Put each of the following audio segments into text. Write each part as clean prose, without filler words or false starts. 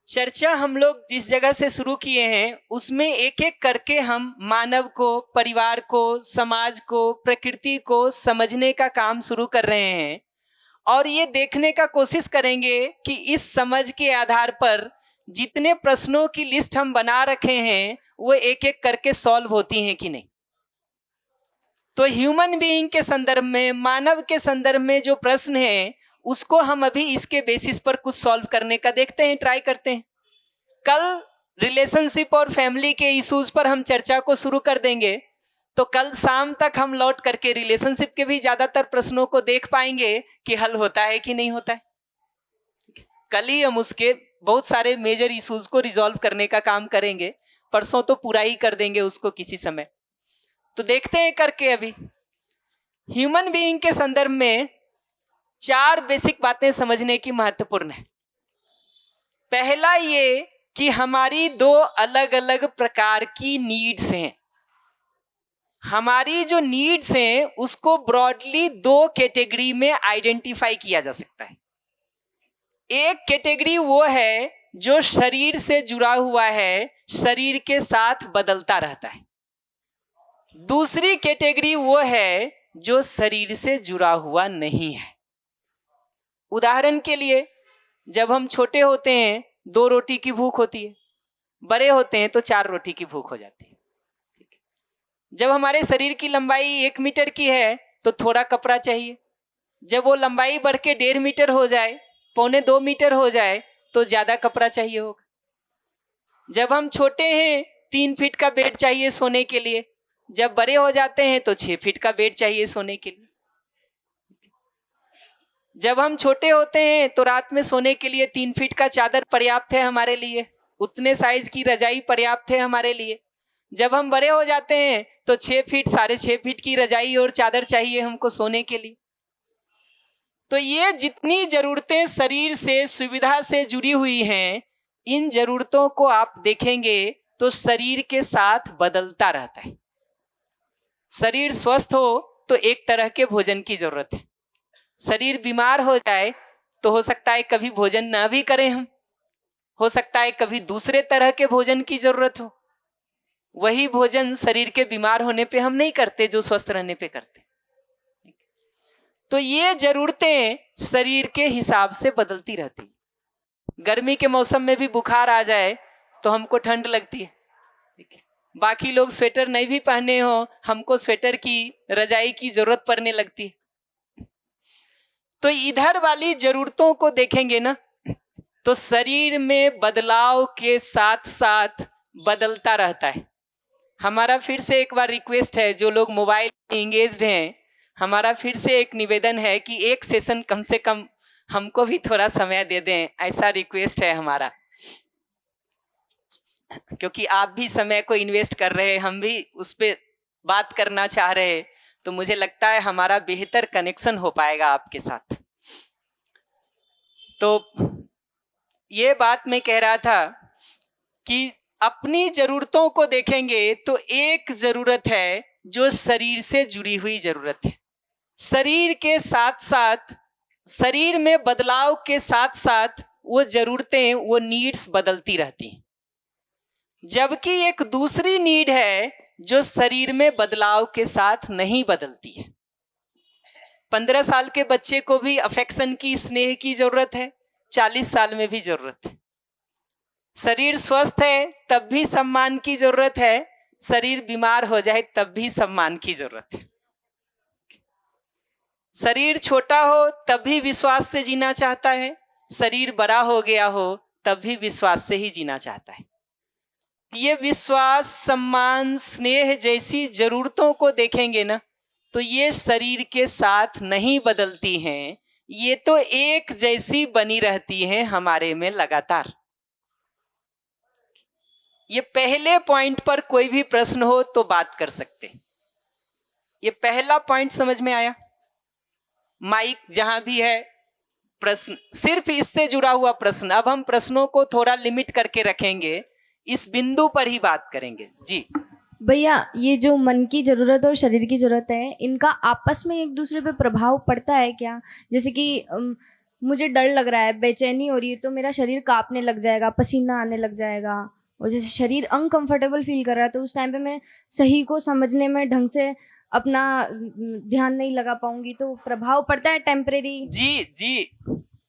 चर्चा हम लोग जिस जगह से शुरू किए हैं उसमें एक एक करके हम मानव को, परिवार को, समाज को, प्रकृति को समझने का काम शुरू कर रहे हैं और ये देखने का कोशिश करेंगे कि इस समझ के आधार पर जितने प्रश्नों की लिस्ट हम बना रखे हैं वो एक एक करके सॉल्व होती हैं कि नहीं। तो ह्यूमन बीइंग के संदर्भ में, मानव के संदर्भ में जो प्रश्न है उसको हम अभी इसके बेसिस पर कुछ सॉल्व करने का देखते हैं, ट्राई करते हैं। कल रिलेशनशिप और फैमिली के इश्यूज पर हम चर्चा को शुरू कर देंगे, तो कल शाम तक हम लौट करके रिलेशनशिप के भी ज्यादातर प्रश्नों को देख पाएंगे कि हल होता है कि नहीं होता है। कल ही हम उसके बहुत सारे मेजर इश्यूज को रिजॉल्व करने का काम करेंगे, परसों तो पूरा ही कर देंगे उसको किसी समय। तो देखते हैं करके अभी ह्यूमन बीइंग के संदर्भ में 4 बेसिक बातें समझने की महत्वपूर्ण है। पहला ये कि हमारी 2 अलग अलग प्रकार की नीड्स हैं। हमारी जो नीड्स हैं उसको ब्रॉडली 2 कैटेगरी में आइडेंटिफाई किया जा सकता है। एक कैटेगरी वो है जो शरीर से जुड़ा हुआ है, शरीर के साथ बदलता रहता है। दूसरी कैटेगरी वो है जो शरीर से जुड़ा हुआ नहीं है। उदाहरण के लिए, जब हम छोटे होते हैं 2 रोटी की भूख होती है, बड़े होते हैं तो 4 रोटी की भूख हो जाती है। जब हमारे शरीर की लंबाई 1 मीटर की है तो थोड़ा कपड़ा चाहिए। जब वो लंबाई बढ़ के 1.5 मीटर हो जाए, 1.25 मीटर हो जाए तो ज्यादा कपड़ा चाहिए होगा। जब हम छोटे हैं 3 फीट का बेड चाहिए सोने के लिए, जब बड़े हो जाते हैं तो 6 फीट का बेड चाहिए सोने के लिए। जब हम छोटे होते हैं तो रात में सोने के लिए 3 फीट का चादर पर्याप्त है हमारे लिए, उतने साइज की रजाई पर्याप्त है हमारे लिए। जब हम बड़े हो जाते हैं तो 6 फीट, 6.5 फीट की रजाई और चादर चाहिए हमको सोने के लिए। तो ये जितनी जरूरतें शरीर से, सुविधा से जुड़ी हुई हैं, इन जरूरतों को आप देखेंगे तो शरीर के साथ बदलता रहता है। शरीर स्वस्थ हो तो एक तरह के भोजन की जरूरत है। शरीर बीमार हो जाए तो हो सकता है कभी भोजन ना भी करें हम, हो सकता है कभी दूसरे तरह के भोजन की जरूरत हो। वही भोजन शरीर के बीमार होने पे हम नहीं करते जो स्वस्थ रहने पे करते। तो ये जरूरतें शरीर के हिसाब से बदलती रहती। गर्मी के मौसम में भी बुखार आ जाए तो हमको ठंड लगती है, बाकी लोग स्वेटर नहीं भी पहने हो, हमको स्वेटर की, रजाई की जरूरत पड़ने लगती है। तो इधर वाली जरूरतों को देखेंगे ना तो शरीर में बदलाव के साथ साथ बदलता रहता है। हमारा फिर से एक बार रिक्वेस्ट है, जो लोग मोबाइल में इंगेज्ड हैं, हमारा फिर से एक निवेदन है कि एक सेशन कम से कम हमको भी थोड़ा समय दे दें, ऐसा रिक्वेस्ट है हमारा। क्योंकि आप भी समय को इन्वेस्ट कर रहे हैं, हम भी उस पर बात करना चाह रहे हैं, तो मुझे लगता है हमारा बेहतर कनेक्शन हो पाएगा आपके साथ। तो ये बात मैं कह रहा था कि अपनी जरूरतों को देखेंगे तो एक जरूरत है जो शरीर से जुड़ी हुई जरूरत है। शरीर के साथ साथ, शरीर में बदलाव के साथ साथ वो जरूरतें, वो नीड्स बदलती रहती हैं। जबकि एक दूसरी नीड है जो शरीर में बदलाव के साथ नहीं बदलती है। 15 साल के बच्चे को भी अफेक्शन की, स्नेह की जरूरत है, 40 साल में भी जरूरत है। शरीर स्वस्थ है तब भी सम्मान की जरूरत है, शरीर बीमार हो जाए तब भी सम्मान की जरूरत है। शरीर छोटा हो तब भी विश्वास से जीना चाहता है, शरीर बड़ा हो गया हो तब भी विश्वास से ही जीना चाहता है। ये विश्वास, सम्मान, स्नेह जैसी जरूरतों को देखेंगे ना तो ये शरीर के साथ नहीं बदलती हैं, ये तो एक जैसी बनी रहती हैं हमारे में लगातार। ये पहले पॉइंट पर कोई भी प्रश्न हो तो बात कर सकते। ये पहला पॉइंट समझ में आया? माइक जहां भी है, प्रश्न, सिर्फ इससे जुड़ा हुआ प्रश्न। अब हम प्रश्नों को थोड़ा लिमिट करके रखेंगे, इस बिंदु पर ही बात करेंगे। जी भैया, ये जो मन की जरूरत और शरीर की जरूरत है, इनका आपस में एक दूसरे पे प्रभाव पड़ता है क्या? जैसे कि मुझे डर लग रहा है, बेचैनी हो रही है, तो मेरा शरीर कांपने लग जाएगा, पसीना आने लग जाएगा और जैसे शरीर अनकंफर्टेबल फील कर रहा है, तो उस टाइम पे मैं सही को समझने में ढंग से अपना ध्यान नहीं लगा पाऊंगी, तो प्रभाव पड़ता है टेम्परेरी। जी जी,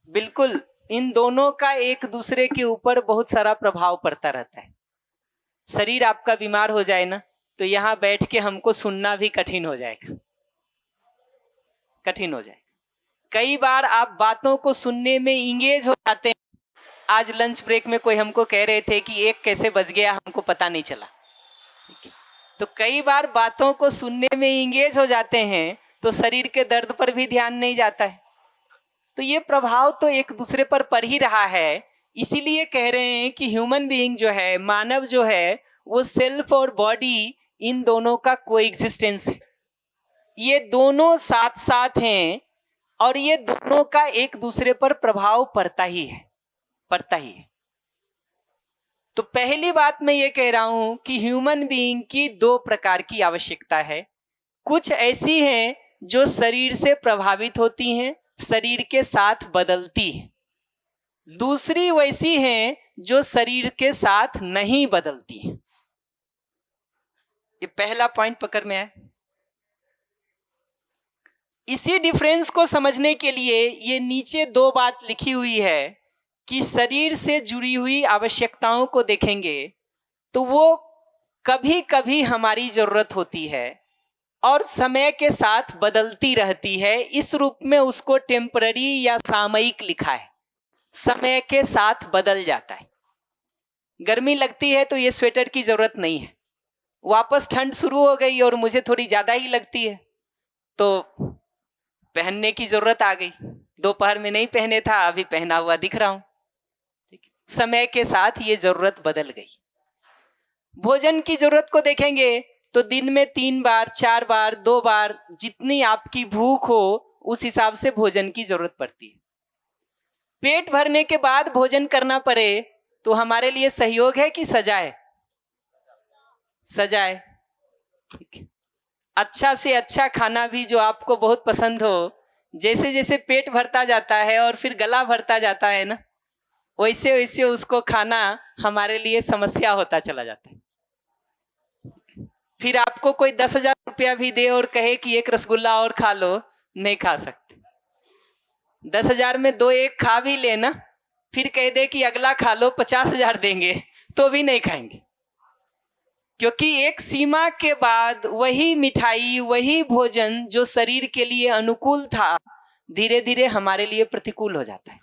बिल्कुल। इन दोनों का एक दूसरे के ऊपर बहुत सारा प्रभाव पड़ता रहता है। शरीर आपका बीमार हो जाए ना, तो यहाँ बैठ के हमको सुनना भी कठिन हो जाएगा, कठिन हो जाएगा। कई बार आप बातों को सुनने में इंगेज हो जाते हैं। आज लंच ब्रेक में कोई हमको कह रहे थे कि 1 कैसे बज गया, हमको पता नहीं चला। तो कई बार बातों को सुनने में इंगेज हो जाते हैं, तो शरीर के दर्द पर भी ध्यान नहीं जाता है। तो ये प्रभाव तो एक दूसरे पर पड़ ही रहा है। इसीलिए कह रहे हैं कि ह्यूमन बीइंग जो है, मानव जो है, वो सेल्फ और बॉडी, इन दोनों का कोएग्जिस्टेंस है। ये दोनों साथ साथ हैं और ये दोनों का एक दूसरे पर प्रभाव पड़ता ही है, पड़ता ही है। तो पहली बात मैं ये कह रहा हूं कि ह्यूमन बीइंग की 2 प्रकार की आवश्यकता है। कुछ ऐसी हैं जो शरीर से प्रभावित होती हैं, शरीर के साथ बदलती हैं। दूसरी वैसी हैं जो शरीर के साथ नहीं बदलती हैं। ये पहला पॉइंट पकड़ में आया। इसी डिफरेंस को समझने के लिए ये नीचे 2 बात लिखी हुई है कि शरीर से जुड़ी हुई आवश्यकताओं को देखेंगे तो वो कभी कभी हमारी जरूरत होती है और समय के साथ बदलती रहती है। इस रूप में उसको टेम्पररी या सामयिक लिखा है। समय के साथ बदल जाता है। गर्मी लगती है तो ये स्वेटर की जरूरत नहीं है, वापस ठंड शुरू हो गई और मुझे थोड़ी ज्यादा ही लगती है तो पहनने की जरूरत आ गई। दोपहर में नहीं पहने था, अभी पहना हुआ दिख रहा हूं। समय के साथ ये जरूरत बदल गई। भोजन की जरूरत को देखेंगे तो दिन में 3 बार, 4 बार, 2 बार, जितनी आपकी भूख हो उस हिसाब से भोजन की जरूरत पड़ती है। पेट भरने के बाद भोजन करना पड़े तो हमारे लिए सहयोग है कि सजा है? सजा है। अच्छा से अच्छा खाना भी जो आपको बहुत पसंद हो, जैसे जैसे पेट भरता जाता है और फिर गला भरता जाता है ना, वैसे वैसे उसको खाना हमारे लिए समस्या होता चला जाता है। फिर आपको कोई 10,000 रुपया भी दे और कहे कि 1 रसगुल्ला और खा लो, नहीं खा सकते। 10,000 में 2-1 खा भी लेना, फिर कह दे कि अगला खा लो, 50,000 देंगे, तो भी नहीं खाएंगे। क्योंकि एक सीमा के बाद वही मिठाई, वही भोजन जो शरीर के लिए अनुकूल था, धीरे धीरे हमारे लिए प्रतिकूल हो जाता है,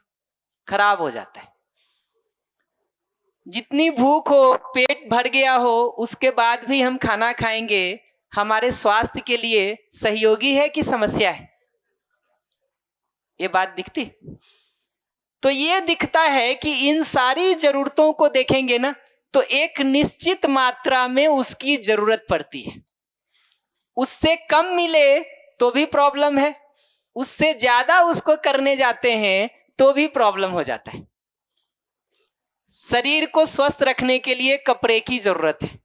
खराब हो जाता है। जितनी भूख हो, पेट भर गया हो, उसके बाद भी हम खाना खाएंगे, हमारे स्वास्थ्य के लिए सहयोगी है कि समस्या है? ये बात दिखती। तो ये दिखता है कि इन सारी जरूरतों को देखेंगे ना, तो एक निश्चित मात्रा में उसकी जरूरत पड़ती है। उससे कम मिले तो भी प्रॉब्लम है, उससे ज्यादा उसको करने जाते हैं तो भी प्रॉब्लम हो जाता है। शरीर को स्वस्थ रखने के लिए कपड़े की जरूरत है।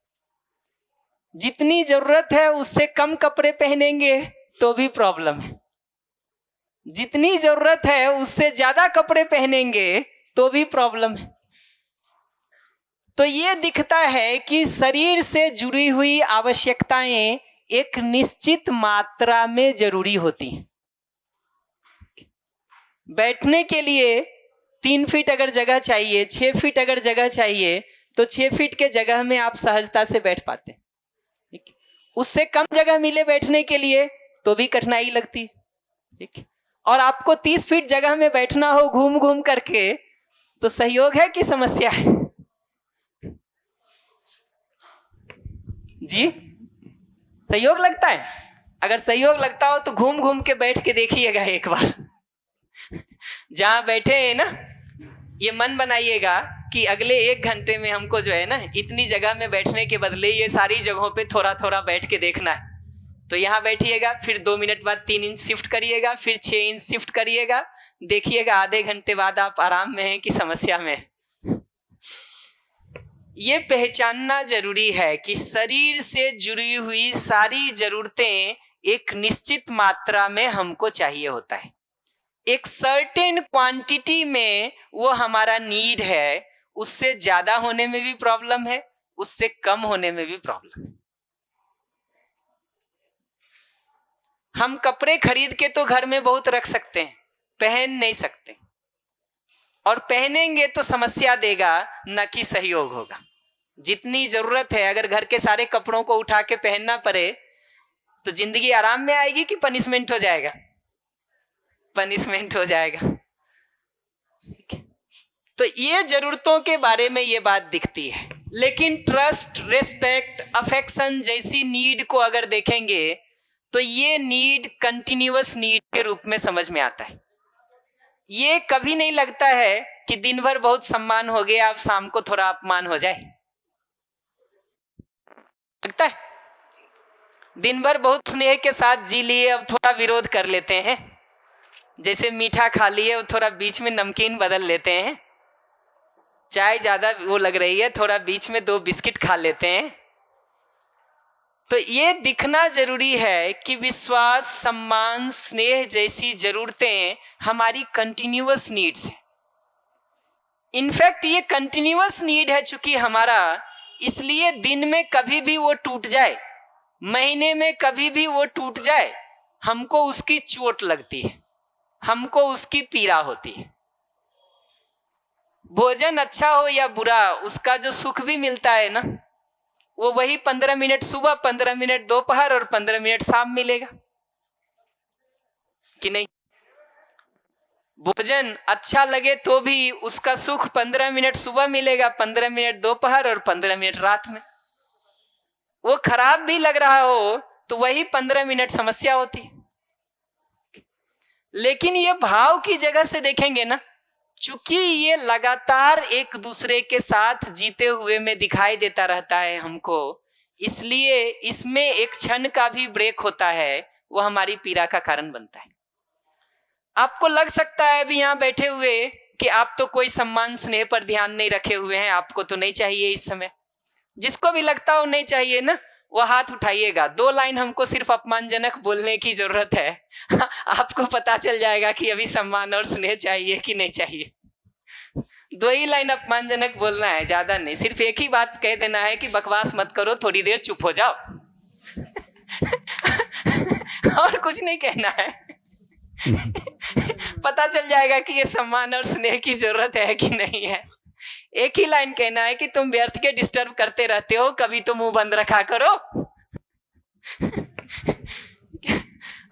जितनी जरूरत है उससे कम कपड़े पहनेंगे तो भी प्रॉब्लम है। जितनी जरूरत है उससे ज्यादा कपड़े पहनेंगे तो भी प्रॉब्लम है। तो ये दिखता है कि शरीर से जुड़ी हुई आवश्यकताएं एक निश्चित मात्रा में जरूरी होती हैं। बैठने के लिए 3 फीट अगर जगह चाहिए, 6 फीट अगर जगह चाहिए, तो 6 फीट के जगह में आप सहजता से बैठ पाते हैं। उससे कम जगह मिले बैठने के लिए तो भी कठिनाई लगती है। ठीक, और आपको 30 फीट जगह में बैठना हो घूम घूम करके, तो सहयोग है कि समस्या है? जी, सहयोग लगता है। अगर सहयोग लगता हो तो घूम घूम के बैठ के देखिएगा एक बार। जहां बैठे हैं ना, ये मन बनाइएगा कि अगले 1 घंटे में हमको जो है ना, इतनी जगह में बैठने के बदले ये सारी जगहों पे थोड़ा थोड़ा बैठ के देखना है। तो यहाँ बैठिएगा, फिर 2 मिनट बाद 3 इंच शिफ्ट करिएगा, फिर 6 इंच शिफ्ट करिएगा, देखिएगा आधे घंटे बाद आप आराम में हैं कि समस्या में हैं। ये पहचानना जरूरी है कि शरीर से जुड़ी हुई सारी जरूरतें एक निश्चित मात्रा में हमको चाहिए होता है। एक सर्टेन क्वांटिटी में वो हमारा नीड है, उससे ज्यादा होने में भी प्रॉब्लम है, उससे कम होने में भी प्रॉब्लम है। हम कपड़े खरीद के तो घर में बहुत रख सकते हैं, पहन नहीं सकते, और पहनेंगे तो समस्या देगा, न कि सहयोग होगा। जितनी जरूरत है, अगर घर के सारे कपड़ों को उठा के पहनना पड़े तो जिंदगी आराम में आएगी कि पनिशमेंट हो जाएगा? पनिशमेंट हो जाएगा। तो ये जरूरतों के बारे में ये बात दिखती है। लेकिन ट्रस्ट, रेस्पेक्ट, अफेक्शन जैसी नीड को अगर देखेंगे तो ये नीड कंटिन्यूअस नीड के रूप में समझ में आता है। ये कभी नहीं लगता है कि दिन भर बहुत सम्मान हो गया, अब शाम को थोड़ा अपमान हो जाए। लगता है दिन भर बहुत स्नेह के साथ जी लिए, अब थोड़ा विरोध कर लेते हैं। जैसे मीठा खा लिए, अब थोड़ा बीच में नमकीन बदल लेते हैं। चाय ज्यादा वो लग रही है, थोड़ा बीच में 2 बिस्किट खा लेते हैं। तो ये दिखना जरूरी है कि विश्वास, सम्मान, स्नेह जैसी जरूरतें हमारी कंटिन्यूअस नीड्स हैं। इनफैक्ट ये कंटिन्यूअस नीड है चूंकि हमारा, इसलिए दिन में कभी भी वो टूट जाए, महीने में कभी भी वो टूट जाए, हमको उसकी चोट लगती है, हमको उसकी पीड़ा होती है। भोजन अच्छा हो या बुरा, उसका जो सुख भी मिलता है ना, वो वही 15 मिनट सुबह, 15 मिनट दोपहर और 15 मिनट शाम मिलेगा कि नहीं? भोजन अच्छा लगे तो भी उसका सुख 15 मिनट सुबह मिलेगा, 15 मिनट दोपहर और 15 मिनट रात में। वो खराब भी लग रहा हो तो वही 15 मिनट समस्या होती है। लेकिन ये भाव की जगह से देखेंगे ना, चूंकि ये लगातार एक दूसरे के साथ जीते हुए में दिखाई देता रहता है हमको, इसलिए इसमें एक क्षण का भी ब्रेक होता है, वो हमारी पीड़ा का कारण बनता है। आपको लग सकता है अभी यहाँ बैठे हुए कि आप तो कोई सम्मान स्नेह पर ध्यान नहीं रखे हुए हैं, आपको तो नहीं चाहिए इस समय। जिसको भी लगता हो नहीं चाहिए ना, वो हाथ उठाइएगा। 2 लाइन हमको सिर्फ अपमानजनक बोलने की जरूरत है, आपको पता चल जाएगा कि अभी सम्मान और स्नेह चाहिए कि नहीं चाहिए। 2 ही लाइन अपमानजनक बोलना है, ज्यादा नहीं। सिर्फ एक ही बात कह देना है कि बकवास मत करो, थोड़ी देर चुप हो जाओ। और कुछ नहीं कहना है। पता चल जाएगा कि ये सम्मान और स्नेह की जरूरत है कि नहीं है। एक ही लाइन कहना है कि तुम व्यर्थ के डिस्टर्ब करते रहते हो, कभी तो मुंह बंद रखा करो।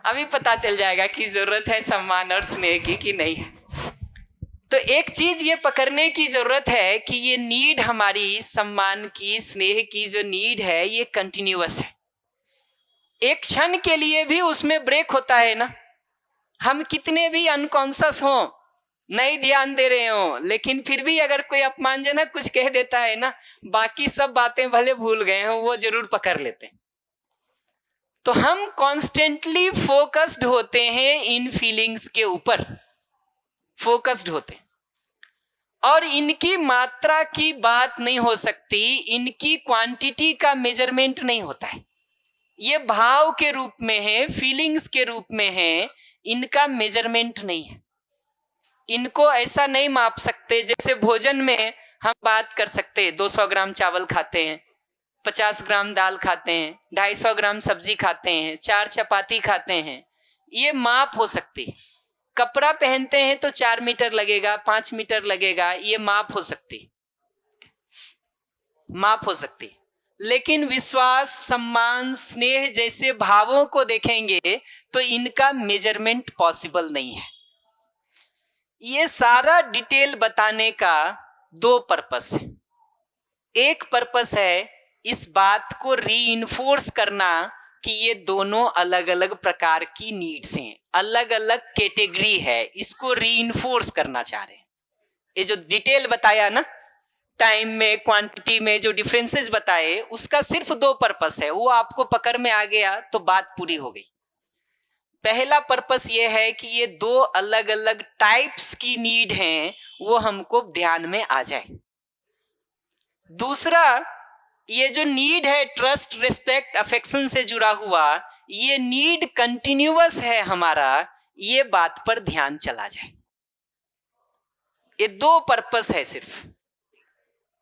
अभी पता चल जाएगा कि जरूरत है सम्मान और स्नेह की कि नहीं है। तो एक चीज ये पकड़ने की जरूरत है कि ये नीड हमारी, सम्मान की, स्नेह की जो नीड है, ये कंटिन्यूअस है। एक क्षण के लिए भी उसमें ब्रेक होता है ना। हम कितने भी अनकॉन्शियस हो, नहीं ध्यान दे रहे हो, लेकिन फिर भी अगर कोई अपमानजनक कुछ कह देता है ना, बाकी सब बातें भले भूल गए हो, वो जरूर पकड़ लेते हैं। तो हम कॉन्स्टेंटली फोकस्ड होते हैं इन फीलिंग्स के ऊपर, फोकस्ड होते हैं। और इनकी मात्रा की बात नहीं हो सकती, इनकी क्वांटिटी का मेजरमेंट नहीं होता है। ये भाव के रूप में है, फीलिंग्स के रूप में है, इनका मेजरमेंट नहीं है। इनको ऐसा नहीं माप सकते। जैसे भोजन में हम बात कर सकते हैं, 200 ग्राम चावल खाते हैं, 50 ग्राम दाल खाते हैं, 250 ग्राम सब्जी खाते हैं, 4 चपाती खाते हैं, ये माप हो सकती है। कपड़ा पहनते हैं तो 4 मीटर लगेगा, 5 मीटर लगेगा, ये माप हो सकती, माप हो सकती। लेकिन विश्वास, सम्मान, स्नेह जैसे भावों को देखेंगे तो इनका मेजरमेंट पॉसिबल नहीं है। ये सारा डिटेल बताने का 2 पर्पस है। एक पर्पस है इस बात को रीइंफोर्स करना कि ये दोनों अलग अलग प्रकार की नीड्स हैं, अलग अलग कैटेगरी है, इसको रीइंफोर्स करना चाह रहे हैं। ये जो डिटेल बताया ना, टाइम में, क्वांटिटी में जो डिफरेंसेस बताए, उसका सिर्फ 2 पर्पस है। वो आपको पकड़ में आ गया तो बात पूरी हो गई। पहला पर्पस ये है कि ये 2 अलग अलग टाइप्स की नीड हैं, वो हमको ध्यान में आ जाए। दूसरा, ये जो नीड है ट्रस्ट, रिस्पेक्ट, अफेक्शन से जुड़ा हुआ, ये नीड कंटिन्यूअस है हमारा, ये बात पर ध्यान चला जाए। ये दो पर्पस है सिर्फ।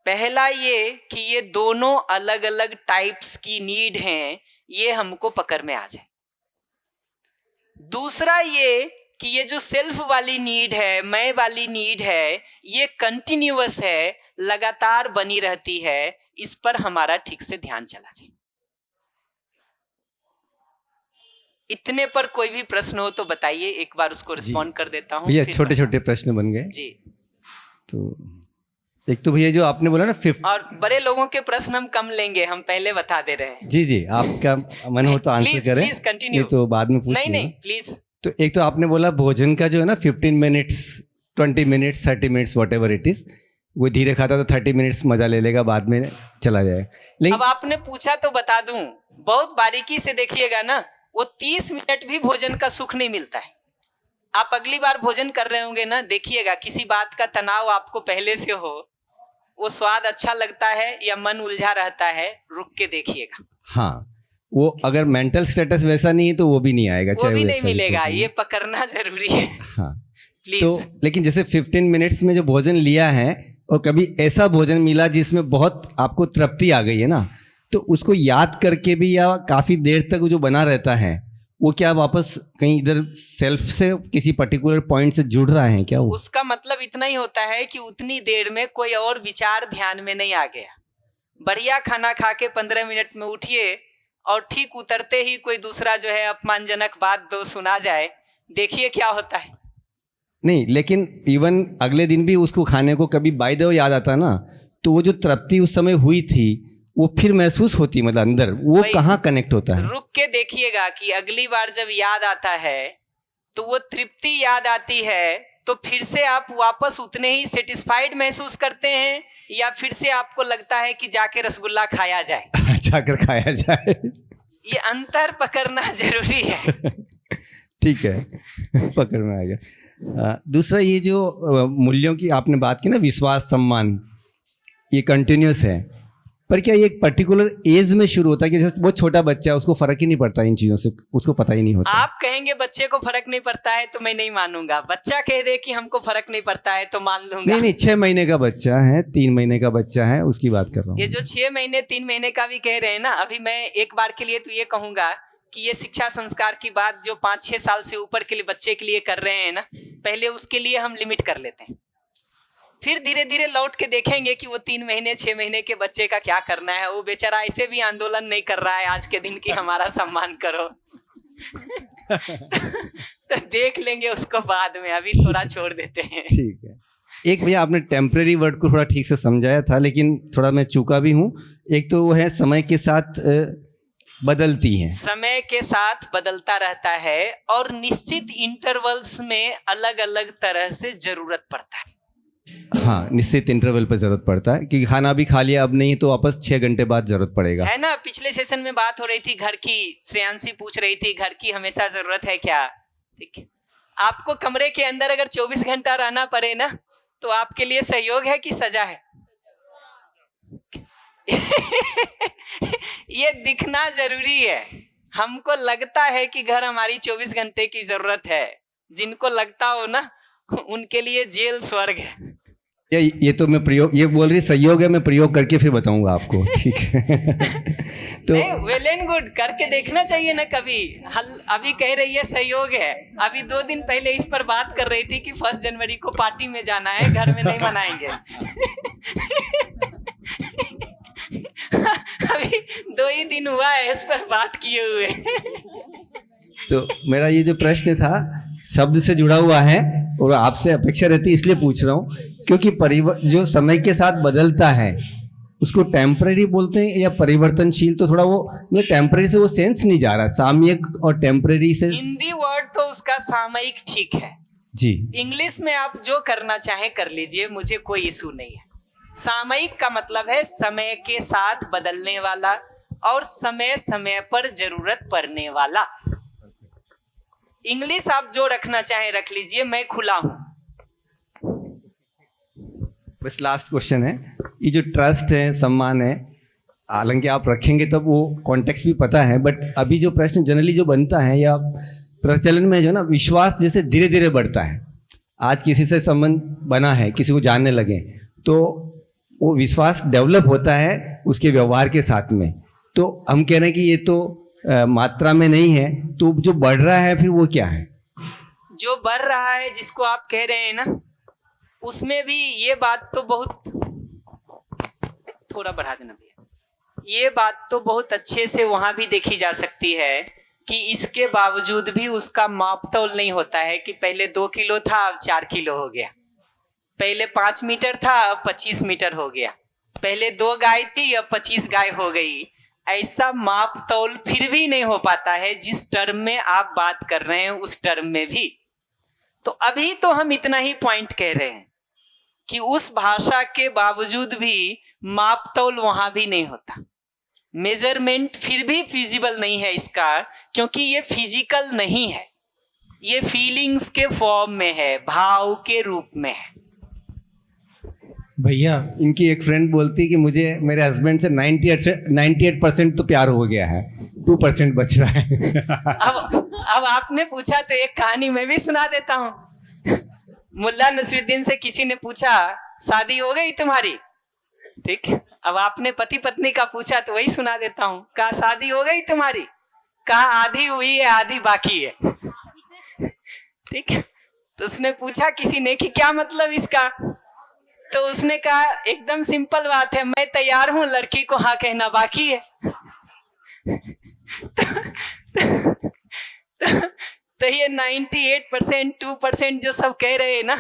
पहला ये कि ये दोनों अलग अलग टाइप्स की नीड हैं, ये हमको पकड़ में आ जाए। दूसरा ये कि ये जो सेल्फ वाली नीड है, मैं वाली नीड है, ये कंटिन्यूअस है, लगातार बनी रहती है, इस पर हमारा ठीक से ध्यान चला जाए। इतने पर कोई भी प्रश्न हो तो बताइए, एक बार उसको रिस्पॉन्ड कर देता हूँ। भैया छोटे छोटे प्रश्न बन गए जी। तो एक तो भैया जो आपने बोला ना और बड़े लोगों के प्रश्न हम कम लेंगे, हम पहले बता दे रहे हैं। जी आपका मन हो तो आंसर करें, प्लीज कंटिन्यू, तो बाद में पूछ नहीं प्लीज। तो एक तो आपने बोला भोजन का जो है ना 15 minutes 20 minutes 30 minutes what ever it is, वो धीरे खाता तो 30 मिनट्स मजा ले लेगा, बाद में चला जाए। लेकिन अब आपने पूछा तो बता दूं, बहुत बारीकी से देखिएगा ना, वो 30 मिनट भी भोजन का सुख नहीं मिलता है। आप अगली बार भोजन कर रहे होंगे ना, देखिएगा किसी बात का तनाव आपको पहले से हो, वो स्वाद अच्छा लगता है या मन उलझा रहता है, रुक के देखिएगा। हाँ, वो अगर मेंटल स्टेटस वैसा नहीं है तो वो भी नहीं आएगा, वो भी नहीं मिलेगा, ये पकड़ना जरूरी है। हाँ प्लीज। तो लेकिन जैसे 15 मिनट्स में जो भोजन लिया है, और कभी ऐसा भोजन मिला जिसमें बहुत आपको तृप्ति आ गई है ना, तो उसको याद करके भी या काफ़ी देर तक वो जो बना रहता है, वो क्या वापस कहीं इधर सेल्फ से किसी पर्टिकुलर पॉइंट से जुड़ रहा है क्या? वो उसका मतलब इतना ही होता है कि उतनी देर में कोई और विचार ध्यान में नहीं आ गया। बढ़िया खाना खा के 15 मिनट में उठिए और ठीक उतरते ही कोई दूसरा जो है अपमानजनक बात दो सुना जाए, देखिए क्या होता है। नहीं, लेकिन इवन अगले दिन भी उसको खाने को कभी बाय द वे याद आता ना, तो वो जो तृप्ति उस समय हुई थी वो फिर महसूस होती, मतलब अंदर वो कहाँ कनेक्ट होता है? रुक के देखिएगा कि अगली बार जब याद आता है तो वो तृप्ति याद आती है, तो फिर से आप वापस उतने ही सेटिस्फाइड महसूस करते हैं, या फिर से आपको लगता है कि जाके रसगुल्ला खाया जाए जाकर खाया जाए। ये अंतर पकड़ना जरूरी है। ठीक है, पकड़ में आ गया। दूसरा, ये जो मूल्यों की आपने बात की ना, विश्वास सम्मान, ये कंटिन्यूस है, पर क्या ये एक पर्टिकुलर एज में शुरू होता है कि जैसे बहुत छोटा बच्चा है उसको फर्क ही नहीं पड़ता इन चीजों से, उसको पता ही नहीं होता? आप कहेंगे बच्चे को फर्क नहीं पड़ता है तो मैं नहीं मानूंगा, बच्चा कह दे कि हमको फर्क नहीं पड़ता है तो मान लूंगा। नहीं, 6 महीने का बच्चा है, 3 महीने का बच्चा है, उसकी बात कर रहा हूँ। ये जो 6 महीने 3 महीने का भी कह रहे हैं ना, अभी मैं एक बार के लिए तो ये कहूंगा कि ये शिक्षा संस्कार की बात जो 5-6 साल से ऊपर के लिए बच्चे के लिए कर रहे हैं ना, पहले उसके लिए हम लिमिट कर लेते हैं, फिर धीरे धीरे लौट के देखेंगे कि वो 3 महीने 6 महीने के बच्चे का क्या करना है। वो बेचारा ऐसे भी आंदोलन नहीं कर रहा है आज के दिन की हमारा सम्मान करो। तो देख लेंगे उसको बाद में, अभी थोड़ा छोड़ देते हैं। ठीक है। एक भैया आपने टेम्परेरी वर्ड को थोड़ा ठीक से समझाया था, लेकिन थोड़ा मैं चूका भी हूँ। एक तो वो है समय के साथ बदलती है, समय के साथ बदलता रहता है और निश्चित इंटरवल्स में अलग अलग तरह से जरूरत पड़ता है। हाँ, निश्चित इंटरवल पर जरूरत पड़ता है कि खाना भी खा लिया अब नहीं तो वापस 6 घंटे बाद जरूरत पड़ेगा, है ना। पिछले सेशन में बात हो रही थी घर की, श्रेयांशी पूछ रही थी घर की हमेशा जरूरत है क्या? ठीक है, आपको कमरे के अंदर अगर 24 घंटा रहना पड़े ना, तो आपके लिए सहयोग है कि सजा है? ये दिखना जरूरी है। हमको लगता है कि घर हमारी 24 घंटे की जरूरत है, जिनको लगता हो ना उनके लिए जेल स्वर्ग है। ये तो मैं प्रयोग, ये बोल रही सहयोग है, मैं प्रयोग करके फिर बताऊंगा आपको। ठीक है। तो वेल एंड गुड, करके देखना चाहिए ना कभी। अभी कह रही है सहयोग है, अभी 2 दिन पहले इस पर बात कर रही थी कि 1 जनवरी को पार्टी में जाना है, घर में नहीं मनाएंगे। अभी 2 ही दिन हुआ है इस पर बात किए हुए। तो मेरा ये जो प्रश्न था शब्द से जुड़ा हुआ है और आपसे अपेक्षा रहती है, इसलिए पूछ रहा हूँ क्योंकि जो समय के साथ बदलता है उसको टेम्पररी बोलते हैं या परिवर्तनशील, तो थोड़ा वो टेम्पररी से वो सेंस नहीं जा रहा, सामयिक और टेम्पररी से। हिंदी वर्ड तो उसका सामयिक ठीक है जी, इंग्लिश में आप जो करना चाहें कर लीजिए, मुझे कोई इशू नहीं है। सामयिक का मतलब है समय के साथ बदलने वाला और समय समय पर जरूरत पड़ने वाला। इंग्लिश आप जो रखना चाहें रख लीजिए, मैं खुला हूं। बस लास्ट क्वेश्चन है, ये जो ट्रस्ट है, सम्मान है, हालांकि आप रखेंगे तब वो कॉन्टेक्स्ट भी पता है, बट अभी जो प्रश्न जनरली जो बनता है या प्रचलन में जो ना विश्वास जैसे धीरे धीरे बढ़ता है। आज किसी से संबंध बना है, किसी को जानने लगे, तो वो विश्वास डेवलप होता है उसके व्यवहार के साथ में। तो हम कह रहे हैं कि ये तो मात्रा में नहीं है, तो जो बढ़ रहा है फिर वो क्या है? जो बढ़ रहा है जिसको आप कह रहे हैं ना, उसमें भी ये बात तो बहुत, थोड़ा बढ़ा देना भैया, ये बात तो बहुत अच्छे से वहां भी देखी जा सकती है कि इसके बावजूद भी उसका माप तौल नहीं होता है कि पहले 2 किलो था अब 4 किलो हो गया, पहले 5 मीटर था अब 25 मीटर हो गया, पहले 2 गाय थी अब 25 गाय हो गई। ऐसा माप तौल फिर भी नहीं हो पाता है जिस टर्म में आप बात कर रहे हैं उस टर्म में भी। तो अभी तो हम इतना ही पॉइंट कह रहे हैं कि उस भाषा के बावजूद भी माप तौल वहां भी नहीं होता, मेजरमेंट फिर भी फिजिबल नहीं है इसका, क्योंकि ये फिजिकल नहीं है, ये फीलिंग्स के फॉर्म में है, भाव के रूप में है। भैया इनकी एक फ्रेंड बोलती है कि मुझे मेरे हस्बैंड से 98% तो प्यार हो गया है, 2% बच रहा है। अब आपने पूछा तो एक कहानी मैं भी सुना देता हूँ। मुल्ला नसरुद्दीन से किसी ने पूछा शादी हो गई तुम्हारी, ठीक, अब आपने पति पत्नी का पूछा तो वही सुना देता हूँ। कहा शादी हो गई तुम्हारी? कहा आधी हुई है आधी बाकी है। ठीक है, तो उसने पूछा किसी ने कि क्या मतलब इसका, तो उसने कहा एकदम सिंपल बात है, मैं तैयार हूं, लड़की को हाँ कहना बाकी है। तो ये 98% 2% जो सब कह रहे हैं ना,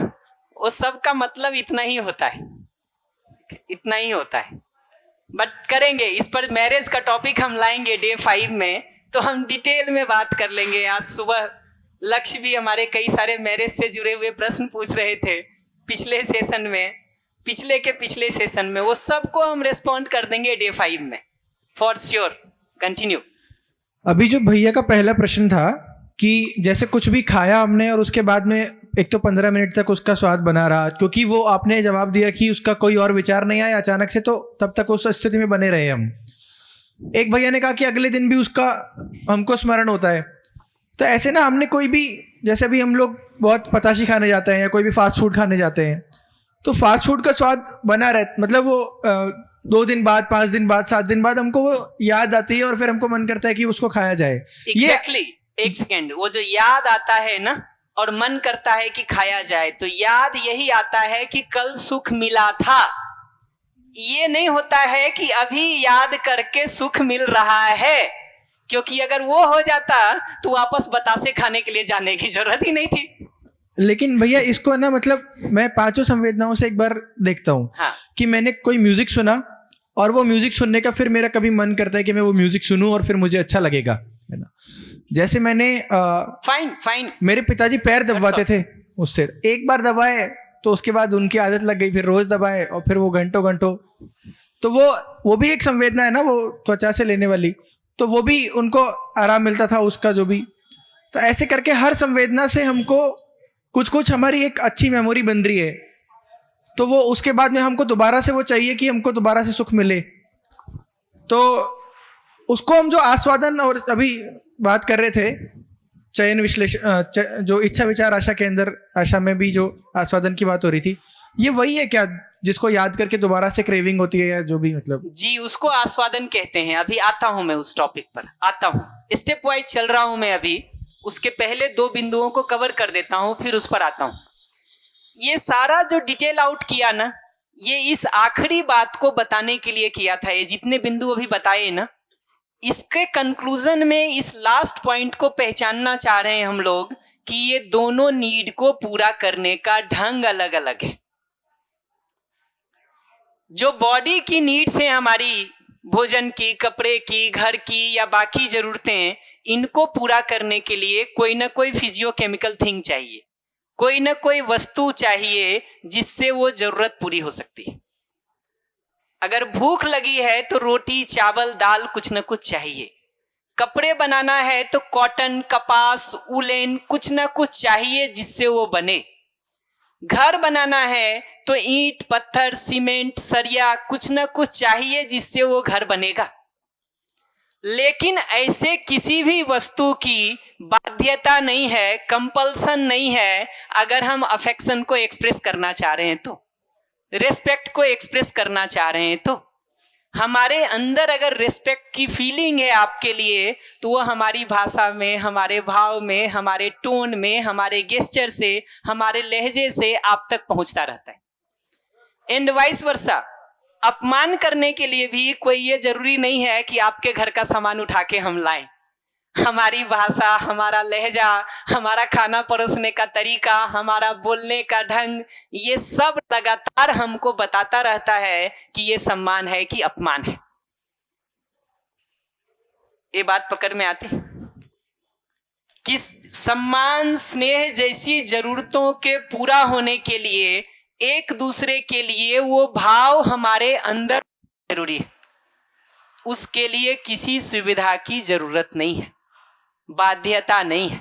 वो सब का मतलब इतना ही होता है, इतना ही होता है। बट करेंगे इस पर, मैरिज का टॉपिक हम लाएंगे डे 5 में, तो हम डिटेल में बात कर लेंगे। आज सुबह लक्ष्य भी हमारे कई सारे मैरिज से जुड़े हुए प्रश्न पूछ रहे थे पिछले सेशन में, पिछले सेशन में, वो सबको हम रेस्पॉन्ड कर देंगे डे 5 में फॉर श्योर। कंटिन्यू। अभी जो भैया का पहला प्रश्न था कि जैसे कुछ भी खाया हमने और उसके बाद में एक तो 15 मिनट तक उसका स्वाद बना रहा, क्योंकि वो आपने जवाब दिया कि उसका कोई और विचार नहीं आया अचानक से, तो तब तक उस स्थिति में बने रहे हम। एक भैया ने कहा कि अगले दिन भी उसका हमको स्मरण होता है। तो ऐसे ना हमने कोई भी, जैसे भी हम लोग बहुत पताशी खाने जाते हैं या कोई भी फास्ट फूड खाने जाते हैं, तो फास्ट फूड का स्वाद बना रहता, मतलब वो 2 दिन बाद, 5 दिन बाद, 7 दिन बाद हमको वो याद आती है और फिर हमको मन करता है कि उसको खाया जाए। Exactly, एक सेकेंड, वो जो याद आता है ना और मन करता है कि खाया जाए, तो याद यही आता है कि कल सुख मिला था। ये नहीं होता है कि अभी याद करके सुख मिल रहा है, क्योंकि अगर वो हो जाता तो वापस बतासे खाने के लिए जाने की जरूरत ही नहीं थी। लेकिन भैया इसको ना, मतलब मैं 5 संवेदनाओं से एक बार देखता हूँ। हाँ। कि मैंने कोई म्यूजिक सुना और वो म्यूजिक सुनने का फिर मेरा कभी मन करता है कि मैं वो म्यूजिक सुनूं और फिर मुझे अच्छा लगेगा, है ना। जैसे मैंने फाइन मेरे पिताजी पैर दबाते थे, उससे एक बार दबाए तो उसके बाद उनकी आदत लग गई, फिर रोज दबाए और फिर वो घंटों, तो वो भी एक संवेदना है ना, वो त्वचा से लेने वाली, तो वो भी उनको आराम मिलता था उसका जो भी। तो ऐसे करके हर संवेदना से हमको कुछ हमारी एक अच्छी मेमोरी बन रही है, तो वो उसके बाद में हमको दोबारा से वो चाहिए कि हमको दोबारा से सुख मिले, तो उसको हम जो आस्वादन, और अभी बात कर रहे थे चयन विश्लेषण, जो इच्छा विचार आशा के अंदर, आशा में भी जो आस्वादन की बात हो रही थी, ये वही है क्या जिसको याद करके दोबारा से क्रेविंग होती है, या जो भी, मतलब जी उसको आस्वादन कहते हैं। अभी आता हूं मैं उस टॉपिक पर, आता हूं, स्टेप वाइज चल रहा हूं मैं अभी। उसके पहले 2 बिंदुओं को कवर कर देता हूं, फिर उस पर आता हूं। ये सारा जो डिटेल आउट किया ना, ये इस आखिरी बात को बताने के लिए किया था। ये जितने बिंदु अभी बताए ना, इसके कंक्लूजन में इस लास्ट पॉइंट को पहचानना चाह रहे हैं हम लोग कि ये दोनों नीड को पूरा करने का ढंग अलग अलग है। जो बॉडी की नीड्स हैं हमारी, भोजन की, कपड़े की, घर की या बाकी जरूरतें, इनको पूरा करने के लिए कोई ना कोई फिजियोकेमिकल थिंग चाहिए, कोई ना कोई वस्तु चाहिए जिससे वो जरूरत पूरी हो सकती है। अगर भूख लगी है तो रोटी, चावल, दाल, कुछ ना कुछ चाहिए। कपड़े बनाना है तो कॉटन, कपास, उलेन, कुछ ना कुछ चाहिए जिससे वो बने। घर बनाना है तो ईंट, पत्थर, सीमेंट, सरिया, कुछ ना कुछ चाहिए जिससे वो घर बनेगा। लेकिन ऐसे किसी भी वस्तु की बाध्यता नहीं है, कंपल्सन नहीं है। अगर हम अफेक्शन को एक्सप्रेस करना चाह रहे हैं तो, रिस्पेक्ट को एक्सप्रेस करना चाह रहे हैं तो, हमारे अंदर अगर रिस्पेक्ट की फीलिंग है आपके लिए, तो वो हमारी भाषा में, हमारे भाव में, हमारे टोन में, हमारे गेस्चर से, हमारे लहजे से आप तक पहुंचता रहता है। एंड वाइस वर्सा, अपमान करने के लिए भी कोई ये जरूरी नहीं है कि आपके घर का सामान उठा के हम लाएं। हमारी भाषा, हमारा लहजा, हमारा खाना परोसने का तरीका, हमारा बोलने का ढंग, ये सब लगातार हमको बताता रहता है कि ये सम्मान है कि अपमान है। ये बात पकड़ में आती? कि सम्मान, स्नेह जैसी जरूरतों के पूरा होने के लिए, एक दूसरे के लिए वो भाव हमारे अंदर जरूरी है। उसके लिए किसी सुविधा की जरूरत नहीं है, बाध्यता नहीं है।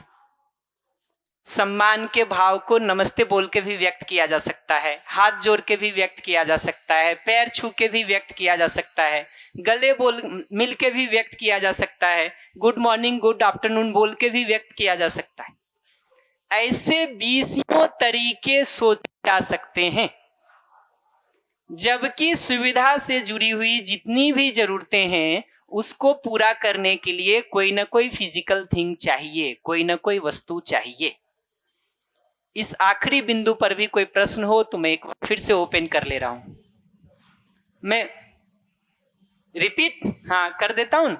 सम्मान के भाव को नमस्ते बोल के भी व्यक्त किया जा सकता है, हाथ जोड़ के भी व्यक्त किया जा सकता है, पैर छू के भी व्यक्त किया जा सकता है, गले बोल मिल के भी व्यक्त किया जा सकता है, गुड मॉर्निंग गुड आफ्टरनून बोल के भी व्यक्त किया जा सकता है। ऐसे 20 तरीके सोचे जा सकते हैं। जबकि सुविधा से जुड़ी हुई जितनी भी जरूरतें हैं, उसको पूरा करने के लिए कोई ना कोई फिजिकल थिंग चाहिए, कोई ना कोई वस्तु चाहिए। इस आखिरी बिंदु पर भी कोई प्रश्न हो तो मैं एक बार फिर से ओपन कर ले रहा हूं। मैं रिपीट कर देता हूं,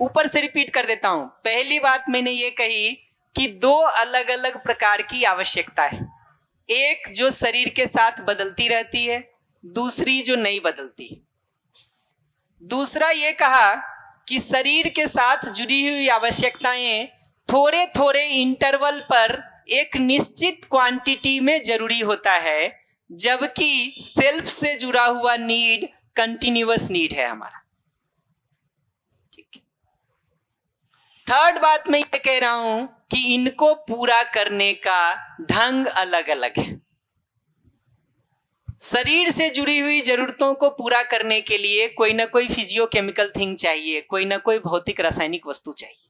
ऊपर से रिपीट कर देता हूं। पहली बात मैंने ये कही कि 2 अलग अलग प्रकार की आवश्यकता है। एक जो शरीर के साथ बदलती रहती है, दूसरी जो नहीं बदलती। दूसरा ये कहा कि शरीर के साथ जुड़ी हुई आवश्यकताएं थोड़े थोड़े इंटरवल पर एक निश्चित क्वांटिटी में जरूरी होता है, जबकि सेल्फ से जुड़ा हुआ नीड कंटिन्यूअस नीड है हमारा। ठीक है। थर्ड बात मैं ये कह रहा हूं कि इनको पूरा करने का ढंग अलग अलग है। शरीर से जुड़ी हुई जरूरतों को पूरा करने के लिए कोई ना कोई फिजियोकेमिकल थिंग चाहिए, कोई ना कोई भौतिक रासायनिक वस्तु चाहिए।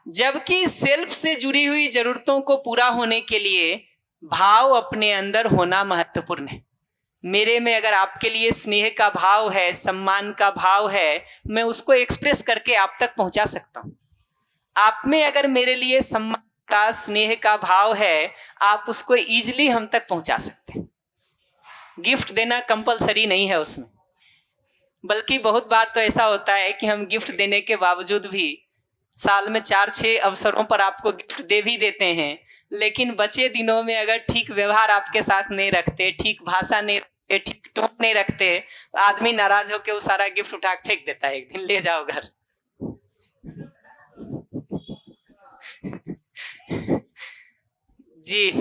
जबकि सेल्फ से जुड़ी हुई जरूरतों को पूरा होने के लिए भाव अपने अंदर होना महत्वपूर्ण है। मेरे में अगर आपके लिए स्नेह का भाव है, सम्मान का भाव है, मैं उसको एक्सप्रेस करके आप तक पहुंचा सकता हूं। आप में अगर मेरे लिए सम्मान का, स्नेह का भाव है, आप उसको इजीली हम तक पहुंचा सकते हैं। गिफ्ट देना कंपलसरी नहीं है उसमें, बल्कि बहुत बार तो ऐसा होता है कि हम गिफ्ट देने के बावजूद भी साल में 4-6 अवसरों पर आपको गिफ्ट दे भी देते हैं, लेकिन बचे दिनों में अगर ठीक व्यवहार आपके साथ नहीं रखते, ठीक भाषा नहीं रखते, ठीक टोन नहीं रखते, तो आदमी नाराज होकर वो सारा गिफ्ट उठा के फेंक देता है। एक दिन ले जाओ घर। जी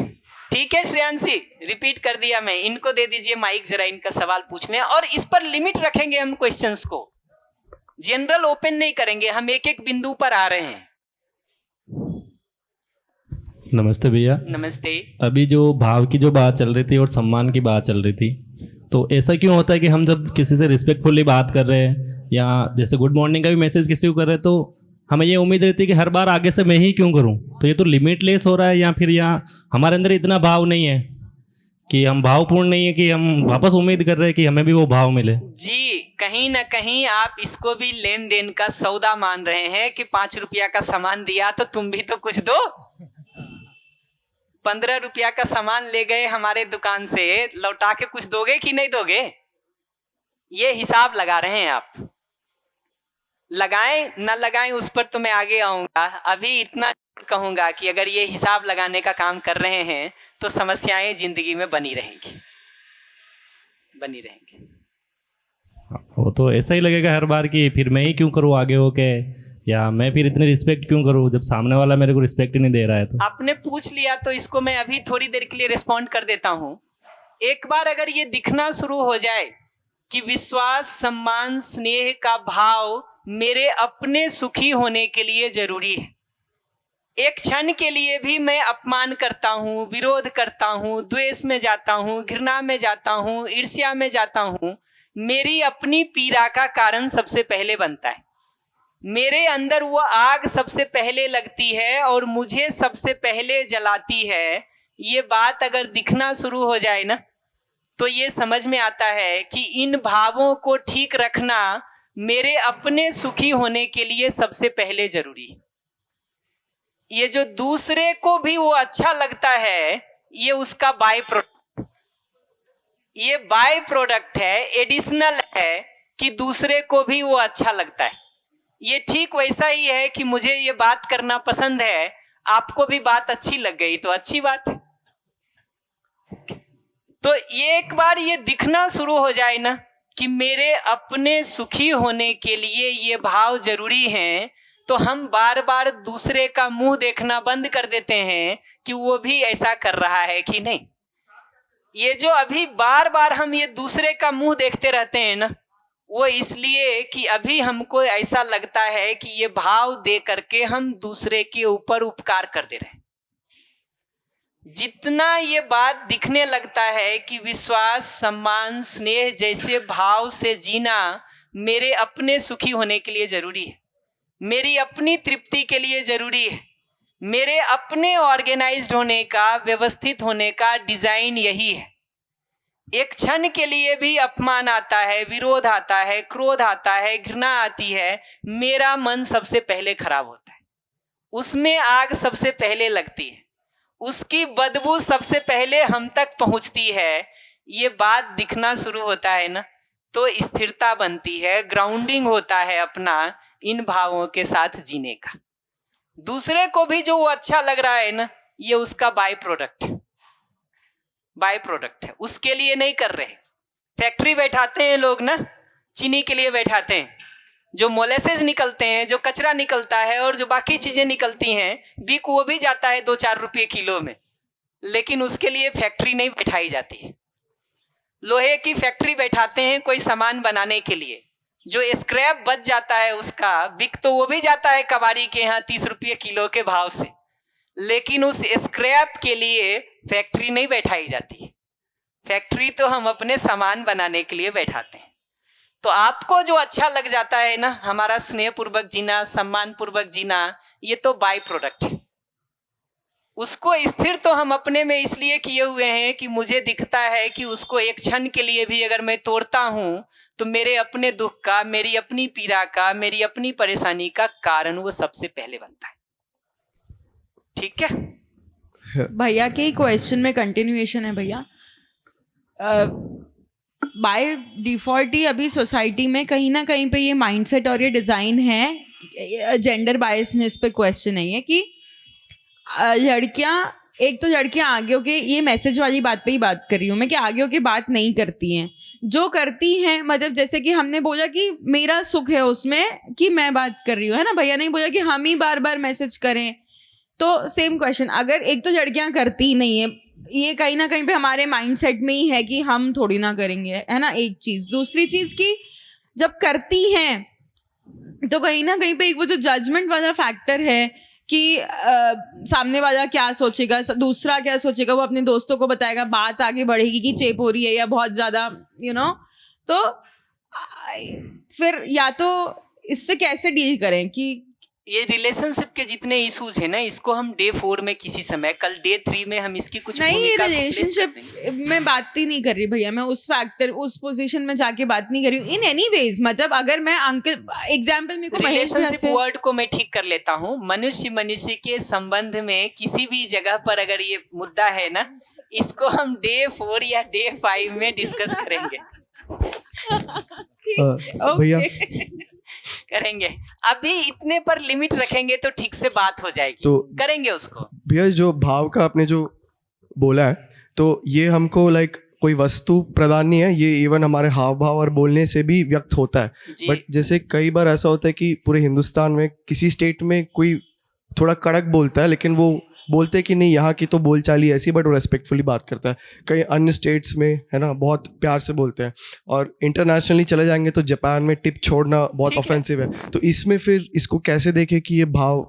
ठीक है श्रेयांशी, रिपीट कर दिया मैं। इनको दे दीजिए माइक, जरा इनका सवाल पूछने, और इस पर लिमिट रखेंगे हम क्वेश्चंस को, जनरल ओपन नहीं करेंगे, हम एक एक बिंदु पर आ रहे हैं। नमस्ते भैया। नमस्ते। अभी जो भाव की जो बात चल रही थी और सम्मान की बात चल रही थी, तो ऐसा क्यों होता है कि हम जब किसी से रिस्पेक्टफुली बात कर रहे हैं, या जैसे गुड मॉर्निंग का भी मैसेज किसी को कर रहे हैं, तो हमें ये उम्मीद रहती है कि हर बार आगे से मैं ही क्यों करूं? तो ये तो लिमिटलेस हो रहा है, या फिर यहाँ हमारे अंदर इतना भाव नहीं है कि हम भावपूर्ण नहीं है कि हम वापस उम्मीद कर रहे हैं कि हमें भी वो भाव मिले? जी, कहीं ना कहीं आप इसको भी लेन देन का सौदा मान रहे हैं कि 5 रुपया का सामान दिया तो तुम भी तो कुछ दो। 15 रुपया का सामान ले गए हमारे दुकान से, लौटा के कुछ दोगे कि नहीं दोगे? ये हिसाब लगा रहे हैं आप। लगाएं न लगाएं उस पर तो मैं आगे आऊंगा। अभी इतना कहूंगा कि अगर ये हिसाब लगाने का काम कर रहे हैं तो समस्याएं जिंदगी में बनी रहेंगी। वो तो ऐसा ही लगेगा हर बार कि फिर मैं ही क्यों करूँ आगे होके, या मैं फिर इतनी रिस्पेक्ट क्यों करूँ जब सामने वाला मेरे को रिस्पेक्ट ही नहीं दे रहा है। तो आपने पूछ लिया तो इसको मैं अभी थोड़ी देर के लिए रिस्पॉन्ड कर देता हूं। एक बार अगर ये दिखना शुरू हो जाए कि विश्वास, सम्मान, स्नेह का भाव मेरे अपने सुखी होने के लिए जरूरी है, एक क्षण के लिए भी मैं अपमान करता हूं, विरोध करता हूं, द्वेष में जाता हूं, घृणा में जाता हूं, ईर्ष्या में जाता हूं, मेरी अपनी पीड़ा का कारण सबसे पहले बनता है। मेरे अंदर वो आग सबसे पहले लगती है और मुझे सबसे पहले जलाती है। ये बात अगर दिखना शुरू हो जाए ना, तो ये समझ में आता है कि इन भावों को ठीक रखना मेरे अपने सुखी होने के लिए सबसे पहले जरूरी है। ये जो दूसरे को भी वो अच्छा लगता है, ये उसका बाय प्रोडक्ट है, एडिशनल है कि दूसरे को भी वो अच्छा लगता है। ये ठीक वैसा ही है कि मुझे ये बात करना पसंद है, आपको भी बात अच्छी लग गई तो अच्छी बात है। तो ये एक बार ये दिखना शुरू हो जाए ना कि मेरे अपने सुखी होने के लिए ये भाव जरूरी हैं, तो हम बार बार दूसरे का मुंह देखना बंद कर देते हैं कि वो भी ऐसा कर रहा है कि नहीं। ये जो अभी बार बार हम ये दूसरे का मुंह देखते रहते हैं ना, वो इसलिए कि अभी हमको ऐसा लगता है कि ये भाव दे करके हम दूसरे के ऊपर उपकार कर दे रहे हैं। जितना ये बात दिखने लगता है कि विश्वास, सम्मान, स्नेह जैसे भाव से जीना मेरे अपने सुखी होने के लिए जरूरी है, मेरी अपनी तृप्ति के लिए जरूरी है, मेरे अपने ऑर्गेनाइज्ड होने का, व्यवस्थित होने का डिजाइन यही है। एक क्षण के लिए भी अपमान आता है, विरोध आता है, क्रोध आता है, घृणा आती है, मेरा मन सबसे पहले खराब होता है, उसमें आग सबसे पहले लगती है, उसकी बदबू सबसे पहले हम तक पहुंचती है। ये बात दिखना शुरू होता है ना, तो स्थिरता बनती है, ग्राउंडिंग होता है अपना इन भावों के साथ जीने का। दूसरे को भी जो वो अच्छा लग रहा है ना, ये उसका बाय प्रोडक्ट है, उसके लिए नहीं कर रहे। फैक्ट्री बैठाते हैं लोग ना, चीनी के लिए बैठाते हैं, जो मोलेसेस निकलते हैं, जो कचरा निकलता है और जो बाकी चीजें निकलती हैं, बिक वो भी जाता है 2-4 रुपये किलो में, लेकिन उसके लिए फैक्ट्री नहीं बैठाई जाती है। लोहे की फैक्ट्री बैठाते हैं कोई सामान बनाने के लिए, जो स्क्रैप बच जाता है उसका बिक तो वो भी जाता है कबाड़ी के यहाँ 30 रुपये किलो के भाव से, लेकिन उस स्क्रैप के लिए फैक्ट्री नहीं बैठाई जाती। फैक्ट्री तो हम अपने सामान बनाने के लिए बैठाते हैं। तो आपको जो अच्छा लग जाता है ना, हमारा स्नेह पूर्वक जीना, सम्मान पूर्वक जीना, ये तो बाय प्रोडक्ट है। उसको स्थिर तो हम अपने में इसलिए किए हुए हैं कि मुझे दिखता है कि उसको एक क्षण के लिए भी अगर मैं तोड़ता हूं तो मेरे अपने दुख का, मेरी अपनी पीड़ा का, मेरी अपनी परेशानी का कारण वो सबसे पहले बनता है। ठीक है भैया के क्वेश्चन में कंटिन्यूएशन है भैया। बाय डिफॉल्ट ही अभी सोसाइटी में कहीं ना कहीं पे ये माइंडसेट और ये डिज़ाइन है, जेंडर बायसनेस पे क्वेश्चन है ये कि लड़कियां, एक तो लड़कियां आगे होके, ये मैसेज वाली बात पे ही बात कर रही हूँ मैं, कि आगे होके बात नहीं करती हैं। जो करती हैं, मतलब जैसे कि हमने बोला कि मेरा सुख है उसमें कि मैं बात कर रही हूँ, है ना, भैया नहीं बोला कि हम ही बार बार मैसेज करें। तो सेम क्वेश्चन, अगर एक तो लड़कियां करती ही नहीं है, ये कहीं ना कहीं पे हमारे माइंडसेट में ही है कि हम थोड़ी ना करेंगे, है ना, एक चीज़। दूसरी चीज़ कि जब करती हैं तो कहीं ना कहीं पे एक वो जो जजमेंट वाला फैक्टर है कि सामने वाला क्या सोचेगा, दूसरा क्या सोचेगा, वो अपने दोस्तों को बताएगा, बात आगे बढ़ेगी कि चेप हो रही है या बहुत ज़्यादा तो फिर या तो इससे कैसे डील करें कि ये रिलेशनशिप के जितने इश्यूज है ना, इसको हम डे 4 में किसी समय, कल डे 3 में हम इसकी कुछ नहीं, भूमिका को place रिलेशनशिप कर देंगे। में बात ही नहीं कर रही भैया, मैं उस फैक्टर, उस पोजीशन में जाके बात नहीं कर रही हूँ। इन एनी वेज, मतलब अगर मैं अंकल एग्जांपल मेरे को महेश भैया रिलेशनशिप से वर्ड को मैं ठीक कर लेता हूँ। मनुष्य के संबंध में किसी भी जगह पर अगर ये मुद्दा है ना, इसको हम डे 4 या डे 5 में डिस्कस करेंगे। भैया करेंगे, अभी इतने पर लिमिट रखेंगे तो ठीक से बात हो जाएगी, तो करेंगे उसको। भैया जो भाव का आपने जो बोला है, तो ये हमको लाइक कोई वस्तु प्रदान नहीं है, ये इवन हमारे हाव भाव और बोलने से भी व्यक्त होता है। जी। बट जैसे कई बार ऐसा होता है कि पूरे हिंदुस्तान में किसी स्टेट में कोई थोड़ा कड़क बोलता है, लेकिन वो बोलते हैं कि नहीं यहाँ की तो बोलचाल ही ऐसी, बट वो रेस्पेक्टफुली बात करता है। कई अन्य स्टेट्स में, है ना, बहुत प्यार से बोलते हैं। और इंटरनेशनली चले जाएंगे तो जापान में टिप छोड़ना बहुत ठीक है। ऑफेंसिव है। तो इसमें फिर इसको कैसे देखें कि ये भाव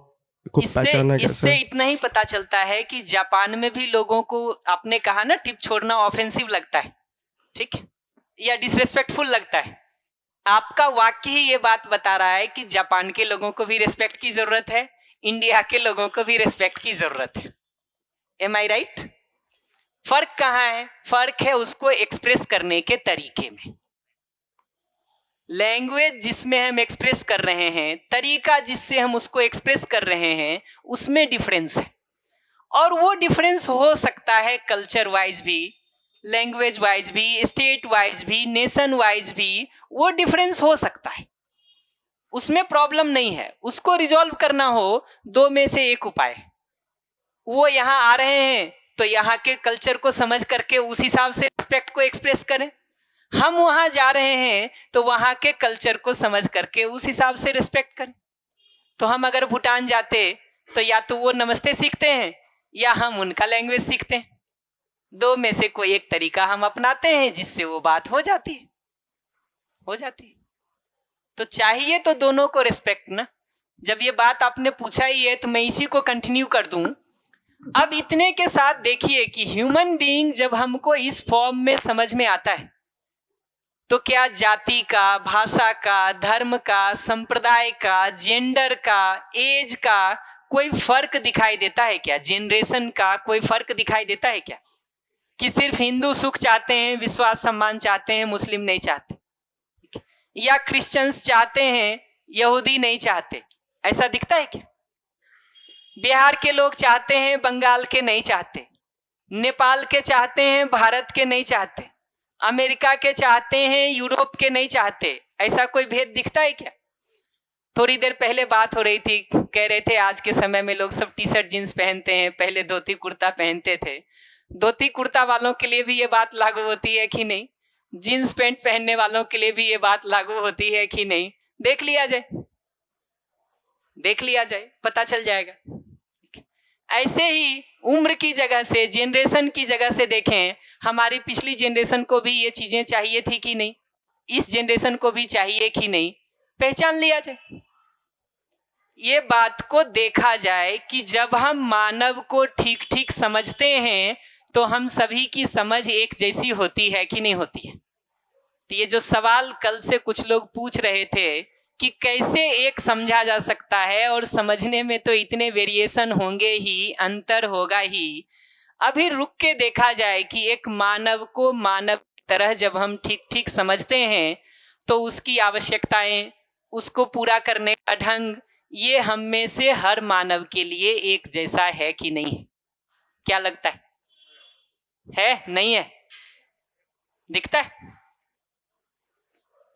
को पहचानना कैसे? इससे इतना ही पता चलता है कि जापान में भी लोगों को, आपने कहा ना टिप छोड़ना ऑफेंसिव लगता है, ठीक है, या डिसरेस्पेक्टफुल लगता है? आपका वाक्य ही ये बात बता रहा है कि जापान के लोगों को भी रिस्पेक्ट की जरूरत है, इंडिया के लोगों को भी रिस्पेक्ट की जरूरत है। एम आई राइट? फर्क कहाँ है? फर्क है उसको एक्सप्रेस करने के तरीके में। लैंग्वेज जिसमें हम एक्सप्रेस कर रहे हैं, तरीका जिससे हम उसको एक्सप्रेस कर रहे हैं, उसमें डिफरेंस है। और वो डिफरेंस हो सकता है कल्चर वाइज भी, लैंग्वेज वाइज भी, स्टेट वाइज भी, नेशन वाइज भी, वो डिफरेंस हो सकता है। उसमें प्रॉब्लम नहीं है। उसको रिजॉल्व करना हो, दो में से एक उपाय है। वो यहाँ आ रहे हैं तो यहाँ के कल्चर को समझ करके उस हिसाब से रिस्पेक्ट को एक्सप्रेस करें। हम वहाँ जा रहे हैं तो वहाँ के कल्चर को समझ करके उस हिसाब से रिस्पेक्ट करें। तो हम अगर भूटान जाते तो या तो वो नमस्ते सीखते हैं या हम उनका लैंग्वेज सीखते हैं। दो में से कोई एक तरीका हम अपनाते हैं जिससे वो बात हो जाती है। तो चाहिए तो दोनों को रिस्पेक्ट ना। जब ये बात आपने पूछा ही है तो मैं इसी को कंटिन्यू कर दूं। अब इतने के साथ देखिए कि ह्यूमन बीइंग जब हमको इस फॉर्म में समझ में आता है तो क्या जाति का, भाषा का, धर्म का, संप्रदाय का, जेंडर का, एज का कोई फर्क दिखाई देता है क्या? जनरेशन का कोई फर्क दिखाई देता है क्या? कि सिर्फ हिंदू सुख चाहते हैं, विश्वास सम्मान चाहते हैं, मुस्लिम नहीं चाहते, या क्रिश्चियंस चाहते हैं, यहूदी नहीं चाहते, ऐसा दिखता है क्या? बिहार के लोग चाहते हैं, बंगाल के नहीं चाहते, नेपाल के चाहते हैं, भारत के नहीं चाहते, अमेरिका के चाहते हैं, यूरोप के नहीं चाहते, ऐसा कोई भेद दिखता है क्या? थोड़ी देर पहले बात हो रही थी, कह रहे थे आज के समय में लोग सब टी शर्ट जींस पहनते हैं, पहले धोती कुर्ता पहनते थे। धोती कुर्ता वालों के लिए भी ये बात लागू होती है कि नहीं? जींस पैंट पहनने वालों के लिए भी ये बात लागू होती है कि नहीं? देख लिया जाए, पता चल जाएगा। ऐसे ही उम्र की जगह से, जनरेशन की जगह से देखें, हमारी पिछली जनरेशन को भी ये चीजें चाहिए थी कि नहीं? इस जनरेशन को भी चाहिए कि नहीं? पहचान लिया जाए। ये बात को देखा जाए कि जब हम मानव को ठीक ठीक समझते हैं तो हम सभी की समझ एक जैसी होती है कि नहीं होती है? तो ये जो सवाल कल से कुछ लोग पूछ रहे थे कि कैसे एक समझा जा सकता है, और समझने में तो इतने वेरिएशन होंगे ही, अंतर होगा ही। अभी रुक के देखा जाए कि एक मानव को मानव की तरह जब हम ठीक ठीक समझते हैं तो उसकी आवश्यकताएं, उसको पूरा करने का ढंग, ये हम में से हर मानव के लिए एक जैसा है कि नहीं है? क्या लगता है? नहीं है? दिखता है?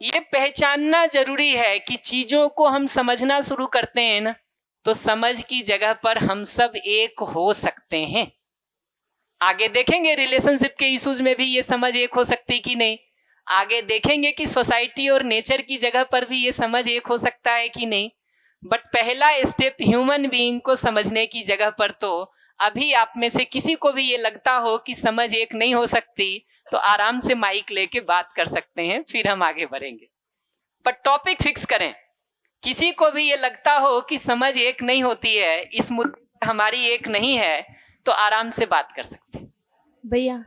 ये पहचानना जरूरी है कि चीजों को हम समझना शुरू करते हैं ना, तो समझ की जगह पर हम सब एक हो सकते हैं। आगे देखेंगे रिलेशनशिप के इश्यूज में भी ये समझ एक हो सकती कि नहीं। आगे देखेंगे कि सोसाइटी और नेचर की जगह पर भी ये समझ एक हो सकता है कि नहीं। बट पहला स्टेप ह्यूमन बीइंग को समझने की जगह पर, तो अभी आप में से किसी को भी ये लगता हो कि समझ एक नहीं हो सकती तो आराम से माइक लेके बात कर सकते हैं, फिर हम आगे बढ़ेंगे। पर टॉपिक फिक्स करें। किसी को भी ये लगता हो कि समझ एक नहीं होती है, इस मुद्दे पर हमारी एक नहीं है, तो आराम से बात कर सकते हैं। भैया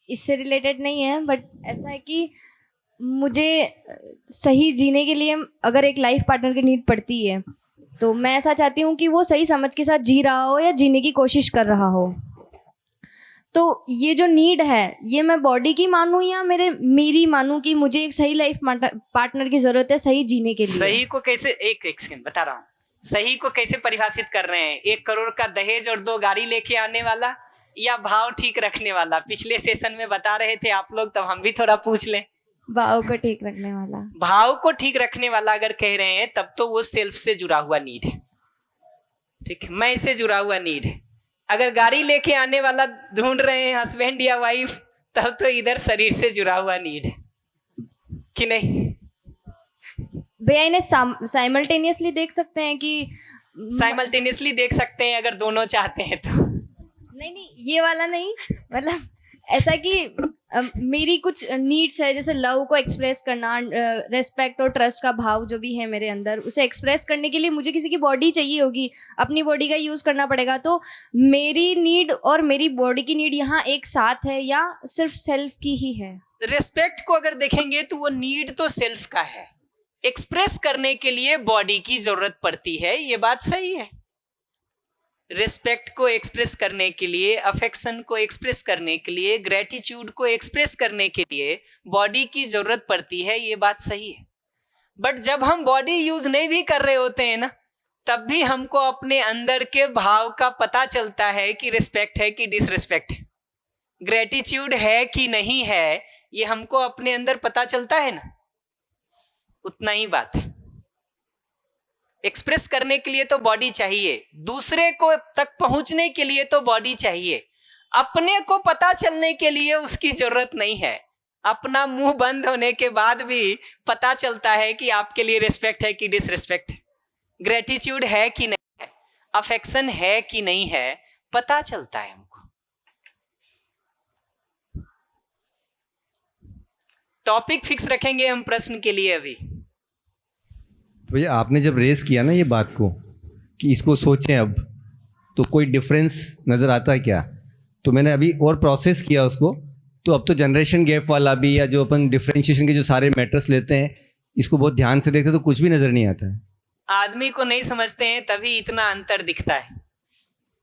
इससे रिलेटेड नहीं है, बट ऐसा है कि मुझे सही जीने के लिए अगर एक लाइफ पार्टनर की नीड पड़ती है तो मैं ऐसा चाहती हूँ कि वो सही समझ के साथ जी रहा हो या जीने की कोशिश कर रहा हो। तो ये जो नीड है, ये मैं बॉडी की मानूं या मेरी मानूं कि मुझे एक सही लाइफ पार्टनर की जरूरत है सही जीने के लिए। सही को कैसे, एक सेकंड बता रहा हूँ, सही को कैसे परिभाषित कर रहे हैं? 1 करोड़ का दहेज और 2 गाड़ी लेके आने वाला, या भाव ठीक रखने वाला? पिछले सेशन में बता रहे थे आप लोग, तब हम भी थोड़ा पूछ लें। भाव को ठीक रखने वाला। भाव को ठीक रखने वाला अगर कह रहे हैं तब तो वो सेल्फ से जुड़ा हुआ नीड है। ठीक है, मैं से जुड़ा हुआ नीड है। अगर गाड़ी लेके आने वाला ढूंढ रहे हैं हस्बैंड या वाइफ, तब तो इधर शरीर से जुड़ा हुआ नीड है कि नहीं? भैया इन्हें साइमल्टेनियसली देख सकते हैं कि साइमल्टेनियसली देख सकते हैं अगर दोनों चाहते हैं तो। नहीं ये वाला नहीं, मतलब ऐसा कि मेरी कुछ नीड्स है, जैसे लव को एक्सप्रेस करना, रेस्पेक्ट और ट्रस्ट का भाव जो भी है मेरे अंदर, उसे एक्सप्रेस करने के लिए मुझे किसी की बॉडी चाहिए होगी, अपनी बॉडी का यूज़ करना पड़ेगा। तो मेरी नीड और मेरी बॉडी की नीड यहाँ एक साथ है या सिर्फ सेल्फ की ही है? रिस्पेक्ट को अगर देखेंगे तो वो नीड तो सेल्फ का है, एक्सप्रेस करने के लिए बॉडी की जरूरत पड़ती है, ये बात सही है। रिस्पेक्ट को एक्सप्रेस करने के लिए, अफेक्शन को एक्सप्रेस करने के लिए, ग्रेटिट्यूड को एक्सप्रेस करने के लिए बॉडी की जरूरत पड़ती है, ये बात सही है। बट जब हम बॉडी यूज नहीं भी कर रहे होते हैं ना, तब भी हमको अपने अंदर के भाव का पता चलता है कि रिस्पेक्ट है कि डिसरिस्पेक्ट है, ग्रेटिट्यूड है कि नहीं है, ये हमको अपने अंदर पता चलता है ना। उतना ही बात है। एक्सप्रेस करने के लिए तो बॉडी चाहिए, दूसरे को तक पहुंचने के लिए तो बॉडी चाहिए, अपने को पता चलने के लिए उसकी जरूरत नहीं है। अपना मुंह बंद होने के बाद भी पता चलता है कि आपके लिए रिस्पेक्ट है कि डिसरिस्पेक्ट है, ग्रेटिट्यूड है कि नहीं है, अफेक्शन है कि नहीं है, पता चलता है हमको। टॉपिक फिक्स रखेंगे हम प्रश्न के लिए अभी। भैया आपने जब रेस किया ना ये बात को कि इसको सोचें अब, तो कोई डिफरेंस नज़र आता है क्या? तो मैंने अभी और प्रोसेस किया उसको, तो अब तो जनरेशन गैप वाला भी, या जो अपन डिफरेंशिएशन के जो सारे मैटर्स लेते हैं, इसको बहुत ध्यान से देखते हैं तो कुछ भी नज़र नहीं आता है। आदमी को नहीं समझते हैं तभी इतना अंतर दिखता है।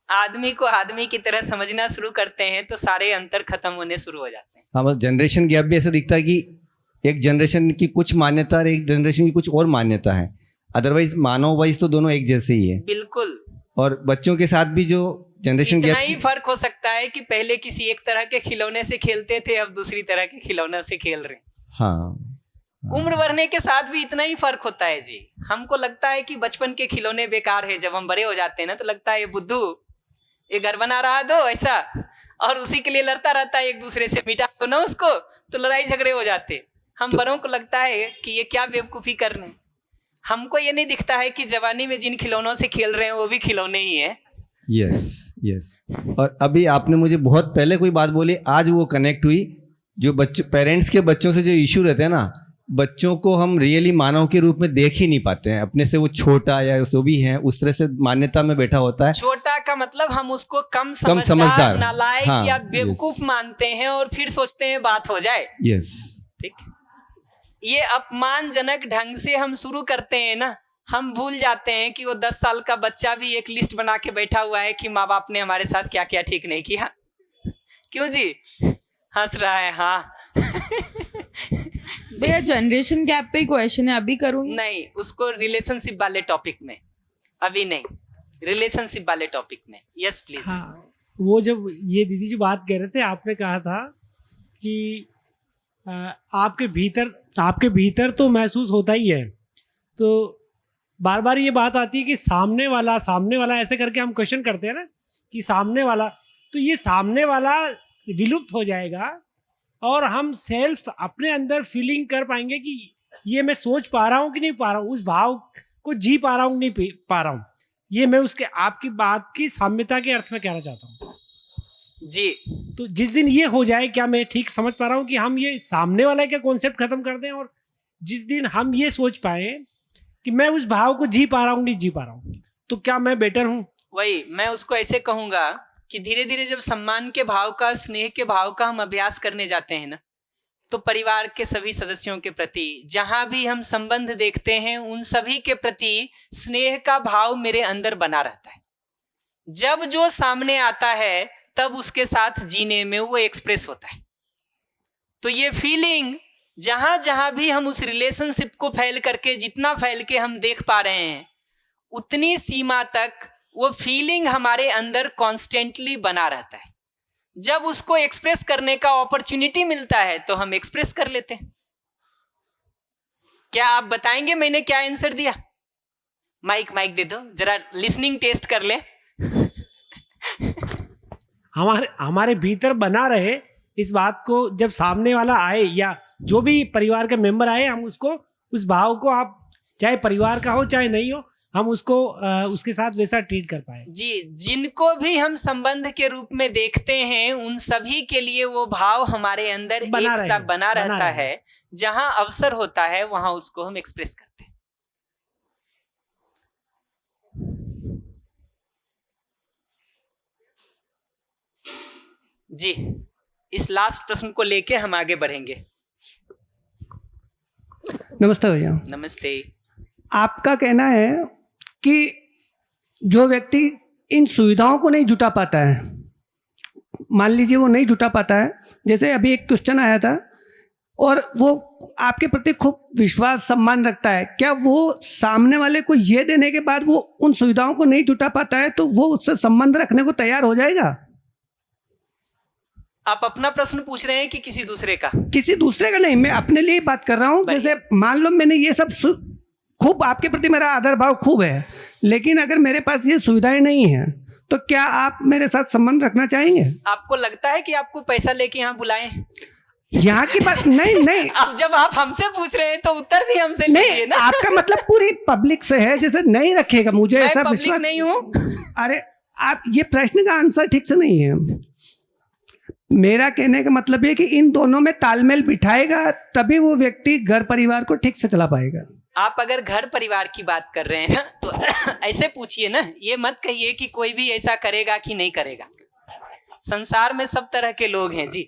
आदमी को आदमी की तरह समझना शुरू करते हैं तो सारे अंतर खत्म होने शुरू हो जाते हैं। हाँ, जनरेशन गैप भी ऐसा दिखता है कि एक जनरेशन की कुछ मान्यता और एक जनरेशन की कुछ और मान्यता है, अदरवाइज मानव वाइज तो दोनों एक जैसे ही है। बिल्कुल। और बच्चों के साथ भी जो जनरेशन इतना गैप, ही फर्क हो सकता है कि पहले किसी एक तरह के खिलौने से खेलते थे, अब दूसरी तरह के खिलौने से खेल रहे हैं। हाँ, उम्र बढ़ने के साथ भी इतना ही फर्क होता है जी। हमको लगता है कि बचपन के खिलौने बेकार है, जब हम बड़े हो जाते हैं ना तो लगता है ये बुद्धू ये घर बना रहा दो ऐसा, और उसी के लिए लड़ता रहता है एक दूसरे से, मिटा दो ना उसको, तो लड़ाई झगड़े हो जाते। हम बड़ों को लगता है कि ये क्या बेवकूफ़ी कर रहे हैं। हमको ये नहीं दिखता है कि जवानी में जिन खिलौनों से खेल रहे हैं वो भी खिलौने ही हैं। Yes yes. और अभी आपने मुझे बहुत पहले कोई बात बोली, आज वो कनेक्ट हुई, जो बच्चों पेरेंट्स के बच्चों से जो इशू रहते हैं ना, बच्चों को हम रियली मानव के रूप में देख ही नहीं पाते हैं, अपने से वो छोटा या जो भी है उस तरह से मान्यता में बैठा होता है। छोटा का मतलब हम उसको कम समझदार, समझदार, नालायक हाँ, या बेवकूफ मानते हैं और फिर सोचते हैं बात हो जाए। यस, ठीक, ये अपमानजनक ढंग से हम शुरू करते हैं ना, हम भूल जाते हैं कि वो 10 साल का बच्चा भी एक लिस्ट बना के बैठा हुआ है कि माँ बाप ने हमारे साथ क्या क्या ठीक नहीं किया। क्यों जी हंस रहा है? हाँ। भैया जनरेशन गैप पे क्वेश्चन है, अभी करूँगी? नहीं, उसको रिलेशनशिप वाले टॉपिक में, अभी नहीं, रिलेशनशिप वाले टॉपिक में। Yes please. हाँ, वो जब ये दीदी जी बात कह रहे थे, आपने कहा था कि आपके भीतर तो महसूस होता ही है, तो बार बार ये बात आती है कि सामने वाला ऐसे करके हम क्वेश्चन करते हैं ना कि सामने वाला, तो ये सामने वाला विलुप्त हो जाएगा और हम सेल्फ अपने अंदर फीलिंग कर पाएंगे कि ये मैं सोच पा रहा हूँ कि नहीं पा रहा हूँ, उस भाव को जी पा रहा हूँ कि नहीं पा रहा हूँ। ये मैं उसके आपकी बात की साम्यता के अर्थ में कहना चाहता हूँ जी। तो जिस दिन ये हो जाए, क्या मैं ठीक समझ पा रहा हूँ कि हम ये सामने वाला का कॉन्सेप्ट खत्म कर दें, और जिस दिन हम ये सोच पाए कि मैं उस भाव को जी पा रहा हूँ नहीं जी पा रहा हूँ, तो क्या मैं बेटर हूँ? वही मैं उसको ऐसे कहूंगा कि धीरे धीरे जब सम्मान के भाव का, स्नेह के भाव का हम अभ्यास करने जाते हैं ना, तो परिवार के सभी सदस्यों के प्रति जहां भी हम संबंध देखते हैं उन सभी के प्रति स्नेह का भाव मेरे अंदर बना रहता है। जब जो सामने आता है तब उसके साथ जीने में वो एक्सप्रेस होता है। तो ये फीलिंग जहां जहां भी हम उस रिलेशनशिप को फैल करके, जितना फैल के हम देख पा रहे हैं, उतनी सीमा तक वो फीलिंग हमारे अंदर कॉन्स्टेंटली बना रहता है। जब उसको एक्सप्रेस करने का अपॉर्चुनिटी मिलता है तो हम एक्सप्रेस कर लेते हैं। क्या आप बताएंगे मैंने क्या आंसर दिया? माइक दे दो जरा, लिसनिंग टेस्ट कर ले। हमारे भीतर बना रहे इस बात को, जब सामने वाला आए या जो भी परिवार के मेंबर आए, हम उसको, उस भाव को, आप चाहे परिवार का हो चाहे नहीं हो, हम उसको उसके साथ वैसा ट्रीट कर पाए। जी, जिनको भी हम संबंध के रूप में देखते हैं उन सभी के लिए वो भाव हमारे अंदर एक सा बना रहता है। जहां अवसर होता है वहां उसको हम एक्सप्रेस करते हैं। जी, इस लास्ट प्रश्न को लेके हम आगे बढ़ेंगे। नमस्ते भैया। नमस्ते। आपका कहना है कि जो व्यक्ति इन सुविधाओं को नहीं जुटा पाता है, मान लीजिए वो नहीं जुटा पाता है, जैसे अभी एक क्वेश्चन आया था और वो आपके प्रति खूब विश्वास सम्मान रखता है, क्या वो सामने वाले को ये देने के बाद वो उन सुविधाओं को नहीं जुटा पाता है तो वो उससे संबंध रखने को तैयार हो जाएगा? आप अपना प्रश्न पूछ रहे हैं कि किसी दूसरे का? किसी दूसरे का नहीं, मैं अपने लिए बात कर रहा हूँ। जैसे मान लो मैंने ये सब खूब आपके प्रति मेरा आदर भाव खूब है, लेकिन अगर मेरे पास ये सुविधाएं नहीं हैं तो क्या आप मेरे साथ संबंध रखना चाहेंगे? आपको लगता है कि आपको पैसा लेके यहाँ बुलाए? यहाँ की बात नहीं अब जब आप हमसे पूछ रहे हैं तो उत्तर भी हमसे लीजिए ना। आपका मतलब पूरी पब्लिक से है, जैसे नहीं रखेगा मुझे मैं ऐसा पब्लिक विश्वास नहीं हूँ। अरे आप ये प्रश्न का आंसर ठीक से नहीं है। मेरा कहने का मतलब है कि इन दोनों में तालमेल बिठाएगा तभी वो व्यक्ति घर परिवार को ठीक से चला पाएगा। आप अगर घर परिवार की बात कर रहे हैं ना तो ऐसे पूछिए ना, ये मत कहिए कि कोई भी ऐसा करेगा कि नहीं करेगा। संसार में सब तरह के लोग हैं जी।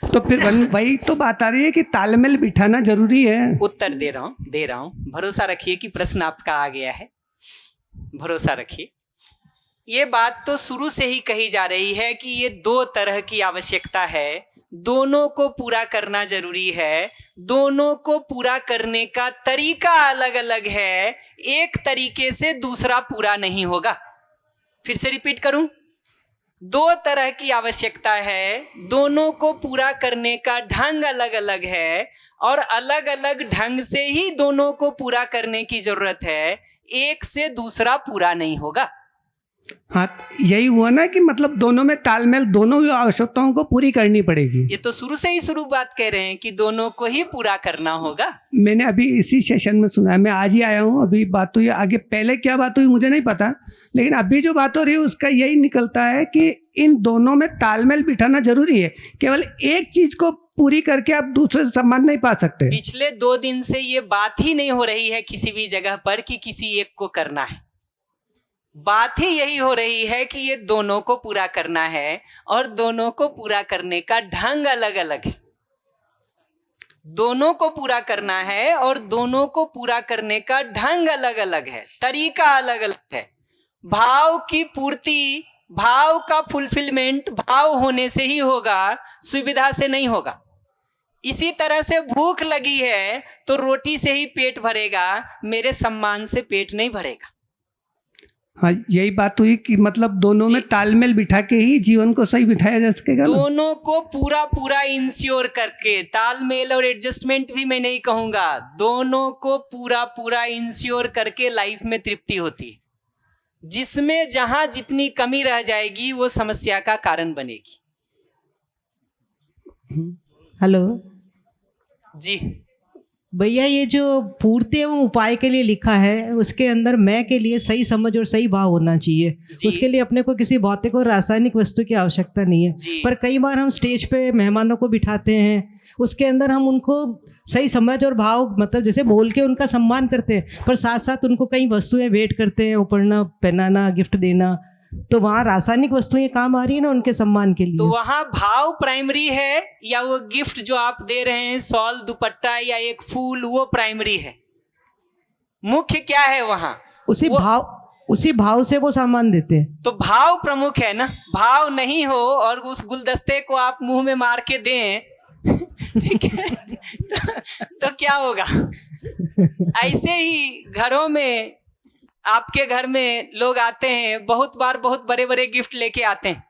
तो फिर वही तो बात आ रही है कि तालमेल बिठाना जरूरी है। उत्तर दे रहा हूँ। भरोसा रखिए कि प्रश्न आपका आ गया है, भरोसा रखिए। ये बात तो शुरू से ही कही जा रही है कि ये दो तरह की आवश्यकता है, दोनों को पूरा करना जरूरी है, दोनों को पूरा करने का तरीका अलग अलग है, एक तरीके से दूसरा पूरा नहीं होगा। फिर से रिपीट करूं, दो तरह की आवश्यकता है, दोनों को पूरा करने का ढंग अलग अलग है और अलग अलग ढंग से ही दोनों को पूरा करने की जरूरत है, एक से दूसरा पूरा नहीं होगा। हाँ, यही हुआ ना कि मतलब दोनों में तालमेल, दोनों आवश्यकताओं को पूरी करनी पड़ेगी। ये तो शुरू से ही शुरू बात कह रहे हैं कि दोनों को ही पूरा करना होगा। मैंने अभी इसी सेशन में सुना है, मैं आज ही आया हूँ, अभी बात हुई, आगे पहले क्या बात हुई मुझे नहीं पता, लेकिन अभी जो बात हो रही है उसका यही निकलता है कि इन दोनों में तालमेल बिठाना जरूरी है। केवल एक चीज को पूरी करके आप दूसरे से सम्मान नहीं पा सकते। पिछले 2 दिन से ये बात ही नहीं हो रही है किसी भी जगह पर कि किसी एक को करना है। बात ही यही हो रही है कि ये दोनों को पूरा करना है और दोनों को पूरा करने का ढंग अलग अलग है। दोनों को पूरा करना है और दोनों को पूरा करने का ढंग अलग अलग है, तरीका अलग अलग है। भाव की पूर्ति, भाव का फुलफिलमेंट भाव होने से ही होगा, सुविधा से नहीं होगा। इसी तरह से भूख लगी है तो रोटी से ही पेट भरेगा, मेरे सम्मान से पेट नहीं भरेगा। हाँ, यही बात हुई कि मतलब दोनों में तालमेल बिठा के ही जीवन को सही बिठाया जा सकेगा। दोनों को पूरा पूरा इंश्योर करके, तालमेल और एडजस्टमेंट भी मैं नहीं कहूंगा, दोनों को पूरा पूरा इंश्योर करके लाइफ में तृप्ति होती है। जिसमें जहां जितनी कमी रह जाएगी वो समस्या का कारण बनेगी। हेलो जी भैया, ये जो पूर्ति एवं उपाय के लिए लिखा है उसके अंदर मैं के लिए सही समझ और सही भाव होना चाहिए। उसके लिए अपने को किसी भौतिक और रासायनिक वस्तु की आवश्यकता नहीं है। पर कई बार हम स्टेज पे मेहमानों को बिठाते हैं, उसके अंदर हम उनको सही समझ और भाव मतलब जैसे बोल के उनका सम्मान करते हैं, पर साथ साथ उनको कई वस्तुएं भेंट करते हैं, उपरना, पहनाना, गिफ्ट देना, तो वहाँ रासायनिक वस्तुएं काम आ रही है ना उनके सम्मान के लिए। तो वहाँ भाव प्राइमरी है या वो गिफ्ट जो आप दे रहे हैं, शॉल, दुपट्टा या एक फूल, वो प्राइमरी है? मुख्य क्या है वहाँ? उसी भाव से वो सामान देते हैं। तो भाव प्रमुख है ना। भाव नहीं हो और उस गुलदस्ते को आप मुंह में मार के दें ठीक है तो क्या होगा? ऐसे ही घरों में, आपके घर में लोग आते हैं, बहुत बार बहुत बड़े बड़े गिफ्ट लेके आते हैं।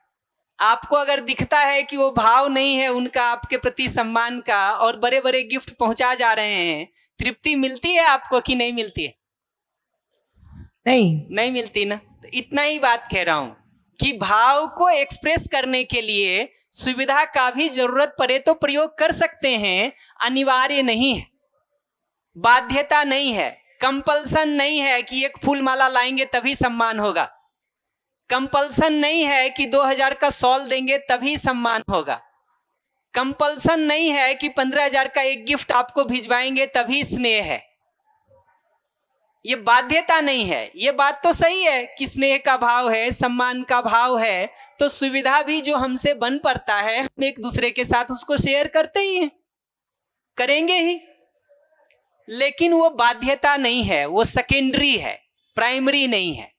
आपको अगर दिखता है कि वो भाव नहीं है उनका आपके प्रति सम्मान का और बड़े बड़े गिफ्ट पहुंचा जा रहे हैं, तृप्ति मिलती है आपको कि नहीं मिलती है? नहीं मिलती ना। तो इतना ही बात कह रहा हूं कि भाव को एक्सप्रेस करने के लिए सुविधा का भी जरूरत पड़े तो प्रयोग कर सकते हैं, अनिवार्य नहीं है, बाध्यता नहीं है, कंपल्सन नहीं है कि एक फूल माला लाएंगे तभी सम्मान होगा, कंपल्सन नहीं है कि 2000 का शॉल देंगे तभी सम्मान होगा, कंपल्सन नहीं है कि 15,000 का एक गिफ्ट आपको भिजवाएंगे तभी स्नेह है। ये बाध्यता नहीं है। ये बात तो सही है कि स्नेह का भाव है, सम्मान का भाव है, तो सुविधा भी जो हमसे बन पड़ता है हम एक दूसरे के साथ उसको शेयर करते ही हैं, करेंगे ही। लेकिन वो बाध्यता नहीं है, वो सेकेंडरी है, प्राइमरी नहीं है।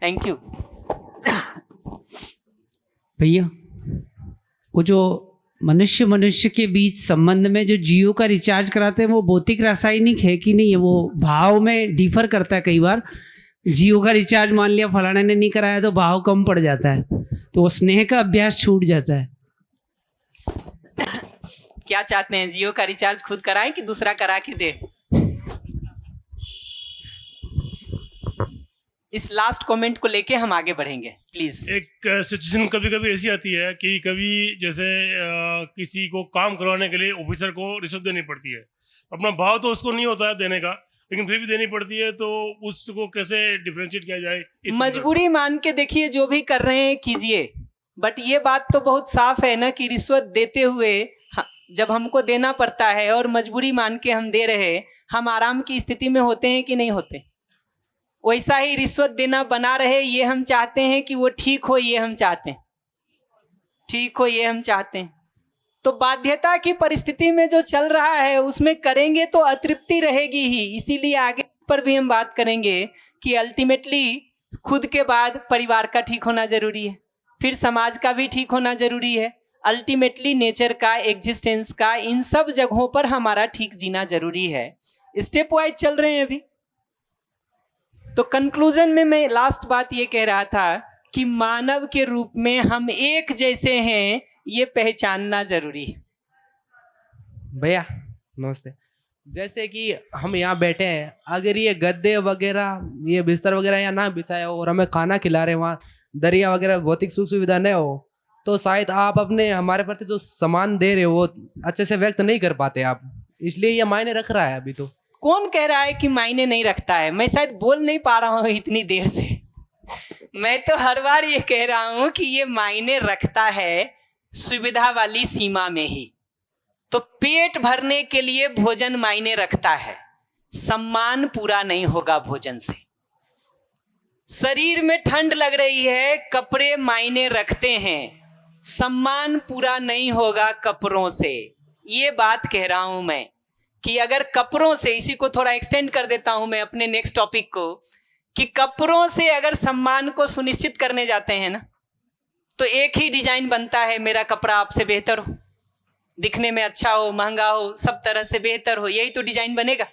Thank you. भैया, वो जो मनुष्य के बीच संबंध में जो जियो का रिचार्ज कराते हैं वो भौतिक रासायनिक है कि नहीं है? वो भाव में डिफर करता है। कई बार जियो का रिचार्ज मान लिया फलाने ने नहीं कराया तो भाव कम पड़ जाता है, तो वो स्नेह का अभ्यास छूट जाता है। क्या चाहते हैं, जियो का रिचार्ज खुद कराएं कि दूसरा करा के दे? इस लास्ट कमेंट को लेके हम आगे बढ़ेंगे, प्लीज। एक सिचुएशन कभी कभी ऐसी आती है कि कभी जैसे किसी को काम करवाने के लिए ऑफिसर को रिश्वत देनी पड़ती है। अपना भाव तो उसको नहीं होता है देने का, लेकिन फिर भी देनी पड़ती है, तो उसको कैसे डिफरेंशिएट किया जाए? मजबूरी मान के देखिए, जो भी कर रहे हैं कीजिए, बट ये बात तो बहुत साफ है ना कि रिश्वत देते हुए जब हमको देना पड़ता है और मजबूरी मान के हम दे रहे, हम आराम की स्थिति में होते हैं कि नहीं होते? वैसा ही रिश्वत देना बना रहे, ये हम चाहते हैं कि वो ठीक हो, ये हम चाहते हैं, ठीक हो ये हम चाहते हैं। तो बाध्यता की परिस्थिति में जो चल रहा है उसमें करेंगे तो अतृप्ति रहेगी ही। इसीलिए आगे पर भी हम बात करेंगे कि अल्टीमेटली खुद के बाद परिवार का ठीक होना जरूरी है, फिर समाज का भी ठीक होना जरूरी है, अल्टीमेटली नेचर का, एग्जिस्टेंस का, इन सब जगहों पर हमारा ठीक जीना जरूरी है। स्टेप वाइज चल रहे हैं अभी। तो कंक्लूजन में मैं लास्ट बात ये कह रहा था कि मानव के रूप में हम एक जैसे हैं, ये पहचानना जरूरी है। भैया नमस्ते। जैसे कि हम यहाँ बैठे हैं, अगर ये गद्दे वगैरह, ये बिस्तर वगैरह यहाँ ना बिछाया हो और हमें खाना खिला रहे हैं, वहाँ दरिया वगैरह भौतिक सुख सुविधा नहीं हो, तो शायद आप अपने हमारे प्रति जो सम्मान दे रहे हो वो अच्छे से व्यक्त नहीं कर पाते आप, इसलिए ये मायने रख रहा है अभी। तो कौन कह रहा है कि मायने नहीं रखता है? मैं शायद बोल नहीं पा रहा हूँ इतनी देर से। मैं तो हर बार ये कह रहा हूँ कि ये मायने रखता है सुविधा वाली सीमा में ही। तो पेट भरने के लिए भोजन मायने रखता है, सम्मान पूरा नहीं होगा भोजन से। शरीर में ठंड लग रही है, कपड़े मायने रखते हैं, सम्मान पूरा नहीं होगा कपड़ों से। ये बात कह रहा हूं मैं कि अगर कपड़ों से, इसी को थोड़ा एक्सटेंड कर देता हूं मैं अपने नेक्स्ट टॉपिक को, कि कपड़ों से अगर सम्मान को सुनिश्चित करने जाते हैं ना, तो एक ही डिजाइन बनता है, मेरा कपड़ा आपसे बेहतर हो, दिखने में अच्छा हो, महंगा हो, सब तरह से बेहतर हो, यही तो डिजाइन बनेगा।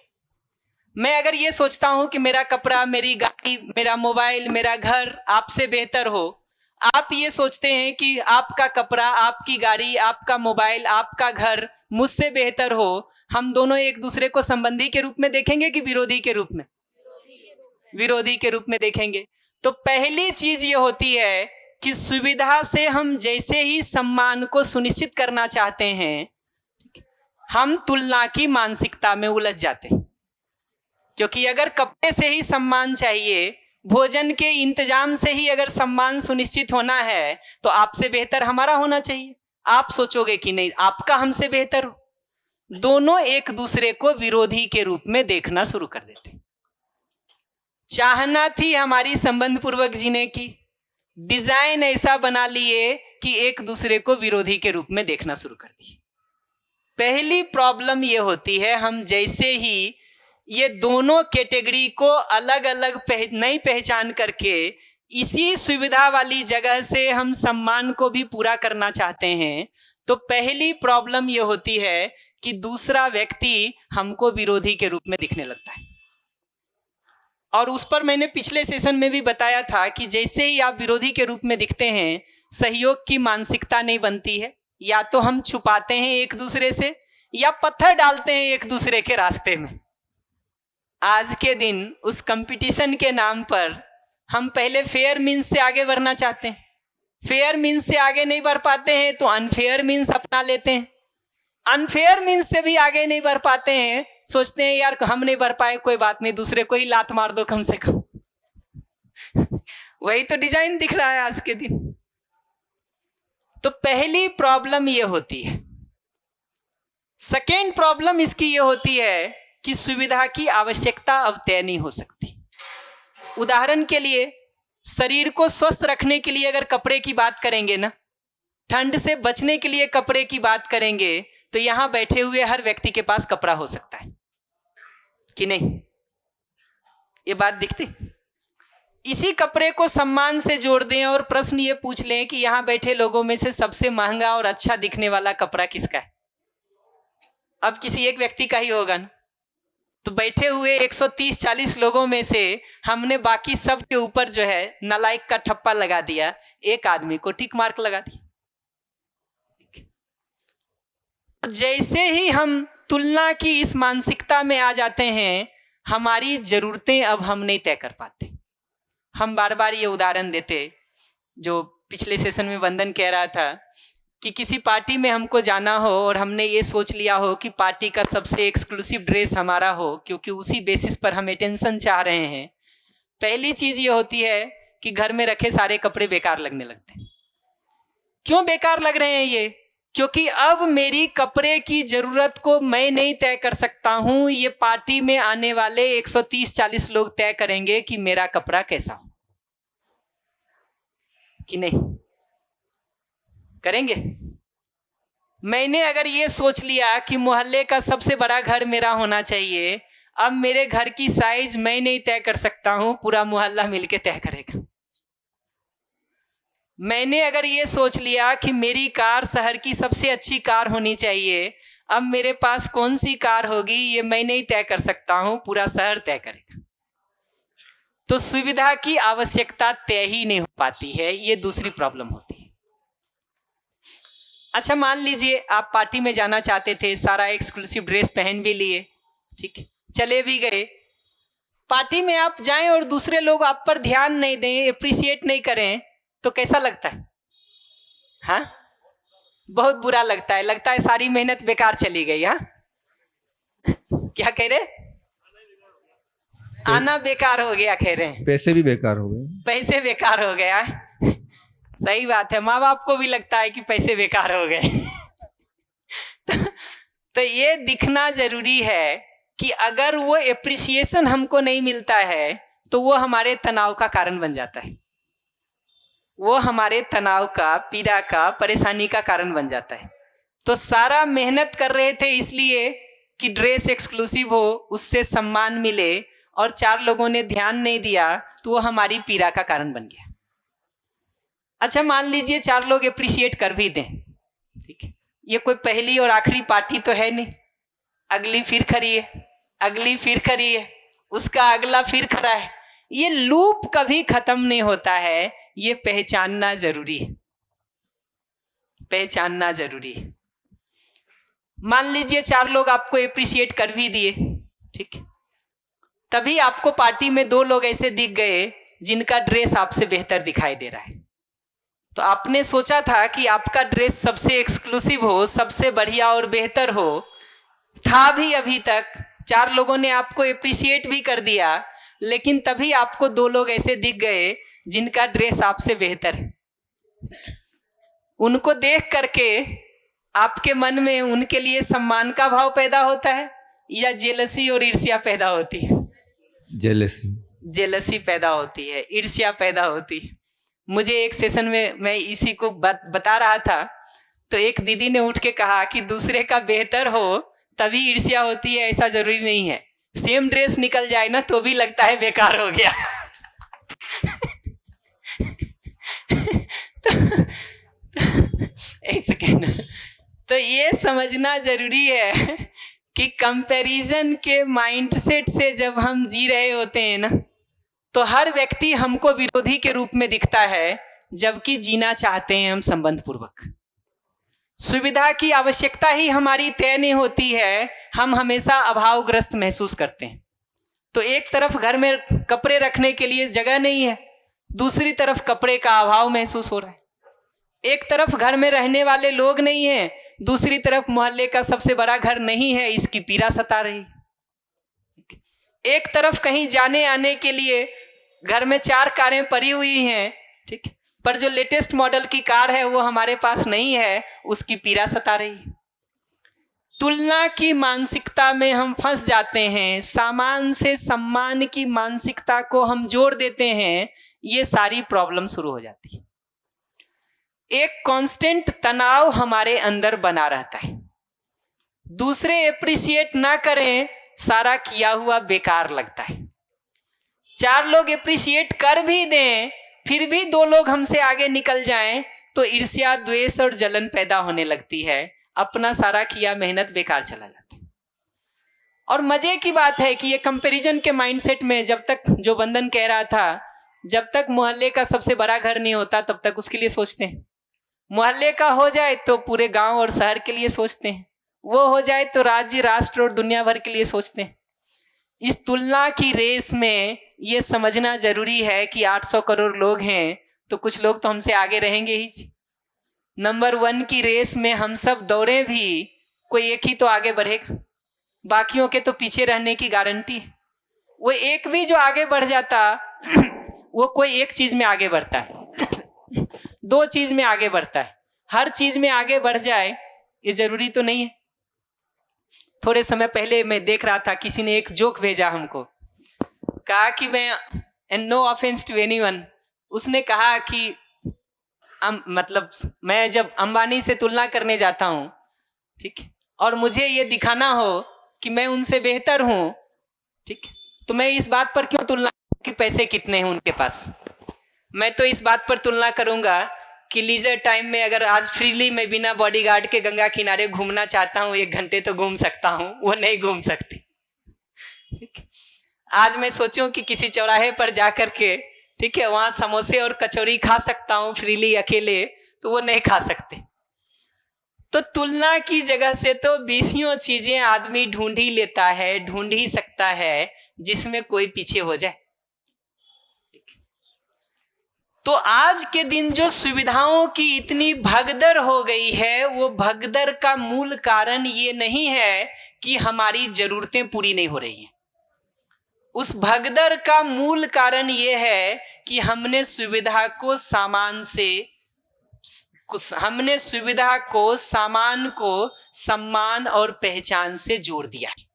मैं अगर ये सोचता हूं कि मेरा कपड़ा, मेरी गाड़ी, मेरा मोबाइल, मेरा घर आपसे बेहतर हो, आप ये सोचते हैं कि आपका कपड़ा, आपकी गाड़ी, आपका मोबाइल, आपका घर मुझसे बेहतर हो, हम दोनों एक दूसरे को संबंधी के रूप में देखेंगे कि विरोधी के रूप में? विरोधी के रूप में देखेंगे। तो पहली चीज ये होती है कि सुविधा से हम जैसे ही सम्मान को सुनिश्चित करना चाहते हैं, हम तुलना की मानसिकता में उलझ जाते हैं। क्योंकि अगर कपड़े से ही सम्मान चाहिए, भोजन के इंतजाम से ही अगर सम्मान सुनिश्चित होना है, तो आपसे बेहतर हमारा होना चाहिए। आप सोचोगे कि नहीं, आपका हमसे बेहतर हो। दोनों एक दूसरे को विरोधी के रूप में देखना शुरू कर देते। चाहना थी हमारी संबंध पूर्वक जीने की, डिजाइन ऐसा बना लिए कि एक दूसरे को विरोधी के रूप में देखना शुरू कर दिए। पहली प्रॉब्लम ये होती है, हम जैसे ही ये दोनों कैटेगरी को अलग अलग नहीं पहचान करके इसी सुविधा वाली जगह से हम सम्मान को भी पूरा करना चाहते हैं, तो पहली प्रॉब्लम ये होती है कि दूसरा व्यक्ति हमको विरोधी के रूप में दिखने लगता है। और उस पर मैंने पिछले सेशन में भी बताया था कि जैसे ही आप विरोधी के रूप में दिखते हैं, सहयोग की मानसिकता नहीं बनती है। या तो हम छुपाते हैं एक दूसरे से, या पत्थर डालते हैं एक दूसरे के रास्ते में। आज के दिन उस कंपटीशन के नाम पर हम पहले फेयर मीन्स से आगे बढ़ना चाहते हैं, फेयर मीन्स से आगे नहीं बढ़ पाते हैं तो अनफेयर मीन्स अपना लेते हैं, अनफेयर मीन्स से भी आगे नहीं बढ़ पाते हैं, सोचते हैं यार हम नहीं बढ़ पाए, कोई बात नहीं, दूसरे को ही लात मार दो कम से कम। वही तो डिजाइन दिख रहा है आज के दिन। तो पहली प्रॉब्लम ये होती है। सेकेंड प्रॉब्लम इसकी ये होती है कि सुविधा की आवश्यकता अब तय नहीं हो सकती। उदाहरण के लिए शरीर को स्वस्थ रखने के लिए अगर कपड़े की बात करेंगे ना, ठंड से बचने के लिए कपड़े की बात करेंगे, तो यहां बैठे हुए हर व्यक्ति के पास कपड़ा हो सकता है कि नहीं? ये बात दिखती? इसी कपड़े को सम्मान से जोड़ दें और प्रश्न ये पूछ लें कि यहां बैठे लोगों में से सबसे महंगा और अच्छा दिखने वाला कपड़ा किसका है? अब किसी एक व्यक्ति का ही होगा ना। तो बैठे हुए 130-40 लोगों में से हमने बाकी सब के ऊपर जो है नालायक का ठप्पा लगा दिया, एक आदमी को टिक मार्क लगा दिया। जैसे ही हम तुलना की इस मानसिकता में आ जाते हैं, हमारी जरूरतें अब हम नहीं तय कर पाते। हम बार बार ये उदाहरण देते, जो पिछले सेशन में वंदन कह रहा था कि किसी पार्टी में हमको जाना हो और हमने ये सोच लिया हो कि पार्टी का सबसे एक्सक्लूसिव ड्रेस हमारा हो, क्योंकि उसी बेसिस पर हम अटेंशन चाह रहे हैं। पहली चीज ये होती है कि घर में रखे सारे कपड़े बेकार लगने लगते हैं। क्यों बेकार लग रहे हैं ये? क्योंकि अब मेरी कपड़े की जरूरत को मैं नहीं तय कर सकता हूं, ये पार्टी में आने वाले 130-40 लोग तय करेंगे कि मेरा कपड़ा कैसा हो कि नहीं। करेंगे? मैंने अगर ये सोच लिया कि मोहल्ले का सबसे बड़ा घर मेरा होना चाहिए, अब मेरे घर की साइज मैं नहीं तय कर सकता हूं, पूरा मोहल्ला मिलके तय करेगा। मैंने अगर ये सोच लिया कि मेरी कार शहर की सबसे अच्छी कार होनी चाहिए, अब मेरे पास कौन सी कार होगी ये मैं नहीं तय कर सकता हूं, पूरा शहर तय करेगा। तो सुविधा की आवश्यकता तय ही नहीं हो पाती है, ये दूसरी प्रॉब्लम होती है। अच्छा, मान लीजिए आप पार्टी में जाना चाहते थे, सारा एक्सक्लूसिव ड्रेस पहन भी लिए, ठीक है, चले भी गए। पार्टी में आप जाएं और दूसरे लोग आप पर ध्यान नहीं दें, अप्रिशिएट नहीं करें, तो कैसा लगता है? हाँ, बहुत बुरा लगता है। लगता है सारी मेहनत बेकार चली गई। हाँ, क्या कह रहे? आना बेकार हो गया कह रहे हैं। पैसे भी बेकार हो गए। पैसे बेकार हो गया। सही बात है, माँ बाप को भी लगता है कि पैसे बेकार हो गए। तो ये दिखना जरूरी है कि अगर वो एप्रिसिएशन हमको नहीं मिलता है तो वो हमारे तनाव का कारण बन जाता है, वो हमारे तनाव का, पीड़ा का, परेशानी का कारण बन जाता है। तो सारा मेहनत कर रहे थे इसलिए कि ड्रेस एक्सक्लूसिव हो, उससे सम्मान मिले, और 4 लोगों ने ध्यान नहीं दिया तो वो हमारी पीड़ा का कारण बन गया। अच्छा, मान लीजिए 4 लोग अप्रिशिएट कर भी दें, ठीक है, ये कोई पहली और आखिरी पार्टी तो है नहीं। अगली फिर खड़ी है, अगली फिर खड़ी है, उसका अगला फिर खड़ा है। ये लूप कभी खत्म नहीं होता है। ये पहचानना जरूरी है, पहचानना जरूरी है। मान लीजिए 4 लोग आपको अप्रिशिएट कर भी दिए, ठीक है, तभी आपको पार्टी में 2 लोग ऐसे दिख गए जिनका ड्रेस आपसे बेहतर दिखाई दे रहा है। तो आपने सोचा था कि आपका ड्रेस सबसे एक्सक्लूसिव हो, सबसे बढ़िया और बेहतर हो, था भी अभी तक। 4 लोगों ने आपको अप्रिशिएट भी कर दिया, लेकिन तभी आपको 2 लोग ऐसे दिख गए जिनका ड्रेस आपसे बेहतर है। उनको देख करके आपके मन में उनके लिए सम्मान का भाव पैदा होता है या जेलसी और ईर्ष्या पैदा होती है? जेलसी पैदा होती है, ईर्ष्या पैदा होती है। मुझे एक सेशन में मैं इसी को बता रहा था, तो एक दीदी ने उठ के कहा कि दूसरे का बेहतर हो तभी ईर्ष्या होती है, ऐसा जरूरी नहीं है। सेम ड्रेस निकल जाए ना तो भी लगता है बेकार हो गया। एक सेकेंड, तो ये समझना जरूरी है कि कंपैरिजन के माइंडसेट से जब हम जी रहे होते हैं ना, तो हर व्यक्ति हमको विरोधी के रूप में दिखता है, जबकि जीना चाहते हैं हम संबंध पूर्वक। सुविधा की आवश्यकता ही हमारी तय नहीं होती है, हम हमेशा अभावग्रस्त महसूस करते हैं। तो एक तरफ घर में कपड़े रखने के लिए जगह नहीं है, दूसरी तरफ कपड़े का अभाव महसूस हो रहा है। एक तरफ घर में रहने वाले लोग नहीं हैं, दूसरी तरफ मोहल्ले का सबसे बड़ा घर नहीं है, इसकी पीड़ा सता रही। एक तरफ कहीं जाने आने के लिए घर में 4 कारें पड़ी हुई हैं, ठीक, पर जो लेटेस्ट मॉडल की कार है वो हमारे पास नहीं है, उसकी पीड़ा सता रही। तुलना की मानसिकता में हम फंस जाते हैं, सामान से सम्मान की मानसिकता को हम जोड़ देते हैं, ये सारी प्रॉब्लम शुरू हो जाती है। एक कांस्टेंट तनाव हमारे अंदर बना रहता है। दूसरे एप्रिशिएट ना करें, सारा किया हुआ बेकार लगता है। 4 लोग एप्रिशिएट कर भी दें, फिर भी 2 लोग हमसे आगे निकल जाएं तो ईर्ष्या, द्वेष और जलन पैदा होने लगती है। अपना सारा किया मेहनत बेकार चला जाता है। और मजे की बात है कि ये कंपैरिजन के माइंडसेट में, जब तक जो वंदन कह रहा था, जब तक मोहल्ले का सबसे बड़ा घर नहीं होता तब तक उसके लिए सोचते हैं, मोहल्ले का हो जाए तो पूरे गांव और शहर के लिए सोचते हैं, वो हो जाए तो राज्य, राष्ट्र और दुनिया भर के लिए सोचते हैं। इस तुलना की रेस में ये समझना जरूरी है कि 800 करोड़ लोग हैं तो कुछ लोग तो हमसे आगे रहेंगे ही। नंबर 1 की रेस में हम सब दौड़े भी, कोई एक ही तो आगे बढ़ेगा, बाकियों के तो पीछे रहने की गारंटी है। वो एक भी जो आगे बढ़ जाता वो कोई एक चीज में आगे बढ़ता है, 2 चीज में आगे बढ़ता है, हर चीज में आगे बढ़ जाए ये जरूरी तो नहीं है। थोड़े समय पहले मैं देख रहा था, किसी ने एक जोक भेजा हमको, कहा कि मैं, and no offence to anyone, उसने कहा कि मतलब मैं जब अंबानी से तुलना करने जाता हूँ, ठीक, और मुझे ये दिखाना हो कि मैं उनसे बेहतर हूँ, ठीक, तो मैं इस बात पर क्यों तुलना कि पैसे कितने हैं उनके पास। मैं तो इस बात पर तुलना करूँगा कि लीजर टाइम में अगर आज फ्रीली मैं बिना बॉडीगार्ड के गंगा किनारे घूमना चाहता हूँ, 1 घंटे तो घूम सकता हूँ, वो नहीं घूम सकती। ठीक, आज मैं सोचूं कि किसी चौराहे पर जाकर के, ठीक है, वहां समोसे और कचौरी खा सकता हूं फ्रीली अकेले, तो वो नहीं खा सकते। तो तुलना की जगह से तो 20 चीजें आदमी ढूंढ ही लेता है, ढूंढ ही सकता है जिसमें कोई पीछे हो जाए। तो आज के दिन जो सुविधाओं की इतनी भगदड़ हो गई है, वो भगदड़ का मूल कारण ये नहीं है कि हमारी जरूरतें पूरी नहीं हो रही हैं। उस भगदड़ का मूल कारण ये है कि हमने सुविधा को सामान को सम्मान और पहचान से जोड़ दिया है।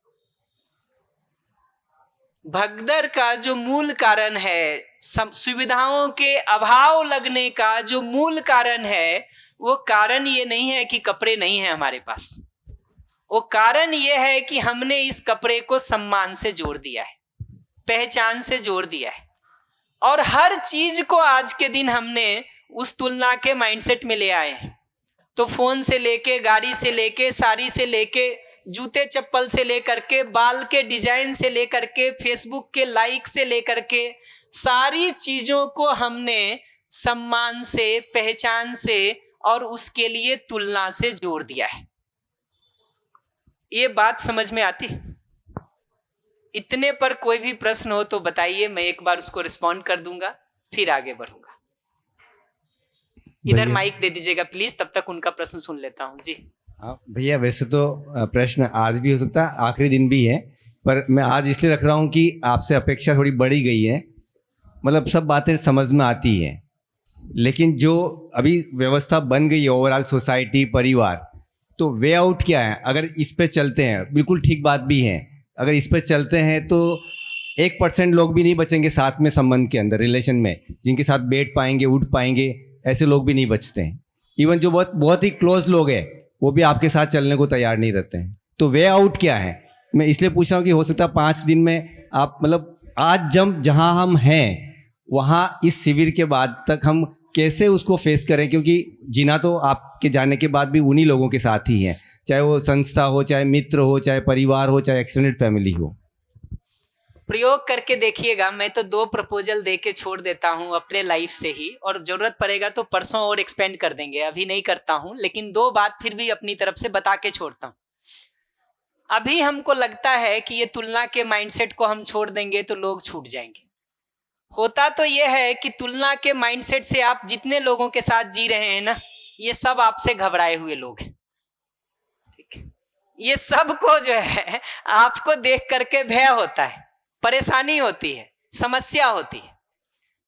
भगदड़ का जो मूल कारण है, सुविधाओं के अभाव लगने का जो मूल कारण है, वो कारण ये नहीं है कि कपड़े नहीं है हमारे पास, वो कारण ये है कि हमने इस कपड़े को सम्मान से जोड़ दिया है, पहचान से जोड़ दिया है। और हर चीज को आज के दिन हमने उस तुलना के माइंडसेट में ले आए हैं। तो फोन से लेके, गाड़ी से लेके, साड़ी से लेके, जूते चप्पल से लेकर के, बाल के डिजाइन से लेकर के, फेसबुक के लाइक से लेकर के, सारी चीजों को हमने सम्मान से, पहचान से और उसके लिए तुलना से जोड़ दिया है। ये बात समझ में आती? इतने पर कोई भी प्रश्न हो तो बताइए, मैं एक बार उसको रिस्पॉन्ड कर दूंगा, फिर आगे बढ़ूंगा। इधर माइक दे दीजिएगा प्लीज, तब तक उनका प्रश्न सुन लेता हूं। जी हाँ भैया, वैसे तो प्रश्न आज भी हो सकता है, आखिरी दिन भी है, पर मैं आज इसलिए रख रहा हूँ कि आपसे अपेक्षा थोड़ी बढ़ी गई है। मतलब सब बातें समझ में आती हैं, लेकिन जो अभी व्यवस्था बन गई है ओवरऑल सोसाइटी, परिवार, तो वे आउट क्या है? अगर इस पे चलते हैं, बिल्कुल ठीक बात भी है, अगर इस पे चलते हैं तो 1% लोग भी नहीं बचेंगे साथ में, संबंध के अंदर, रिलेशन में, जिनके साथ बैठ पाएंगे, उठ पाएंगे, ऐसे लोग भी नहीं बचते हैं। इवन जो बहुत ही क्लोज लोग हैं वो भी आपके साथ चलने को तैयार नहीं रहते हैं। तो वे आउट क्या है? मैं इसलिए पूछ रहा हूँ कि हो सकता है 5 दिन में आप, मतलब आज जहाँ हम हैं वहाँ इस शिविर के बाद तक हम कैसे उसको फेस करें, क्योंकि जीना तो आपके जाने के बाद भी उन्हीं लोगों के साथ ही है, चाहे वो संस्था हो, चाहे मित्र हो, चाहे परिवार हो, चाहे एक्सटेंडेड फैमिली हो। प्रयोग करके देखिएगा। मैं तो 2 प्रपोजल दे के छोड़ देता हूँ अपने लाइफ से ही, और जरूरत पड़ेगा तो परसों और एक्सपेंड कर देंगे, अभी नहीं करता हूँ, लेकिन 2 बात फिर भी अपनी तरफ से बता के छोड़ता हूँ। अभी हमको लगता है कि ये तुलना के माइंडसेट को हम छोड़ देंगे तो लोग छूट जाएंगे। होता तो ये है कि तुलना के माइंडसेट से आप जितने लोगों के साथ जी रहे हैं ना, ये सब आपसे घबराए हुए लोग हैं। ठीक है, ये सब को जो है आपको देख करके भय होता है, परेशानी होती है, समस्या होती है।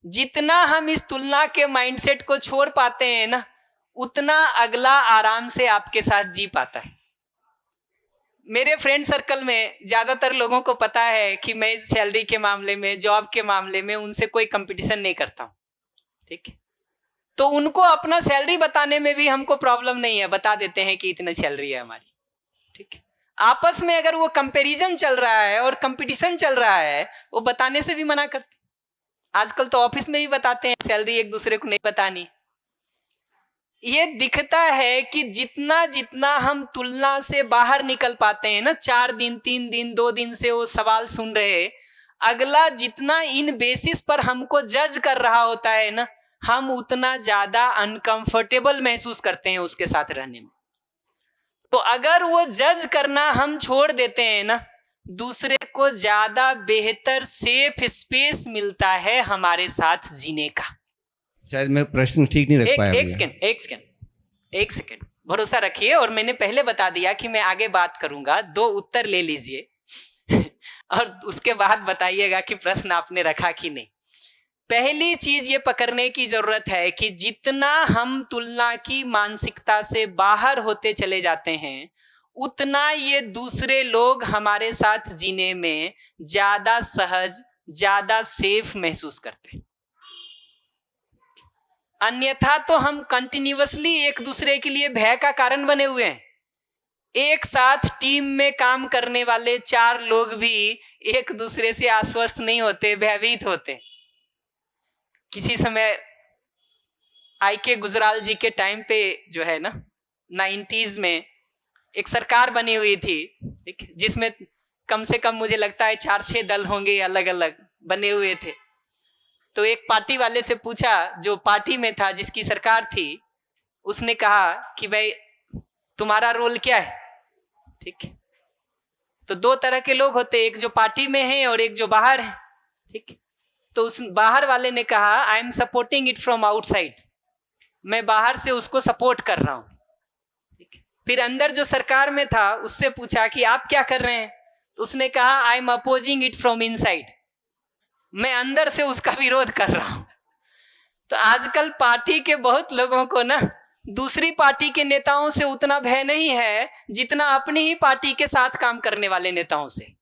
जितना हम इस तुलना के माइंडसेट को छोड़ पाते हैं ना, उतना अगला आराम से आपके साथ जी पाता है। मेरे फ्रेंड सर्कल में ज़्यादातर लोगों को पता है कि मैं सैलरी के मामले में, जॉब के मामले में उनसे कोई कंपटीशन नहीं करता हूँ, ठीक है। तो उनको अपना सैलरी बताने में भी हमको प्रॉब्लम नहीं है, बता देते हैं कि इतनी सैलरी है हमारी, ठीक है। आपस में अगर वो कंपैरिजन चल रहा है और कंपटीशन चल रहा है, वो बताने से भी मना करते। आजकल तो ऑफिस में भी बताते हैं सैलरी एक दूसरे को नहीं बतानी। ये दिखता है कि जितना जितना हम तुलना से बाहर निकल पाते हैं ना, 4 दिन 3 दिन 2 दिन से वो सवाल सुन रहे, अगला जितना इन बेसिस पर हमको जज कर रहा होता है ना, हम उतना ज्यादा अनकंफर्टेबल महसूस करते हैं उसके साथ रहने में। तो अगर वो जज करना हम छोड़ देते हैं ना, दूसरे को ज्यादा बेहतर सेफ स्पेस मिलता है हमारे साथ जीने का। शायद मैं प्रश्न ठीक नहीं रख पाया। एक सेकेंड भरोसा रखिए, और मैंने पहले बता दिया कि मैं आगे बात करूंगा, 2 उत्तर ले लीजिए और उसके बाद बताइएगा कि प्रश्न आपने रखा कि नहीं। पहली चीज ये पकड़ने की जरूरत है कि जितना हम तुलना की मानसिकता से बाहर होते चले जाते हैं, उतना ये दूसरे लोग हमारे साथ जीने में ज्यादा सहज, ज्यादा सेफ महसूस करते हैं। अन्यथा तो हम कंटिन्यूअसली एक दूसरे के लिए भय का कारण बने हुए हैं। एक साथ टीम में काम करने वाले 4 लोग भी एक दूसरे से आश्वस्त नहीं होते, भयभीत होते। किसी समय आई.के. गुजराल जी के टाइम पे जो है ना, 90s में एक सरकार बनी हुई थी, ठीक, जिसमें कम से कम मुझे लगता है 4-6 दल होंगे, अलग अलग बने हुए थे। तो एक पार्टी वाले से पूछा, जो पार्टी में था, जिसकी सरकार थी, उसने कहा कि भाई तुम्हारा रोल क्या है, ठीक। तो 2 तरह के लोग होते, एक जो पार्टी में है और एक जो बाहर है, ठीक। तो उस बाहर वाले ने कहा I am supporting it from outside, मैं बाहर से उसको सपोर्ट कर रहा हूं, ठीक। फिर अंदर जो सरकार में था उससे पूछा कि आप क्या कर रहे हैं, तो उसने कहा I am opposing it from inside, मैं अंदर से उसका विरोध कर रहा हूं। तो आजकल पार्टी के बहुत लोगों को ना दूसरी पार्टी के नेताओं से उतना भय नहीं है जितना अपनी ही पार्टी के साथ काम करने वाले नेताओं से।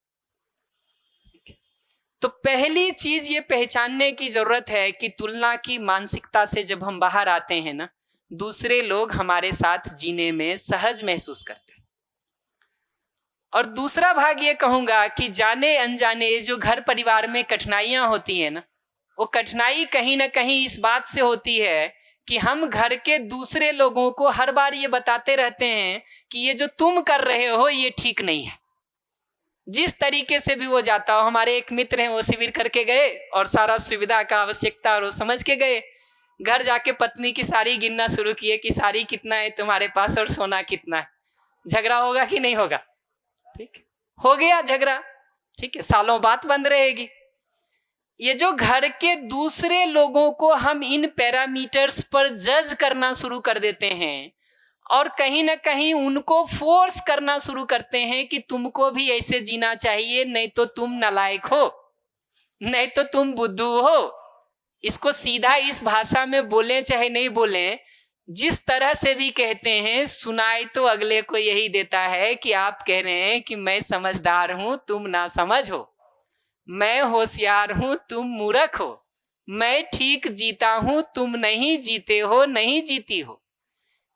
तो पहली चीज ये पहचानने की जरूरत है कि तुलना की मानसिकता से जब हम बाहर आते हैं ना, दूसरे लोग हमारे साथ जीने में सहज महसूस करते हैं। और दूसरा भाग ये कहूंगा कि जाने अनजाने जो घर परिवार में कठिनाइयां होती हैं ना, वो कठिनाई कहीं ना कहीं इस बात से होती है कि हम घर के दूसरे लोगों को हर बार ये बताते रहते हैं कि ये जो तुम कर रहे हो ये ठीक नहीं है। जिस तरीके से भी वो जाता हो, हमारे एक मित्र हैं, वो शिविर करके गए और सारा सुविधा का आवश्यकता और वो समझ के गए, घर जाके पत्नी की साड़ी गिनना शुरू किए कि साड़ी कितना है तुम्हारे पास और सोना कितना है। झगड़ा होगा कि नहीं होगा, ठीक, हो गया झगड़ा, ठीक है, सालों बात बंद रहेगी। ये जो घर के दूसरे लोगों को हम इन पैरामीटर्स पर जज करना शुरू कर देते हैं और कहीं ना कहीं उनको फोर्स करना शुरू करते हैं कि तुमको भी ऐसे जीना चाहिए, नहीं तो तुम नालायक हो, नहीं तो तुम बुद्धू हो। इसको सीधा इस भाषा में बोलें चाहे नहीं बोलें, जिस तरह से भी कहते हैं, सुनाई तो अगले को यही देता है कि आप कह रहे हैं कि मैं समझदार हूं तुम ना समझ हो, मैं होशियार हूं तुम मूर्ख हो, मैं ठीक जीता हूं तुम नहीं जीते हो, नहीं जीती हो।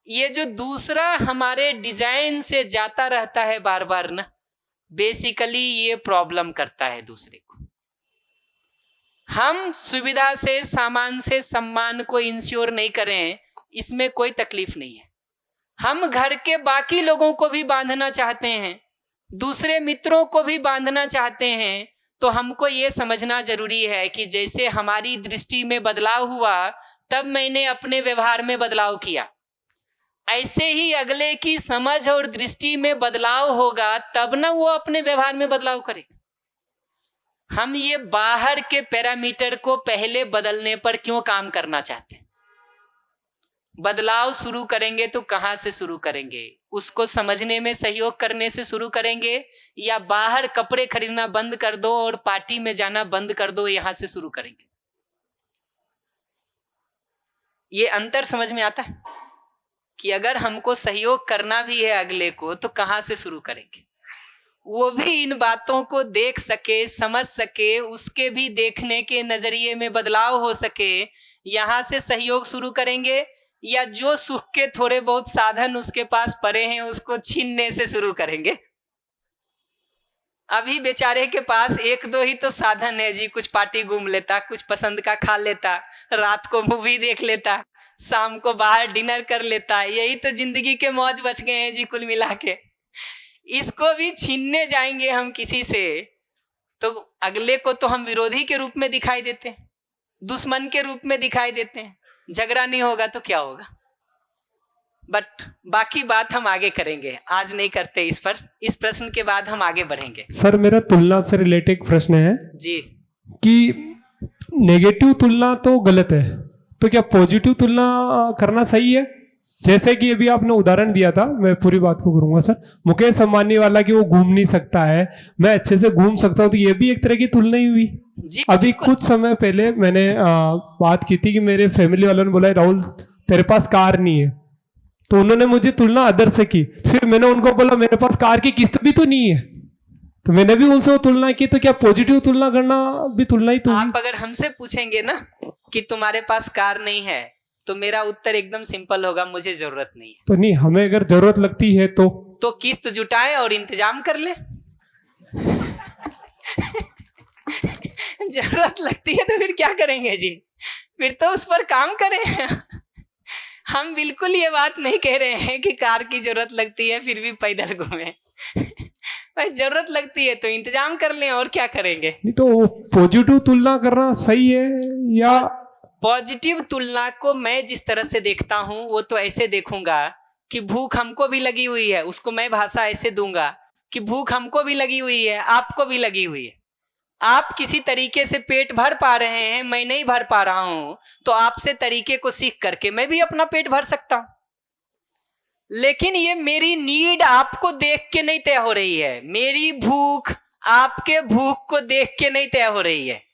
ये जो दूसरा हमारे डिजाइन से जाता रहता है बार बार ना, बेसिकली ये प्रॉब्लम करता है दूसरे को। हम सुविधा से, सामान से, सम्मान को इंश्योर नहीं करें, इसमें कोई तकलीफ नहीं है। हम घर के बाकी लोगों को भी बांधना चाहते हैं, दूसरे मित्रों को भी बांधना चाहते हैं, तो हमको ये समझना जरूरी है कि जैसे हमारी दृष्टि में बदलाव हुआ तब मैंने अपने व्यवहार में बदलाव किया, ऐसे ही अगले की समझ और दृष्टि में बदलाव होगा तब ना वो अपने व्यवहार में बदलाव करे। हम ये बाहर के पैरामीटर को पहले बदलने पर क्यों काम करना चाहते हैं? बदलाव शुरू करेंगे तो कहाँ से शुरू करेंगे? उसको समझने में सहयोग करने से शुरू करेंगे या बाहर कपड़े खरीदना बंद कर दो और पार्टी में जाना बंद कर दो, यहां से शुरू करेंगे? ये अंतर समझ में आता है कि अगर हमको सहयोग करना भी है अगले को तो कहां से शुरू करेंगे? वो भी इन बातों को देख सके, समझ सके, उसके भी देखने के नजरिए में बदलाव हो सके, यहाँ से सहयोग शुरू करेंगे, या जो सुख के थोड़े बहुत साधन उसके पास पड़े हैं उसको छीनने से शुरू करेंगे? अभी बेचारे के पास एक दो ही तो साधन है जी, कुछ पार्टी घूम लेता, कुछ पसंद का खा लेता, रात को मूवी देख लेता, शाम को बाहर डिनर कर लेता, यही तो जिंदगी के मौज बच गए हैं जी कुल मिला के। इसको भी छीनने जाएंगे हम किसी से तो अगले को तो हम विरोधी के रूप में दिखाई देते हैं, दुश्मन के रूप में दिखाई देते हैं। झगड़ा नहीं होगा तो क्या होगा? बट बाकी बात हम आगे करेंगे, आज नहीं करते इस पर। इस प्रश्न के बाद हम आगे बढ़ेंगे। सर मेरा तुलना से रिलेटेड प्रश्न है जी कि नेगेटिव तुलना तो गलत है, तो क्या पॉजिटिव तुलना करना सही है? जैसे कि अभी आपने उदाहरण दिया था, मैं पूरी बात को करूंगा सर। मुकेश अंबानी वाला कि वो घूम नहीं सकता है, मैं अच्छे से घूम सकता हूँ, तो ये भी एक तरह की तुलना ही हुई। अभी कुछ समय पहले मैंने बात की थी कि मेरे फैमिली वालों ने बोला राहुल तेरे पास कार नहीं है, तो उन्होंने मुझे तुलना अदर से की। फिर मैंने उनको बोला मेरे पास कार की किस्त भी तो नहीं है, तो मैंने भी उनसे वो तुलना की। तो क्या पॉजिटिव तुलना करना भी तुलना ही तो? आप अगर हमसे पूछेंगे ना कि तुम्हारे पास कार नहीं है, तो मेरा उत्तर एकदम सिंपल होगा, मुझे जरूरत नहीं है। तो नहीं, हमें अगर जरूरत लगती है तो किस्त जुटाए और इंतजाम कर ले। जरूरत लगती है तो फिर क्या करेंगे जी? फिर तो उस पर काम करें। हम बिल्कुल ये बात नहीं कह रहे हैं कि कार की जरूरत लगती है फिर भी पैदल घूमें। भाई जरूरत लगती है तो इंतजाम कर लें, और क्या करेंगे? नहीं तो पॉजिटिव तुलना करना सही है या? पॉजिटिव तुलना को मैं जिस तरह से देखता हूं वो तो ऐसे देखूंगा कि भूख हमको भी लगी हुई है, उसको मैं भाषा ऐसे दूंगा कि भूख हमको भी लगी हुई है, आपको भी लगी हुई है। आप किसी तरीके से पेट भर पा रहे हैं, मैं नहीं भर पा रहा हूं, तो आपसे तरीके को सीख करके मैं भी अपना पेट भर सकता हूं। लेकिन ये मेरी नीड आपको देख के नहीं तय हो रही है, मेरी भूख आपके भूख को देख के नहीं तय हो रही है।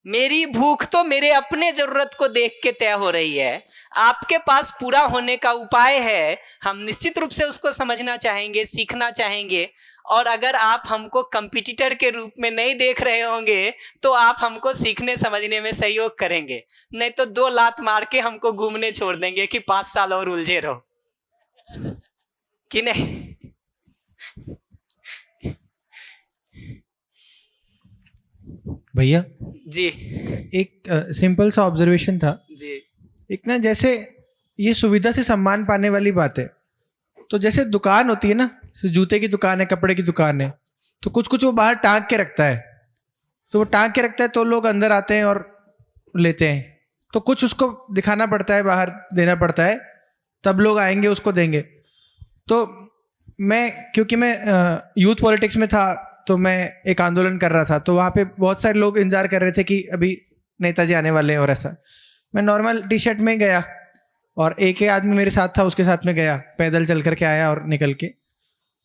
मेरी भूख तो मेरे अपने जरूरत को देख के तय हो रही है। आपके पास पूरा होने का उपाय है, हम निश्चित रूप से उसको समझना चाहेंगे, सीखना चाहेंगे। और अगर आप हमको कंपटीटर के रूप में नहीं देख रहे होंगे तो आप हमको सीखने समझने में सहयोग करेंगे, नहीं तो 2 लात मार के हमको घूमने छोड़ देंगे कि 5 साल और उलझे रहो, कि नहीं? भैया जी एक सिंपल सा ऑब्जर्वेशन था जी। एक ना, जैसे ये सुविधा से सम्मान पाने वाली बात है, तो जैसे दुकान होती है ना, जूते की दुकान है, कपड़े की दुकान है, तो कुछ कुछ वो बाहर टांग के रखता है, तो वो टांग के रखता है तो लोग अंदर आते हैं और लेते हैं, तो कुछ उसको दिखाना पड़ता है, बाहर देना पड़ता है, तब लोग आएंगे उसको देंगे। तो क्योंकि मैं यूथ पॉलिटिक्स में था, तो मैं एक आंदोलन कर रहा था, तो वहाँ पे बहुत सारे लोग इंतजार कर रहे थे कि अभी नेताजी आने वाले हैं, और ऐसा मैं नॉर्मल टी शर्ट में गया और एक आदमी मेरे साथ था, उसके साथ में गया, पैदल चल करके आया और निकल के,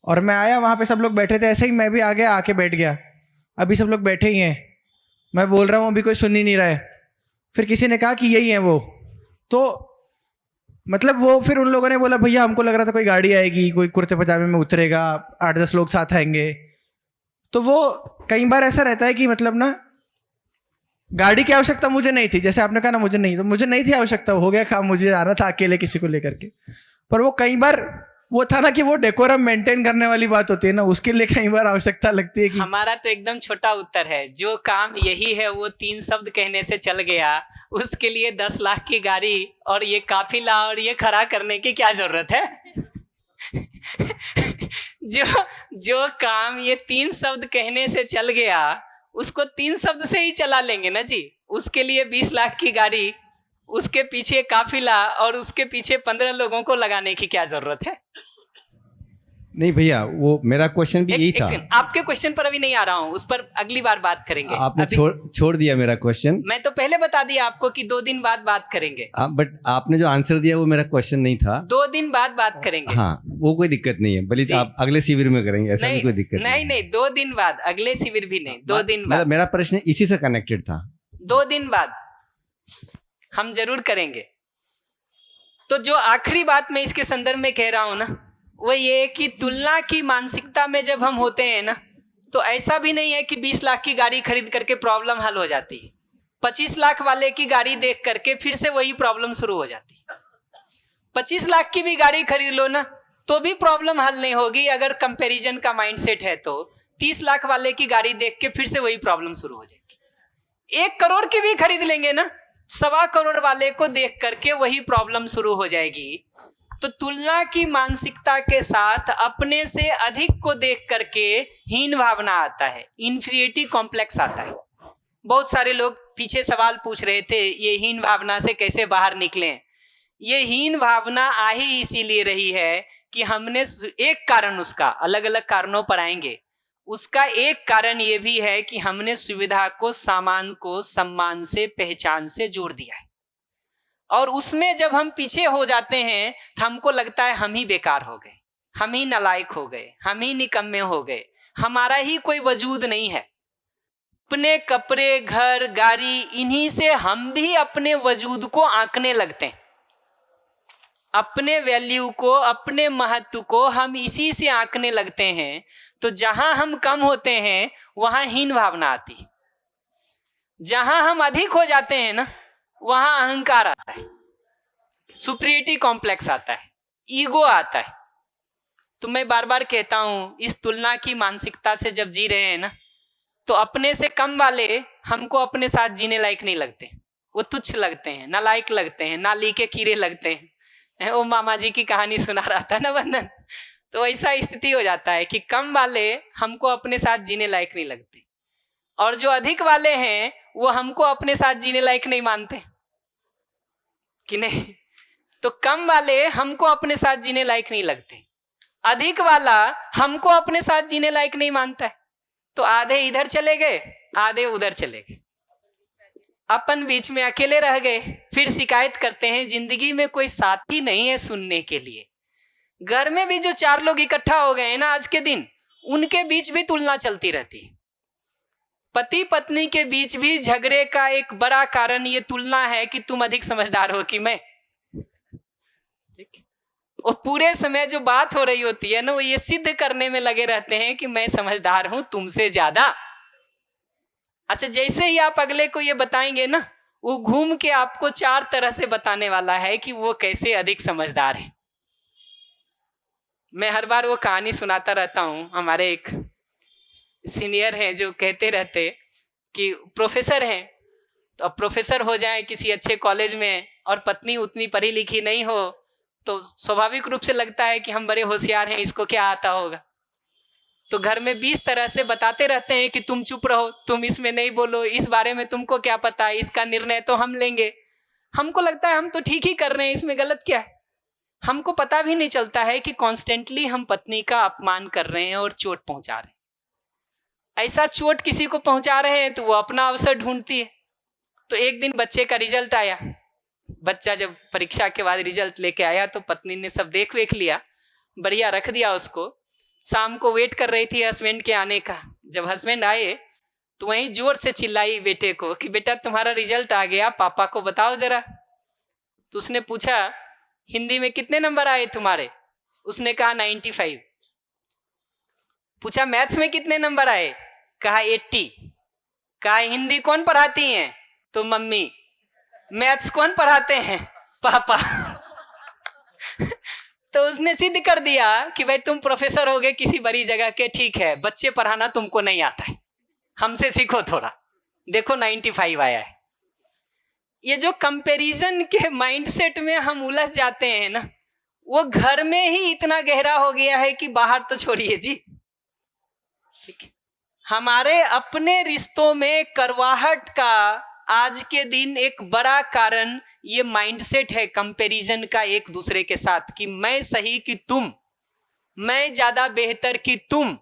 और मैं आया, वहाँ पे सब लोग बैठे थे, ऐसे ही मैं भी आ गया, आके बैठ गया। अभी सब लोग बैठे ही हैं, मैं बोल रहा हूँ, अभी कोई सुन ही नहीं रहा है। फिर किसी ने कहा कि यही है वो, तो मतलब वो फिर उन लोगों ने बोला भैया हमको लग रहा था कोई गाड़ी आएगी, कोई कुर्ते पजामे में उतरेगा, 8-10 लोग साथ आएंगे। तो वो कई बार ऐसा रहता है कि मतलब ना, गाड़ी की आवश्यकता मुझे नहीं थी, जैसे आपने कहा ना मुझे नहीं थी आवश्यकता, हो गया काम, मुझे आना था अकेले किसी को लेकर के। पर वो कई बार वो था ना कि वो डेकोरम मेंटेन करने वाली बात होती है ना, उसके लिए कई बार आवश्यकता लगती है कि हमारा तो एकदम छोटा उत्तर है, जो काम यही है वो 3 शब्द कहने से चल गया, उसके लिए 10 लाख की गाड़ी और ये काफिला और ये खड़ा करने की क्या जरूरत है? जो काम ये 3 शब्द कहने से चल गया, उसको 3 शब्द से ही चला लेंगे ना जी। उसके लिए 20 लाख की गाड़ी, उसके पीछे काफिला और उसके पीछे 15 लोगों को लगाने की क्या जरूरत है? नहीं भैया, वो मेरा क्वेश्चन भी यही था। आपके क्वेश्चन पर अभी नहीं आ रहा हूँ, उस पर अगली बार बात करेंगे। आपने छोड़ दिया मेरा क्वेश्चन। मैं तो पहले बता दिया आपको कि 2 दिन बाद बात करेंगे। बट आपने जो आंसर दिया वो मेरा क्वेश्चन नहीं था। 2 दिन बाद बात करेंगे। हाँ, वो कोई दिक्कत नहीं है, बल्कि आप अगले शिविर में करेंगे, ऐसा भी कोई दिक्कत नहीं, 2 दिन बाद, अगले शिविर भी नहीं, 2 दिन बाद। मेरा प्रश्न इसी से कनेक्टेड था। 2 दिन बाद हम जरूर करेंगे। तो जो आखिरी बात मैं इसके संदर्भ में कह रहा हूं ना, वो ये कि तुलना की मानसिकता में जब हम होते हैं ना, तो ऐसा भी नहीं है कि 20 लाख की गाड़ी खरीद करके प्रॉब्लम हल हो जाती है। 25 लाख वाले की गाड़ी देख करके फिर से वही प्रॉब्लम शुरू हो जाती है। 25 लाख की भी गाड़ी खरीद लो ना, तो भी प्रॉब्लम हल नहीं होगी अगर कंपैरिजन का माइंडसेट है। तो 30 लाख वाले की गाड़ी देख के फिर से वही प्रॉब्लम शुरू हो जाएगी। 1 करोड़ की भी खरीद लेंगे ना, 1.25 करोड़ वाले को देख करके वही प्रॉब्लम शुरू हो जाएगी। तो तुलना की मानसिकता के साथ अपने से अधिक को देख करके हीन भावना आता है, इन्फीरियरिटी कॉम्प्लेक्स आता है। बहुत सारे लोग पीछे सवाल पूछ रहे थे, ये हीन भावना से कैसे बाहर निकलें। ये हीन भावना आ ही इसीलिए रही है कि हमने एक कारण, उसका अलग अलग कारणों पर आएंगे, उसका एक कारण ये भी है कि हमने सुविधा को, सामान को सम्मान से, पहचान से जोड़ दिया है। और उसमें जब हम पीछे हो जाते हैं तो हमको लगता है हम ही बेकार हो गए, हम ही नालायक हो गए, हम ही निकम्मे हो गए, हमारा ही कोई वजूद नहीं है। अपने कपड़े, घर, गाड़ी, इन्हीं से हम भी अपने वजूद को आंकने लगते हैं। अपने वैल्यू को, अपने महत्व को हम इसी से आंकने लगते हैं। तो जहां हम कम होते हैं वहां हीन भावना आती है। जहां हम अधिक हो जाते हैं ना, वहां अहंकार आता है, सुपीरियरिटी कॉम्प्लेक्स आता है, ईगो आता है। तो मैं बार बार कहता हूं, इस तुलना की मानसिकता से जब जी रहे हैं ना, तो अपने से कम वाले हमको अपने साथ जीने लायक नहीं लगते, वो तुच्छ लगते हैं, नालायक लगते हैं, नाली के कीड़े लगते हैं। वो मामा जी की कहानी सुना रहा था ना वंदन, तो ऐसा स्थिति हो जाता है कि कम वाले हमको अपने साथ जीने लायक नहीं लगते, और जो अधिक वाले हैं वो हमको अपने साथ जीने लायक नहीं मानते कि नहीं। तो कम वाले हमको अपने साथ जीने लायक नहीं लगते, अधिक वाला हमको अपने साथ जीने लायक नहीं मानता है। तो आधे इधर चले गए, आधे उधर चले गए, अपन बीच में अकेले रह गए। फिर शिकायत करते हैं जिंदगी में कोई साथी नहीं है सुनने के लिए। घर में भी जो 4 लोग इकट्ठा हो गए हैं ना आज के दिन, उनके बीच भी तुलना चलती रहती है। पति पत्नी के बीच भी झगड़े का एक बड़ा कारण ये तुलना है कि तुम अधिक समझदार हो कि मैं। और पूरे समय जो बात हो रही होती है ना, वो ये सिद्ध करने में लगे रहते हैं कि मैं समझदार हूं तुमसे ज्यादा। अच्छा, जैसे ही आप अगले को ये बताएंगे ना, वो घूम के आपको 4 तरह से बताने वाला है कि वो कैसे अधिक समझदार है। मैं हर बार वो कहानी सुनाता रहता हूँ। हमारे एक सीनियर हैं जो कहते रहते कि प्रोफेसर हैं, तो अब प्रोफेसर हो जाए किसी अच्छे कॉलेज में और पत्नी उतनी पढ़ी लिखी नहीं हो, तो स्वाभाविक रूप से लगता है कि हम बड़े होशियार हैं, इसको क्या आता होगा। तो घर में 20 तरह से बताते रहते हैं कि तुम चुप रहो, तुम इसमें नहीं बोलो, इस बारे में तुमको क्या पता है, इसका निर्णय तो हम लेंगे। हमको लगता है हम तो ठीक ही कर रहे हैं, इसमें गलत क्या है। हमको पता भी नहीं चलता है कि कॉन्स्टेंटली हम पत्नी का अपमान कर रहे हैं और चोट पहुंचा रहे हैं। ऐसा चोट किसी को पहुंचा रहे हैं तो वो अपना अवसर ढूंढती है। तो एक दिन बच्चे का रिजल्ट आया। बच्चा जब परीक्षा के बाद रिजल्ट लेके आया तो पत्नी ने सब देख वेख लिया, बढ़िया रख दिया उसको। शाम को वेट कर रही थी हस्बैंड के आने का। जब हस्बैंड आए तो वहीं जोर से चिल्लाई बेटे को कि बेटा तुम्हारा रिजल्ट आ गया, पापा को बताओ जरा। तो उसने पूछा हिंदी में कितने नंबर आए तुम्हारे? उसने कहा 95। पूछा मैथ्स में कितने नंबर आए? कहा 80। कहा हिंदी कौन पढ़ाती हैं? तो मम्मी। मैथ्स कौन पढ़ाते हैं? पापा। तो उसने सिद्ध कर दिया कि भाई तुम प्रोफेसर हो गए किसी बड़ी जगह के, ठीक है, बच्चे पढ़ाना तुमको नहीं आता है, हमसे सीखो थोड़ा। देखो 95 आया है। ये जो कंपैरिजन के माइंडसेट में हम उलझ जाते हैं ना, वो घर में ही इतना गहरा हो गया है कि बाहर तो छोड़िए जी। ठीक है, हमारे अपने रिश्तों में करवाहट का आज के दिन एक बड़ा कारण ये माइंडसेट है कंपैरिजन का एक दूसरे के साथ, कि मैं सही कि तुम, मैं ज्यादा बेहतर कि तुम।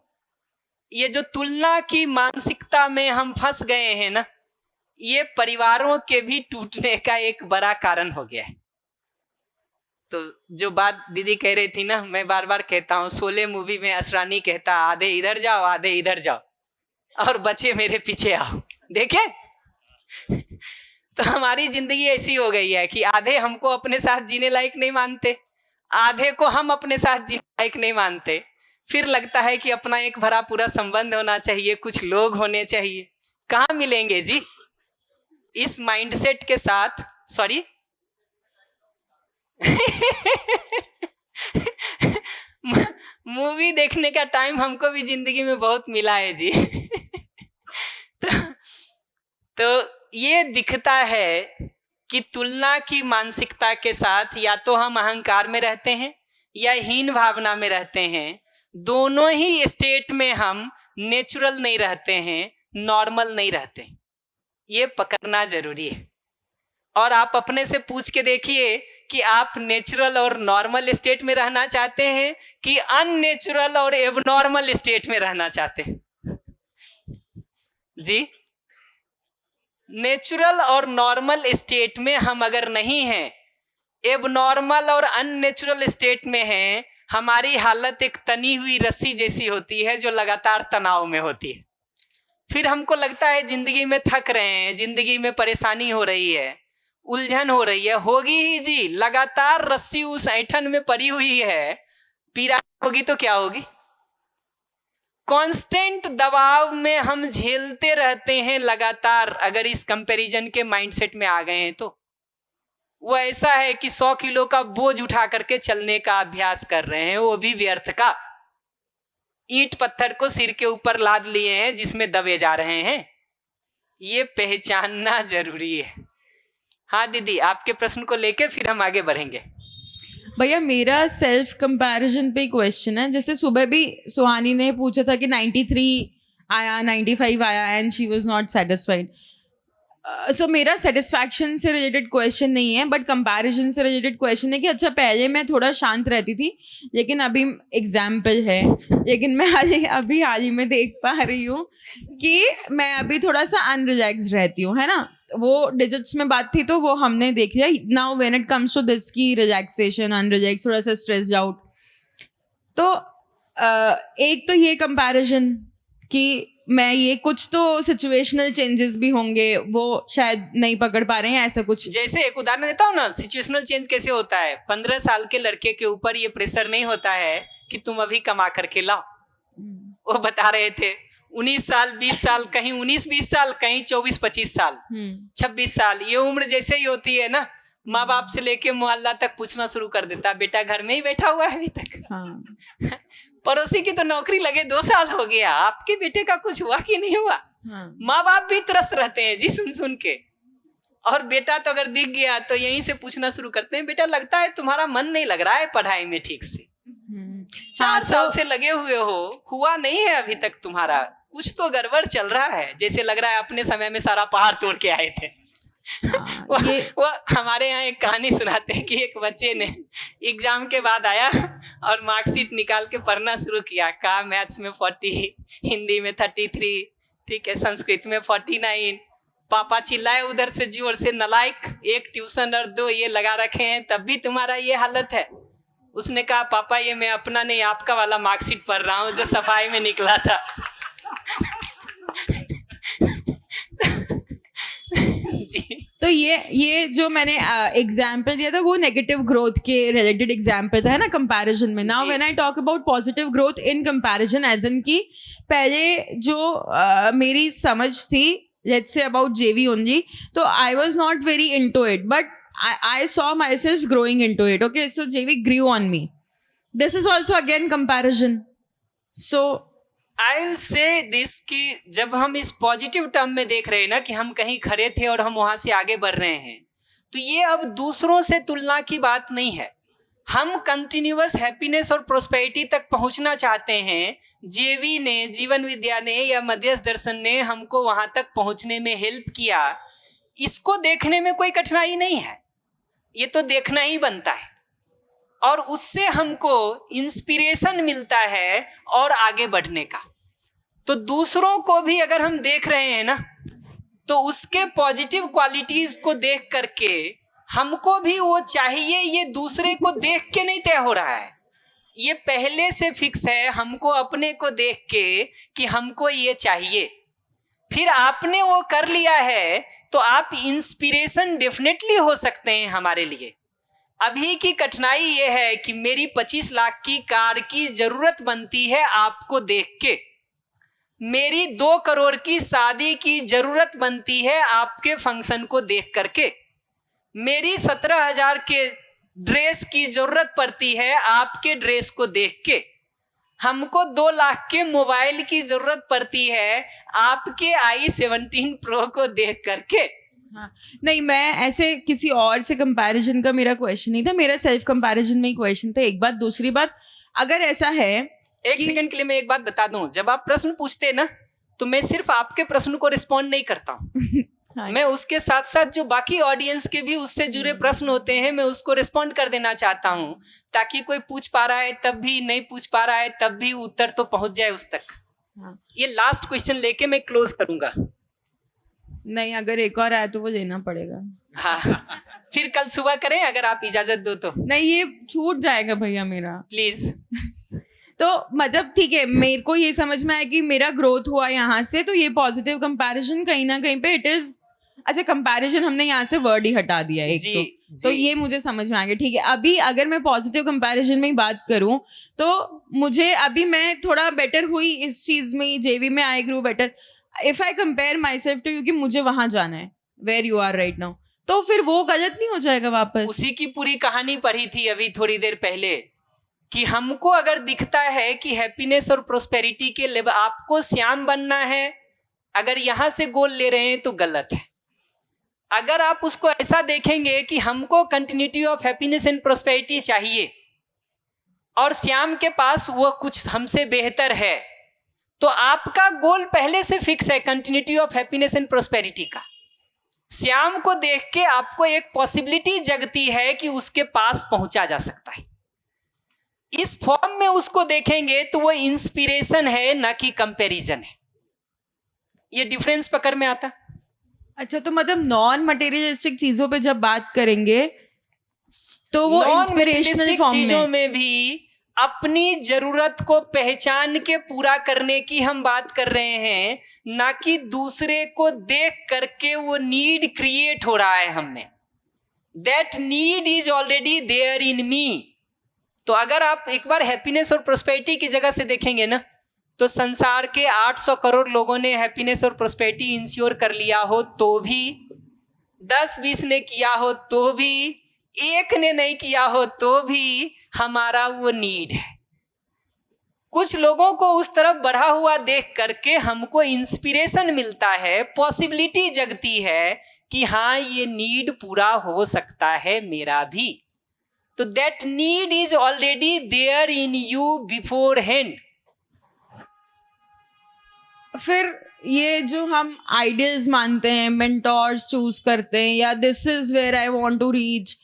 ये जो तुलना की मानसिकता में हम फंस गए हैं ना, ये परिवारों के भी टूटने का एक बड़ा कारण हो गया है। तो जो बात दीदी कह रही थी ना, मैं बार बार कहता हूँ, शोले मूवी में असरानी कहता आधे इधर जाओ आधे इधर जाओ और बच्चे मेरे पीछे आओ। देखे तो हमारी जिंदगी ऐसी हो गई है कि आधे हमको अपने साथ जीने लायक नहीं मानते, आधे को हम अपने साथ जीने लायक नहीं मानते, फिर लगता है कि अपना एक भरा पूरा संबंध होना चाहिए, कुछ लोग होने चाहिए। कहाँ मिलेंगे जी इस माइंडसेट के साथ? सॉरी मूवी देखने का टाइम हमको भी जिंदगी में बहुत मिला है जी। तो ये दिखता है कि तुलना की मानसिकता के साथ या तो हम अहंकार में रहते हैं या हीन भावना में रहते हैं। दोनों ही स्टेट में हम नेचुरल नहीं रहते हैं, नॉर्मल नहीं रहते। ये पकड़ना जरूरी है। और आप अपने से पूछ के देखिए कि आप नेचुरल और नॉर्मल स्टेट में रहना चाहते हैं कि अननेचुरल और एबनॉर्मल स्टेट में रहना चाहते हैं जी। नेचुरल और नॉर्मल स्टेट में हम अगर नहीं हैं, एबनॉर्मल और अननेचुरल स्टेट में हैं, हमारी हालत एक तनी हुई रस्सी जैसी होती है जो लगातार तनाव में होती है। फिर हमको लगता है जिंदगी में थक रहे हैं, जिंदगी में परेशानी हो रही है, उलझन हो रही है। होगी ही जी, लगातार रस्सी उस ऐंठन में पड़ी हुई है, पीड़ा होगी तो क्या होगी? कांस्टेंट दबाव में हम झेलते रहते हैं लगातार। अगर इस कंपैरिजन के माइंडसेट में आ गए हैं तो वो ऐसा है कि 100 किलो का बोझ उठा करके चलने का अभ्यास कर रहे हैं, वो भी व्यर्थ का। ईंट पत्थर को सिर के ऊपर लाद लिए हैं जिसमें दबे जा रहे हैं। ये पहचानना जरूरी है। हाँ दीदी, आपके प्रश्न को लेके फिर हम आगे बढ़ेंगे। भैया मेरा सेल्फ कंपैरिजन पे क्वेश्चन है। जैसे सुबह भी सुहानी ने पूछा था कि 93 आया, 95 आया and she was not satisfied. So मेरा सेटिस्फैक्शन से रिलेटेड क्वेश्चन नहीं है, बट कंपैरिजन से रिलेटेड क्वेश्चन है कि अच्छा पहले मैं थोड़ा शांत रहती थी, लेकिन अभी एग्जाम्पल है, लेकिन मैं अभी हाल ही में देख पा रही हूँ कि मैं अभी थोड़ा सा अनरिलैक्स्ड रहती हूँ, है ना। वो डिजिट्स में बात थी तो वो हमने देख लिया। Now when it comes to this की रिलैक्सेशन, अनरिलैक्स, थोड़ा सा स्ट्रेस्ड आउट, तो एक तो ये कंपैरिजन कि मैं ये कुछ तो सिचुएशनल चेंजेस भी होंगे, वो शायद नहीं पकड़ पा रहे हैं, ऐसा कुछ। जैसे एक उदाहरण देता हूँ ना, सिचुएशनल चेंज कैसे होता है। 15 साल के लड़के के ऊपर ये प्रेशर नहीं होता है कि तुम अभी कमा करके लाओ। वो बता रहे थे 19 साल, 20 साल, कहीं 19-20 साल, कहीं 24-25 साल, 26 साल, ये उम्र जैसे ही होती है ना, माँ बाप से लेके मोहल्ला तक पूछना शुरू कर देता, बेटा घर में ही बैठा हुआ है अभी तक? हाँ। पड़ोसी की तो नौकरी लगे 2 साल हो गया, आपके बेटे का कुछ हुआ कि नहीं हुआ? हाँ। माँ बाप भी त्रस्त रहते हैं जी सुन सुन के। और बेटा तो अगर दिख गया तो यहीं से पूछना शुरू करते हैं, बेटा लगता है तुम्हारा मन नहीं लग रहा है पढ़ाई में ठीक से, 4 साल से लगे हुए हो, हुआ नहीं है अभी तक तुम्हारा, कुछ तो गड़बड़ चल रहा है। जैसे लग रहा है अपने समय में सारा पहाड़ तोड़ के आए थे। वो हमारे यहाँ एक कहानी सुनाते हैं कि एक बच्चे ने एग्जाम के बाद आया और मार्कशीट निकाल के पढ़ना शुरू किया। कहा मैथ्स में 40, हिंदी में 33, ठीक है, संस्कृत में 49। पापा चिल्लाए उधर से जोर से, नलायक, 1 ट्यूशन और 2 ये लगा रखे हैं, तब भी तुम्हारा ये हालत है। उसने कहा पापा ये मैं अपना नहीं आपका वाला मार्कशीट पढ़ रहा हूँ जो सफाई में निकला था। तो ये जो मैंने एग्जाम्पल दिया था वो नेगेटिव ग्रोथ के रिलेटेड एग्जाम्पल था, है ना, कंपैरिजन में। Now when I talk about positive growth in comparison, as in की पहले जो मेरी समझ थी, लेट्स से अबाउट जेवी ओनली, तो I was not very into it, but I saw myself growing into it. Okay, so JV grew on me. This is also again comparison. So I'll say this कि जब हम इस positive term में देख रहे हैं ना कि हम कहीं खड़े थे और हम वहां से आगे बढ़ रहे हैं, तो ये अब दूसरों से तुलना की बात नहीं है। हम कंटिन्यूअस हैप्पीनेस और प्रोस्पेरिटी तक पहुंचना चाहते हैं। जेवी ने, जीवन विद्या ने या मध्यस्थ दर्शन ने हमको वहां तक पहुंचने में हेल्प किया। इसको देखने में कोई कठिनाई नहीं है, ये तो देखना ही बनता है और उससे हमको इंस्पिरेशन मिलता है और आगे बढ़ने का। तो दूसरों को भी अगर हम देख रहे हैं ना, तो उसके पॉजिटिव क्वालिटीज को देख करके हमको भी वो चाहिए। ये दूसरे को देख के नहीं तय हो रहा है, ये पहले से फिक्स है हमको अपने को देख के कि हमको ये चाहिए। फिर आपने वो कर लिया है तो आप इंस्पिरेशन डेफिनेटली हो सकते हैं हमारे लिए। अभी की कठिनाई ये है कि मेरी 25 लाख की कार की जरूरत बनती है आपको देख के, मेरी 2 करोड़ की शादी की जरूरत बनती है आपके फंक्शन को देख करके, मेरी 17,000 के ड्रेस की जरूरत पड़ती है आपके ड्रेस को देख के, हमको 2 लाख के मोबाइल की जरूरत पड़ती है आपके i17 प्रो को देख करके। हाँ, नहीं, मैं ऐसे किसी और से कंपैरिजन का मेरा क्वेश्चन नहीं था, मेरा सेल्फ कंपैरिजन में ही क्वेश्चन था। एक बात, दूसरी बात, अगर ऐसा है, एक सेकंड के लिए मैं एक बात बता दूं, जब आप प्रश्न पूछते हैं ना तो मैं सिर्फ आपके प्रश्न को रिस्पॉन्ड नहीं करता हूं मैं उसके साथ साथ जो बाकी ऑडियंस के भी उससे जुड़े प्रश्न होते हैं मैं उसको रिस्पॉन्ड कर देना चाहता हूं, ताकि कोई पूछ पा रहा है तब भी, नहीं पूछ पा रहा है तब भी उत्तर तो पहुंच जाए उस तक। ये लास्ट क्वेश्चन लेके मैं क्लोज करूंगा। नहीं, अगर एक और आया तो वो लेना पड़ेगा। हाँ, फिर कल सुबह करें अगर आप इजाजत दो तो। नहीं, ये छूट जाएगा भैया मेरा, प्लीज। तो मतलब ठीक है, मेरे को ये समझ में आया कि मेरा ग्रोथ हुआ यहाँ से, तो ये पॉजिटिव कंपैरिजन कहीं ना कहीं पे इट इज, अच्छा कंपैरिजन हमने यहाँ से वर्ड ही हटा दिया एक तो ये मुझे समझ में आ गया। ठीक है, अभी अगर मैं पॉजिटिव कंपैरिजन में ही बात करूँ तो मुझे अभी मैं थोड़ा बेटर हुई इस चीज में, जेवी में I grow better. If I compare myself to you कि मुझे वहां जाना है where you are right now, तो फिर वो गलत नहीं हो जाएगा वापस? उसी की पूरी कहानी पढ़ी थी अभी थोड़ी देर पहले कि हमको अगर दिखता है कि हैप्पीनेस और प्रोस्पेरिटी के लेवल, आपको श्याम बनना है, अगर यहां से गोल ले रहे हैं तो गलत है। अगर आप उसको ऐसा देखेंगे कि हमको continuity of happiness and prosperity चाहिए और श्याम के पास वो कुछ हमसे बेहतर है, तो आपका गोल पहले से फिक्स है continuity of happiness and prosperity का। श्याम को देख के आपको एक पॉसिबिलिटी जगती है कि उसके पास पहुंचा जा सकता है। इस फॉर्म में उसको देखेंगे तो वो इंस्पिरेशन है, ना कि कंपैरिजन है। ये डिफरेंस पकड़ में आता? अच्छा, तो मतलब नॉन मटेरियलिस्टिक चीजों पे जब बात करेंगे तो वो इंस्पिरेशनल फॉर्म चीजों में भी अपनी जरूरत को पहचान के पूरा करने की हम बात कर रहे हैं, ना कि दूसरे को देख करके वो नीड क्रिएट हो रहा है हम में। That need is already there in me. तो अगर आप एक बार हैप्पीनेस और प्रोस्पेरिटी की जगह से देखेंगे ना, तो संसार के 800 करोड़ लोगों ने हैप्पीनेस और प्रोस्पेरिटी इंश्योर कर लिया हो तो भी, 10-20 ने किया हो तो भी, एक ने नहीं किया हो तो भी हमारा वो नीड है। कुछ लोगों को उस तरफ बढ़ा हुआ देख करके हमको इंस्पिरेशन मिलता है, पॉसिबिलिटी जगती है कि हाँ ये नीड पूरा हो सकता है मेरा भी। तो that need is already there in you beforehand. फिर ये जो हम आइडियल्स मानते हैं, मेंटोर्स चूज करते हैं, या this is where I want to reach,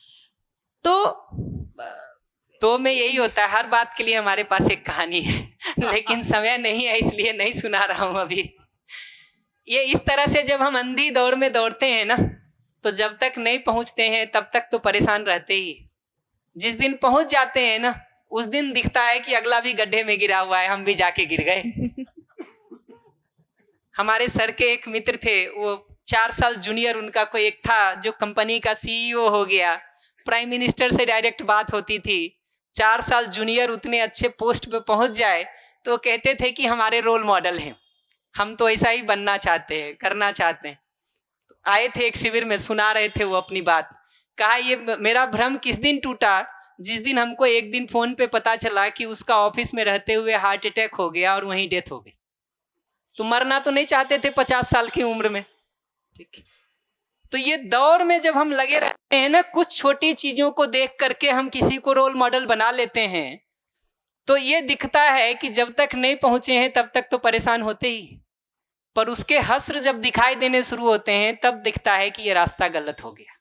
तो मैं यही होता है, हर बात के लिए हमारे पास एक कहानी है लेकिन समय नहीं है इसलिए नहीं सुना रहा हूं अभी। ये इस तरह से जब हम अंधी दौड़ में दौड़ते हैं ना, तो जब तक नहीं पहुंचते हैं तब तक तो परेशान रहते ही। जिस दिन पहुंच जाते हैं ना, उस दिन दिखता है कि अगला भी गड्ढे में गिरा हुआ है, हम भी जाके गिर गए। हमारे सर के एक मित्र थे, वो 4 साल जूनियर उनका कोई एक था जो कंपनी का CEO हो गया। प्राइम मिनिस्टर से डायरेक्ट बात होती थी। 4 साल जूनियर उतने अच्छे पोस्ट पे पहुंच जाए तो कहते थे कि हमारे रोल मॉडल हैं, हम तो ऐसा ही बनना चाहते हैं, करना चाहते हैं। तो आए थे एक शिविर में, सुना रहे थे वो अपनी बात। कहा ये मेरा भ्रम किस दिन टूटा, जिस दिन हमको एक दिन फोन पे पता चला कि उसका ऑफिस में रहते हुए हार्ट अटैक हो गया और वहीं डेथ हो गई। तो मरना तो नहीं चाहते थे 50 साल की उम्र में, ठीक है। तो ये दौर में जब हम लगे रहते हैं ना, कुछ छोटी चीजों को देख करके हम किसी को रोल मॉडल बना लेते हैं, तो ये दिखता है कि जब तक नहीं पहुंचे हैं तब तक तो परेशान होते ही, पर उसके हस्र जब दिखाई देने शुरू होते हैं तब दिखता है कि ये रास्ता गलत हो गया।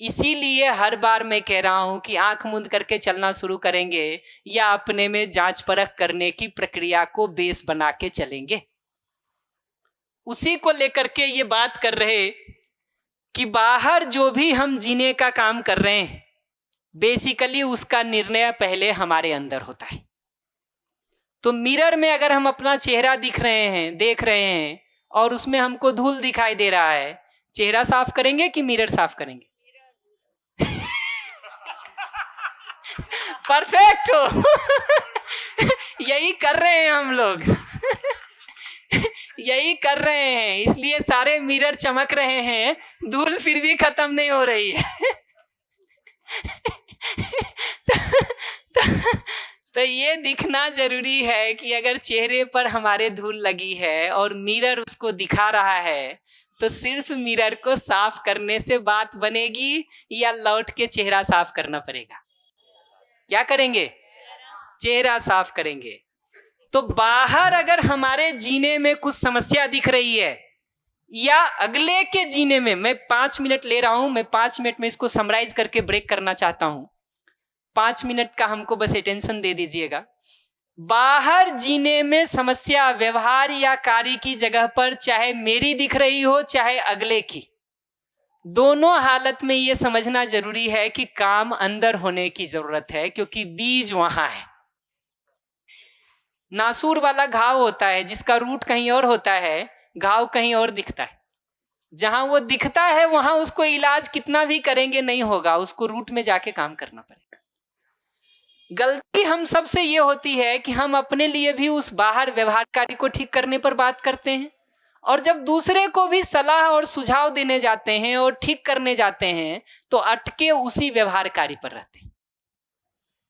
इसीलिए हर बार मैं कह रहा हूं कि आंख मूंद करके चलना शुरू करेंगे या अपने में जांच परख करने की प्रक्रिया को बेस बना के चलेंगे। उसी को लेकर के ये बात कर रहे कि बाहर जो भी हम जीने का काम कर रहे हैं, बेसिकली उसका निर्णय पहले हमारे अंदर होता है। तो मिरर में अगर हम अपना चेहरा देख रहे हैं और उसमें हमको धूल दिखाई दे रहा है, चेहरा साफ करेंगे कि मिरर साफ करेंगे? परफेक्ट हो। यही कर रहे हैं हम लोग। यही कर रहे हैं, इसलिए सारे मिरर चमक रहे हैं, धूल फिर भी खत्म नहीं हो रही है। तो ये दिखना जरूरी है कि अगर चेहरे पर हमारे धूल लगी है और मिरर उसको दिखा रहा है, तो सिर्फ मिरर को साफ करने से बात बनेगी या लौट के चेहरा साफ करना पड़ेगा? क्या करेंगे? चेहरा साफ करेंगे। तो बाहर अगर हमारे जीने में कुछ समस्या दिख रही है या अगले के जीने में, मैं 5 मिनट ले रहा हूं, मैं 5 मिनट में इसको समराइज करके ब्रेक करना चाहता हूं। 5 मिनट का हमको बस अटेंशन दे दीजिएगा। बाहर जीने में समस्या व्यवहार या कार्य की जगह पर चाहे मेरी दिख रही हो चाहे अगले की, दोनों हालत में यह समझना जरूरी है कि काम अंदर होने की जरूरत है, क्योंकि बीज वहां है। नासूर वाला घाव होता है जिसका रूट कहीं और होता है, घाव कहीं और दिखता है। जहां वो दिखता है वहां उसको इलाज कितना भी करेंगे नहीं होगा, उसको रूट में जाके काम करना पड़ेगा। गलती हम सबसे ये होती है कि हम अपने लिए भी उस बाहर व्यवहार कार्य को ठीक करने पर बात करते हैं, और जब दूसरे को भी सलाह और सुझाव देने जाते हैं और ठीक करने जाते हैं तो अटके उसी व्यवहार कार्य पर रहते हैं।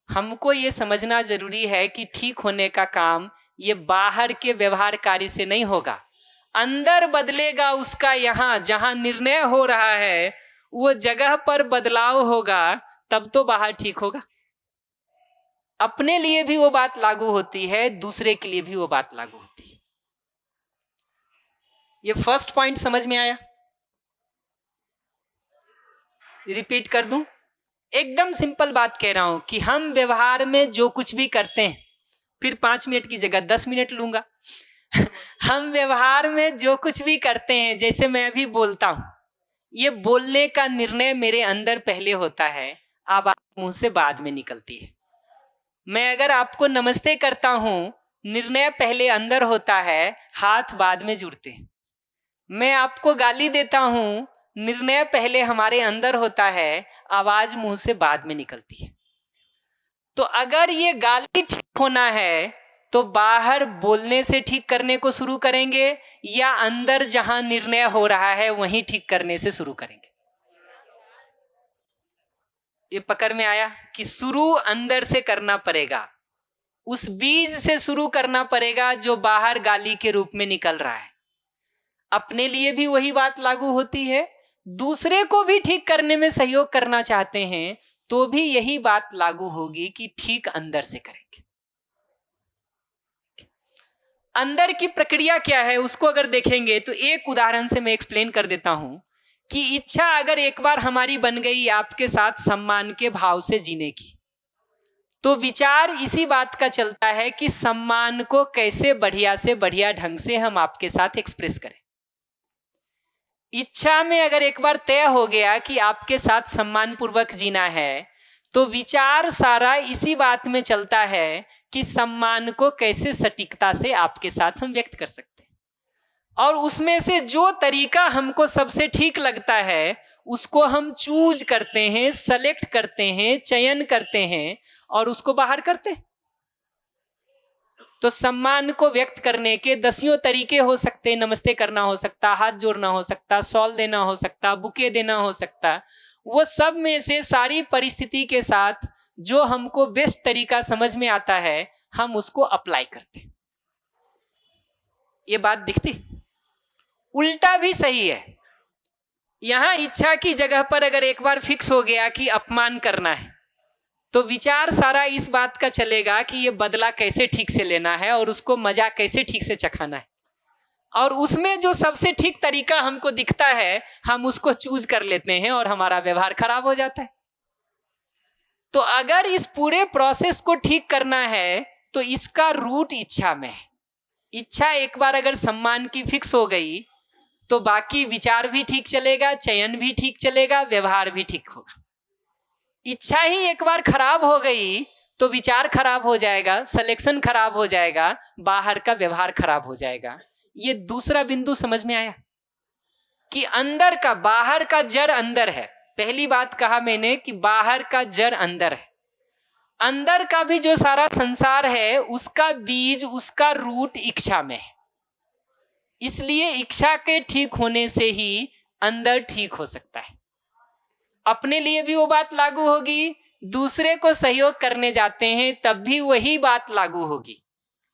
हमको ये समझना जरूरी है कि ठीक होने का काम ये बाहर के व्यवहार कार्य से नहीं होगा, अंदर बदलेगा उसका। यहाँ जहां निर्णय हो रहा है वो जगह पर बदलाव होगा, तब तो बाहर ठीक होगा। अपने लिए भी वो बात लागू होती है, दूसरे के लिए भी वो बात लागू होती है। ये फर्स्ट पॉइंट समझ में आया? रिपीट कर दूं? एकदम सिंपल बात कह रहा हूं कि हम व्यवहार में जो कुछ भी करते हैं, फिर 5 मिनट की जगह 10 मिनट लूंगा। हम व्यवहार में जो कुछ भी करते हैं, जैसे मैं अभी बोलता हूं, ये बोलने का निर्णय मेरे अंदर पहले होता है, आवाज मुंह से बाद में निकलती है। मैं अगर आपको नमस्ते करता हूं, निर्णय पहले अंदर होता है, हाथ बाद में जुड़ते हैं। मैं आपको गाली देता हूं, निर्णय पहले हमारे अंदर होता है, आवाज मुंह से बाद में निकलती है। तो अगर ये गाली ठीक होना है तो बाहर बोलने से ठीक करने को शुरू करेंगे या अंदर जहां निर्णय हो रहा है वहीं ठीक करने से शुरू करेंगे? ये पकड़ में आया कि शुरू अंदर से करना पड़ेगा, उस बीज से शुरू करना पड़ेगा जो बाहर गाली के रूप में निकल रहा है। अपने लिए भी वही बात लागू होती है, दूसरे को भी ठीक करने में सहयोग करना चाहते हैं तो भी यही बात लागू होगी कि ठीक अंदर से करेंगे। अंदर की प्रक्रिया क्या है उसको अगर देखेंगे तो एक उदाहरण से मैं एक्सप्लेन कर देता हूं कि इच्छा अगर एक बार हमारी बन गई आपके साथ सम्मान के भाव से जीने की, तो विचार इसी बात का चलता है कि सम्मान को कैसे बढ़िया से बढ़िया ढंग से हम आपके साथ एक्सप्रेस करें। इच्छा में अगर एक बार तय हो गया कि आपके साथ सम्मान पूर्वक जीना है, तो विचार सारा इसी बात में चलता है कि सम्मान को कैसे सटीकता से आपके साथ हम व्यक्त कर सकते हैं, और उसमें से जो तरीका हमको सबसे ठीक लगता है उसको हम चूज करते हैं, सेलेक्ट करते हैं, चयन करते हैं और उसको बाहर करते हैं। तो सम्मान को व्यक्त करने के 10 तरीके हो सकते हैं। नमस्ते करना हो सकता, हाथ जोड़ना हो सकता, सॉल देना हो सकता, बुके देना हो सकता। वो सब में से सारी परिस्थिति के साथ जो हमको बेस्ट तरीका समझ में आता है हम उसको अप्लाई करते। ये बात दिखती? उल्टा भी सही है। यहां इच्छा की जगह पर अगर एक बार फिक्स हो गया कि अपमान करना है, तो विचार सारा इस बात का चलेगा कि ये बदला कैसे ठीक से लेना है और उसको मजा कैसे ठीक से चखाना है, और उसमें जो सबसे ठीक तरीका हमको दिखता है हम उसको चूज कर लेते हैं और हमारा व्यवहार खराब हो जाता है। तो अगर इस पूरे प्रोसेस को ठीक करना है तो इसका रूट इच्छा में है। इच्छा एक बार अगर सम्मान की फिक्स हो गई तो बाकी विचार भी ठीक चलेगा, चयन भी ठीक चलेगा, व्यवहार भी ठीक होगा। इच्छा ही एक बार खराब हो गई तो विचार खराब हो जाएगा, सिलेक्शन खराब हो जाएगा, बाहर का व्यवहार खराब हो जाएगा। ये दूसरा बिंदु समझ में आया कि अंदर का, बाहर का जड़ अंदर है। पहली बात कहा मैंने कि बाहर का जड़ अंदर है। अंदर का भी जो सारा संसार है उसका बीज, उसका रूट इच्छा में है। इसलिए इच्छा के ठीक होने से ही अंदर ठीक हो सकता है। अपने लिए भी वो बात लागू होगी, दूसरे को सहयोग करने जाते हैं तब भी वही बात लागू होगी।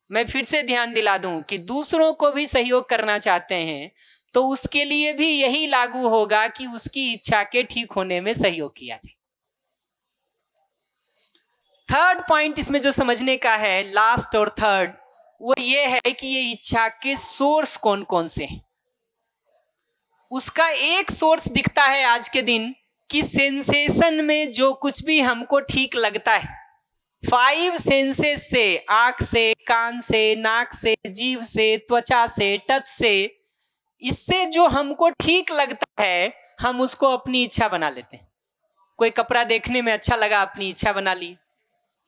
मैं फिर से ध्यान दिला दूं कि दूसरों को भी सहयोग करना चाहते हैं तो उसके लिए भी यही लागू होगा कि उसकी इच्छा के ठीक होने में सहयोग किया जाए। थर्ड पॉइंट इसमें जो समझने का है, लास्ट और थर्ड, वो ये है कि ये इच्छा के सोर्स कौन कौन से हैं। उसका एक सोर्स दिखता है आज के दिन कि सेंसेशन में जो कुछ भी हमको ठीक लगता है, 5 सेंसेस से, आंख से, कान से, नाक से, जीभ से, त्वचा से, टच से, इससे जो हमको ठीक लगता है हम उसको अपनी इच्छा बना लेते हैं। कोई कपड़ा देखने में अच्छा लगा, अपनी इच्छा बना लिए।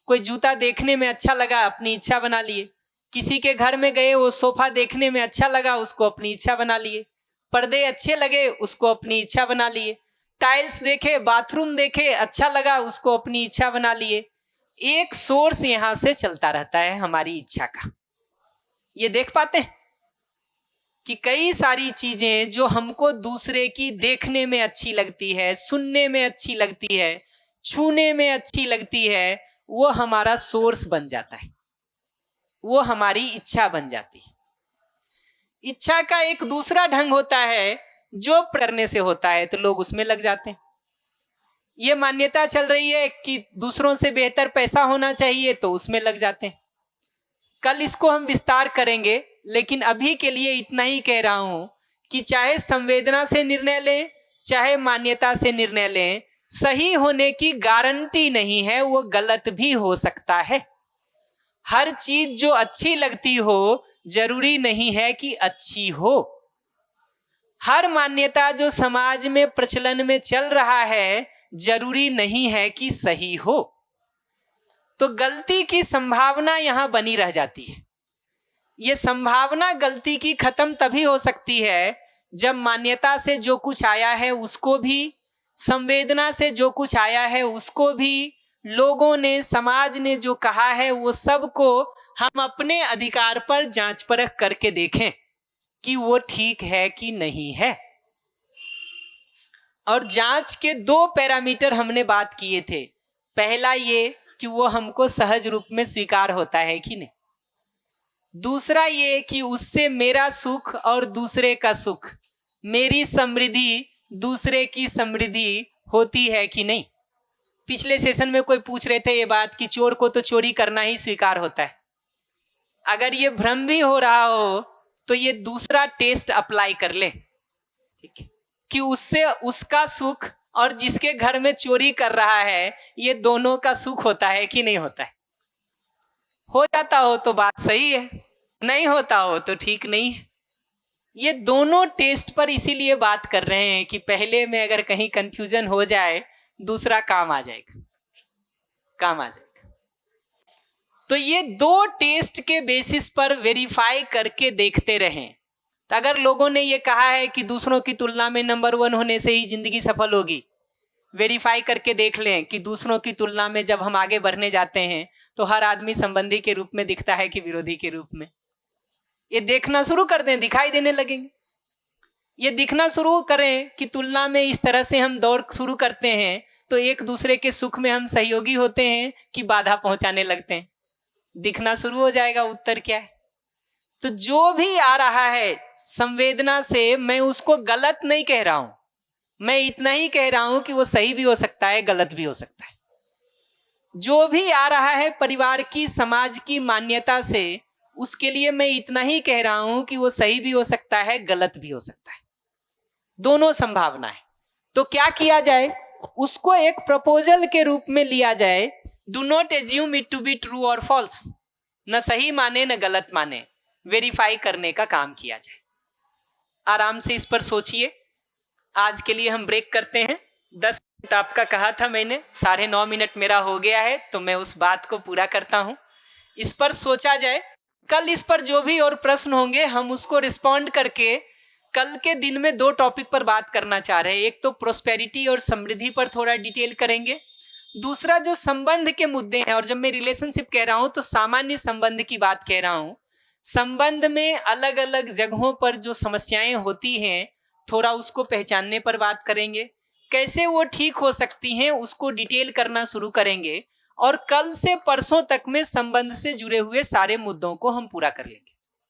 कोई जूता देखने में अच्छा लगा, अपनी इच्छा बना लिए। किसी के घर में गए, वो सोफा देखने में अच्छा लगा, उसको अपनी इच्छा बना लिए। पर्दे अच्छे लगे, उसको अपनी इच्छा बना लिए। टाइल्स देखे, बाथरूम देखे, अच्छा लगा, उसको अपनी इच्छा बना लिए। एक सोर्स यहां से चलता रहता है हमारी इच्छा का। ये देख पाते हैं कि कई सारी चीजें जो हमको दूसरे की देखने में अच्छी लगती है, सुनने में अच्छी लगती है, छूने में अच्छी लगती है, वो हमारा सोर्स बन जाता है, वो हमारी इच्छा बन जाती है। इच्छा का एक दूसरा ढंग होता है जो करने से होता है तो लोग उसमें लग जाते हैं। ये मान्यता चल रही है कि दूसरों से बेहतर पैसा होना चाहिए तो उसमें लग जाते हैं। कल इसको हम विस्तार करेंगे, लेकिन अभी के लिए इतना ही कह रहा हूं कि चाहे संवेदना से निर्णय लें, चाहे मान्यता से निर्णय लें, सही होने की गारंटी नहीं है, वो गलत भी हो सकता है। हर चीज जो अच्छी लगती हो जरूरी नहीं है कि अच्छी हो। हर मान्यता जो समाज में प्रचलन में चल रहा है जरूरी नहीं है कि सही हो। तो गलती की संभावना यहां बनी रह जाती है। ये संभावना गलती की खत्म तभी हो सकती है जब मान्यता से जो कुछ आया है उसको भी, संवेदना से जो कुछ आया है उसको भी, लोगों ने, समाज ने जो कहा है वो सब को हम अपने अधिकार पर जांच परख करके देखें कि वो ठीक है कि नहीं है। और जांच के 2 पैरामीटर हमने बात किए थे। पहला ये कि वो हमको सहज रूप में स्वीकार होता है कि नहीं। दूसरा ये कि उससे मेरा सुख और दूसरे का सुख, मेरी समृद्धि दूसरे की समृद्धि होती है कि नहीं। पिछले सेशन में कोई पूछ रहे थे ये बात कि चोर को तो चोरी करना ही स्वीकार होता है। अगर ये भ्रम भी हो रहा हो तो ये दूसरा टेस्ट अप्लाई कर ले, ठीक है, कि उससे उसका सुख और जिसके घर में चोरी कर रहा है ये दोनों का सुख होता है कि नहीं होता है। हो जाता हो तो बात सही है, नहीं होता हो तो ठीक नहीं है। ये दोनों टेस्ट पर इसीलिए बात कर रहे हैं कि पहले में अगर कहीं कंफ्यूजन हो जाए दूसरा काम आ जाएगा, काम आ जाएगा। तो ये 2 टेस्ट के बेसिस पर वेरीफाई करके देखते रहें। तो अगर लोगों ने ये कहा है कि दूसरों की तुलना में नंबर 1 होने से ही जिंदगी सफल होगी, वेरीफाई करके देख लें कि दूसरों की तुलना में जब हम आगे बढ़ने जाते हैं तो हर आदमी संबंधी के रूप में दिखता है कि विरोधी के रूप में। ये देखना शुरू कर दें, दिखाई देने लगेंगे। ये दिखना शुरू करें कि तुलना में इस तरह से हम दौड़ शुरू करते हैं तो एक दूसरे के सुख में हम सहयोगी होते हैं कि बाधा पहुंचाने लगते हैं। दिखना शुरू हो जाएगा उत्तर क्या है। तो जो भी आ रहा है संवेदना से, मैं उसको गलत नहीं कह रहा हूं, मैं इतना ही कह रहा हूं कि वो सही भी हो सकता है, गलत भी हो सकता है। जो भी आ रहा है परिवार की, समाज की मान्यता से, उसके लिए मैं इतना ही कह रहा हूं कि वो सही भी हो सकता है, गलत भी हो सकता है, दोनों संभावना है। तो क्या किया जाए, उसको एक प्रपोजल के रूप में लिया जाए। Do not assume it to be true और फॉल्स, न सही माने न गलत माने, वेरीफाई करने का काम किया जाए। आराम से इस पर सोचिए। आज के लिए हम ब्रेक करते हैं। 10 मिनट आपका कहा था मैंने, 9:30 मिनट मेरा हो गया है, तो मैं उस बात को पूरा करता हूं। इस पर सोचा जाए। कल इस पर जो भी और प्रश्न होंगे हम उसको रिस्पॉन्ड करके कल के दिन में 2 टॉपिक पर बात करना चाह रहे हैं। एक तो प्रोस्पेरिटी और समृद्धि पर थोड़ा डिटेल करेंगे, दूसरा जो संबंध के मुद्दे हैं, और जब मैं रिलेशनशिप कह रहा हूं तो सामान्य संबंध की बात कह रहा हूं। संबंध में अलग अलग जगहों पर जो समस्याएं होती हैं, थोड़ा उसको पहचानने पर बात करेंगे, कैसे वो ठीक हो सकती हैं उसको डिटेल करना शुरू करेंगे, और कल से परसों तक में संबंध से जुड़े हुए सारे मुद्दों को हम पूरा कर लेंगे।